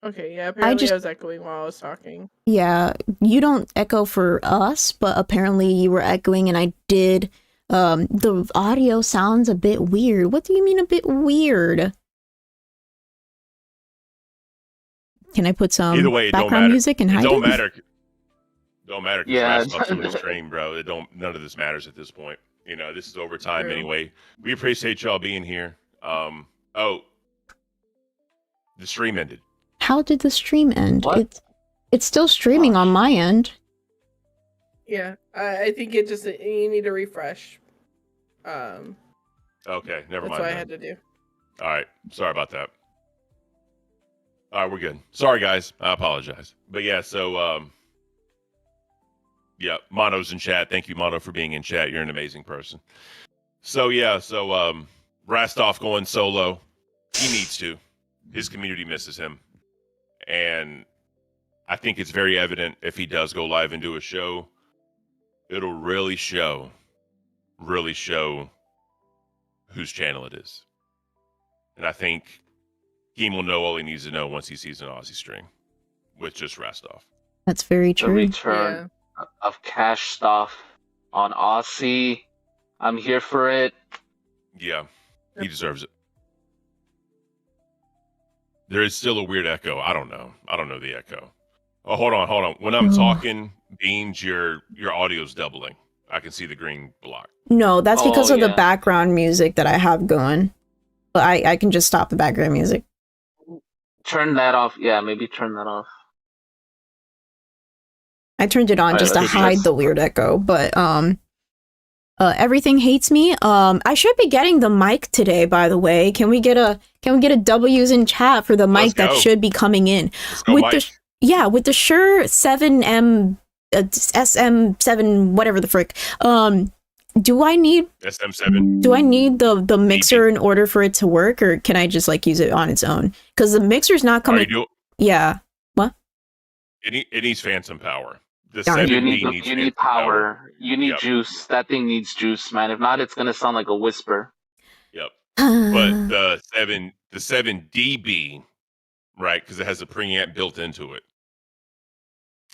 Okay, yeah,
I
apparently I
just
was echoing while I was talking.
Yeah, you don't echo for us, but apparently you were echoing and I did. The audio sounds a bit weird. What do you mean a bit weird? Can I put
Either
some
way, it don't
background
matter.
music and
It
hide
don't
it?
matter. Don't matter because
Yeah.
Rastoff's doing a stream, bro. It don't. None of this matters at this point. You know, this is overtime
True.
anyway. We appreciate y'all being here. Oh, the stream ended.
How did the stream end?
What?
It's still streaming on my end.
Yeah, I think it just you need to refresh.
Okay, never
That's
mind.
what I
then.
had to do.
All right, sorry about that. All right, we're good. Sorry, guys. I apologize. But yeah, so yeah, Mono's in chat. Thank you, Mono, for being in chat. You're an amazing person. So yeah, Rastoff going solo. He needs to. His community misses him, and I think it's very evident if he does go live and do a show, it'll really show whose channel it is. And I think Keem will know all he needs to know once he sees an Aussie stream with just Rastoff.
That's very
The
true.
return of cash stuff on Aussie. I'm here for it.
Yeah, he deserves it. There is still a weird echo. I don't know the echo. Oh, hold on. When I'm talking, Beans, your audio's doubling. I can see the green block.
No, that's because
Oh,
of the
yeah.
background music that I have going. But I can just stop the background music.
Turn that off. Yeah, maybe turn that off.
I turned it on
Alright,
just to
let's
hide
test.
the weird echo, but everything hates me. I should be getting the mic today, by the way. Can we get a W's in chat for the mic that
go.
should be coming in?
Let's go,
with
Mike.
with the Shure 7M SM7 whatever the frick. Do I need
SM7.
Do I need the mixer in order for it to work, or can I just like use it on its own? Because the mixer's not coming. Yeah. What?
It needs phantom power. The
Darn.
7D
You
needs
need
phantom
power. You need
Yep.
juice. That thing needs juice, man. If not, it's gonna sound like a whisper.
Yep. But the 7DB, right? Because it has a preamp built into it.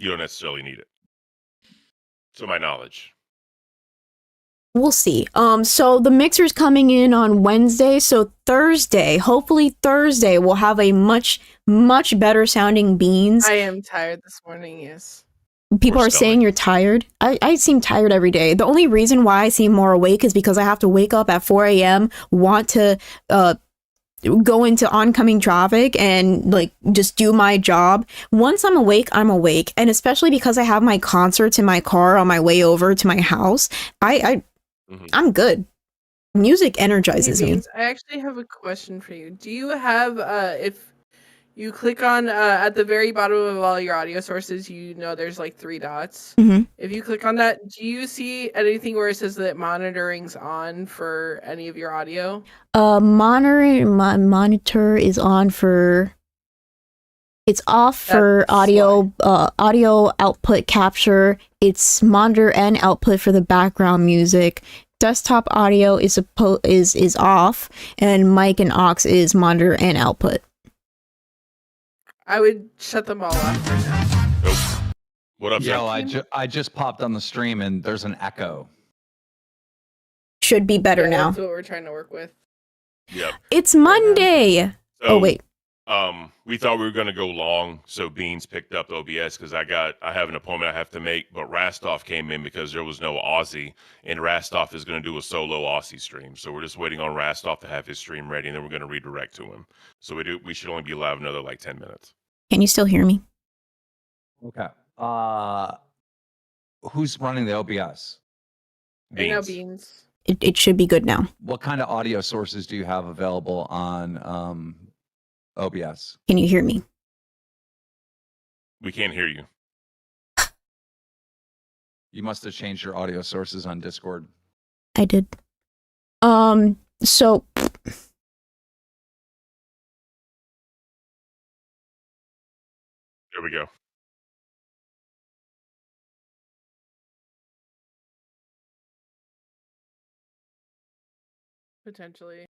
You don't necessarily need it, to my knowledge.
We'll see. So the mixer's coming in on Wednesday, so Thursday, hopefully Thursday, we'll have a much better sounding Beans.
I am tired this morning. Yes.
People are saying you're tired. I seem tired every day. The only reason why I seem more awake is because I have to wake up at 4 a.m., want to go into oncoming traffic and like just do my job. Once I'm awake, I'm awake. And especially because I have my concerts in my car on my way over to my house, I'm good. Music energizes
Hey,
me.
Beans, I actually have a question for you. Do you have if you click on at the very bottom of all your audio sources, you know there's like 3 dots.
Mhm.
If you click on that, do you see anything where it says that monitoring's on for any of your audio?
Monitor is on for. It's off for audio output capture. It's monitor and output for the background music. Desktop audio is off, and mic and aux is monitor and output.
I would shut them all off right now.
Nope. What up,
Yo,
Jack?
I just popped on the stream and there's an echo.
Should be better now.
That's what we're trying to work with.
Yep.
It's Monday.
So,
oh wait.
We thought we were gonna go long, so Beans picked up OBS because I have an appointment I have to make, but Rastoff came in because there was no Aussie, and Rastoff is gonna do a solo Aussie stream. So we're just waiting on Rastoff to have his stream ready, and then we're gonna redirect to him. So we should only be live another like 10 minutes.
Can you still hear me?
Okay. Who's running the OBS?
I know Beans.
It should be good now.
What kind of audio sources do you have available on OBS?
Can you hear me?
We can't hear you.
You must have changed your audio sources on Discord.
I did. So
There we go.
Potentially.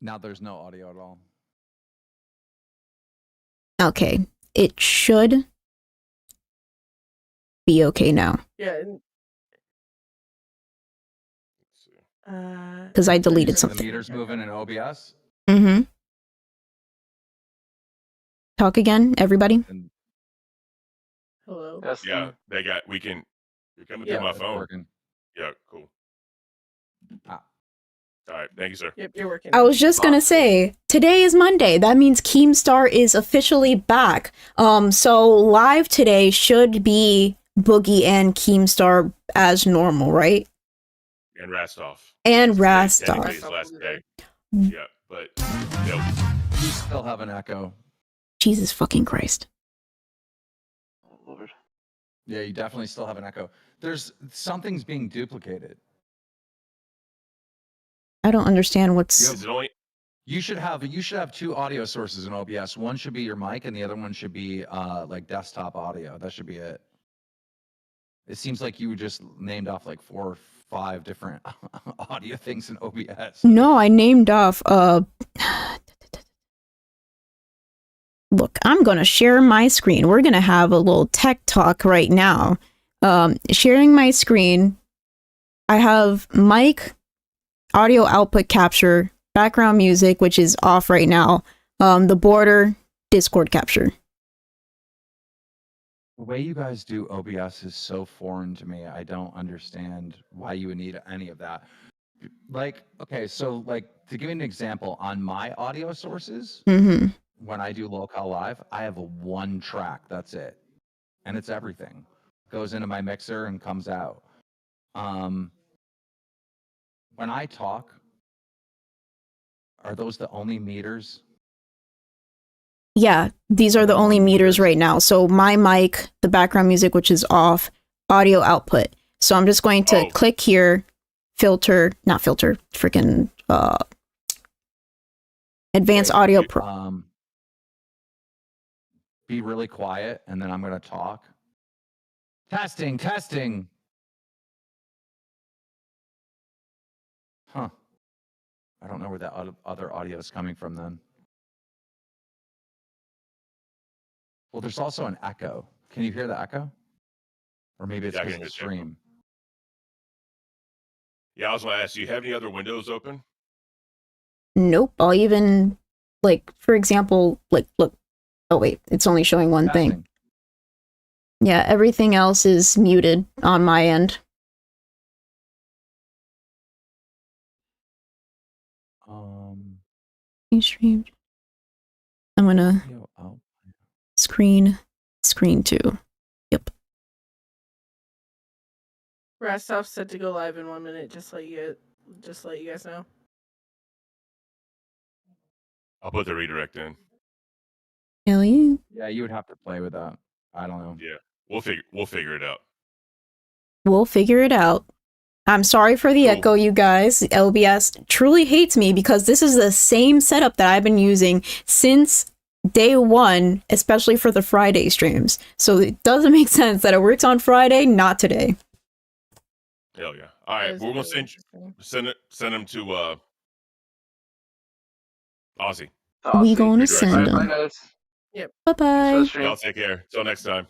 Now there's no audio at all.
Okay. It should be okay now.
Yeah.
Because I deleted
The
something.
meters moving in OBS.
Mm-hmm. Talk again, everybody.
Hello.
Yes.
Yeah, we can. You're coming
Yeah,
through my
it's
phone.
working.
Yeah, cool.
Ah.
All right, thank you, sir.
Yep, you're working.
I was just gonna say, today is Monday. That means Keemstar is officially back. So live today should be Boogie and Keemstar as normal, right?
And Rastov.
And
Technically
Rastov.
his last day. Yeah, but
You still have an echo.
Jesus fucking Christ.
Oh, Lord.
Yeah, you definitely still have an echo. There's something's being duplicated.
I don't understand what's.
Is it only?
You should have two audio sources in OBS. One should be your mic, and the other one should be like desktop audio. That should be it. It seems like you just named off like 4 or 5 different audio things in OBS.
No, I named off. Look, I'm gonna share my screen. We're gonna have a little tech talk right now. Sharing my screen. I have mic, audio output capture, background music, which is off right now. The border, Discord capture.
The way you guys do OBS is so foreign to me. I don't understand why you would need any of that. Like, okay, so like to give you an example, on my audio sources,
Mm-hmm.
when I do Locale Live, I have a 1 track. That's it, and it's everything. Goes into my mixer and comes out. When I talk, are those the only meters?
Yeah, these are the only meters right now. So my mic, the background music, which is off, audio output. So I'm just going to click here, freaking advanced audio.
Be really quiet, and then I'm going to talk. Testing. Huh. I don't know where that other audio is coming from then. Well, there's also an echo. Can you hear the echo? Or maybe it's because of the stream.
Yeah, I was going to ask, do you have any other windows open?
Nope. I'll even, like, for example, like, look. Oh, wait. It's only showing one thing. Yeah, everything else is muted on my end. Streamed. I'm gonna screen 2. Yep.
Rastov said to go live in 1 minute. Just let you guys know.
I'll put the redirect in.
Hell yeah.
Yeah, you would have to play with that. I don't know.
Yeah, we'll figure it out.
We'll figure it out. I'm sorry for the echo, you guys. LBS truly hates me because this is the same setup that I've been using since day 1, especially for the Friday streams. So it doesn't make sense that it works on Friday, not today.
Hell yeah! All right, we're gonna send them to Aussie.
We gonna send them.
Bye, guys.
Yep.
Bye bye.
Y'all take care. Till next time.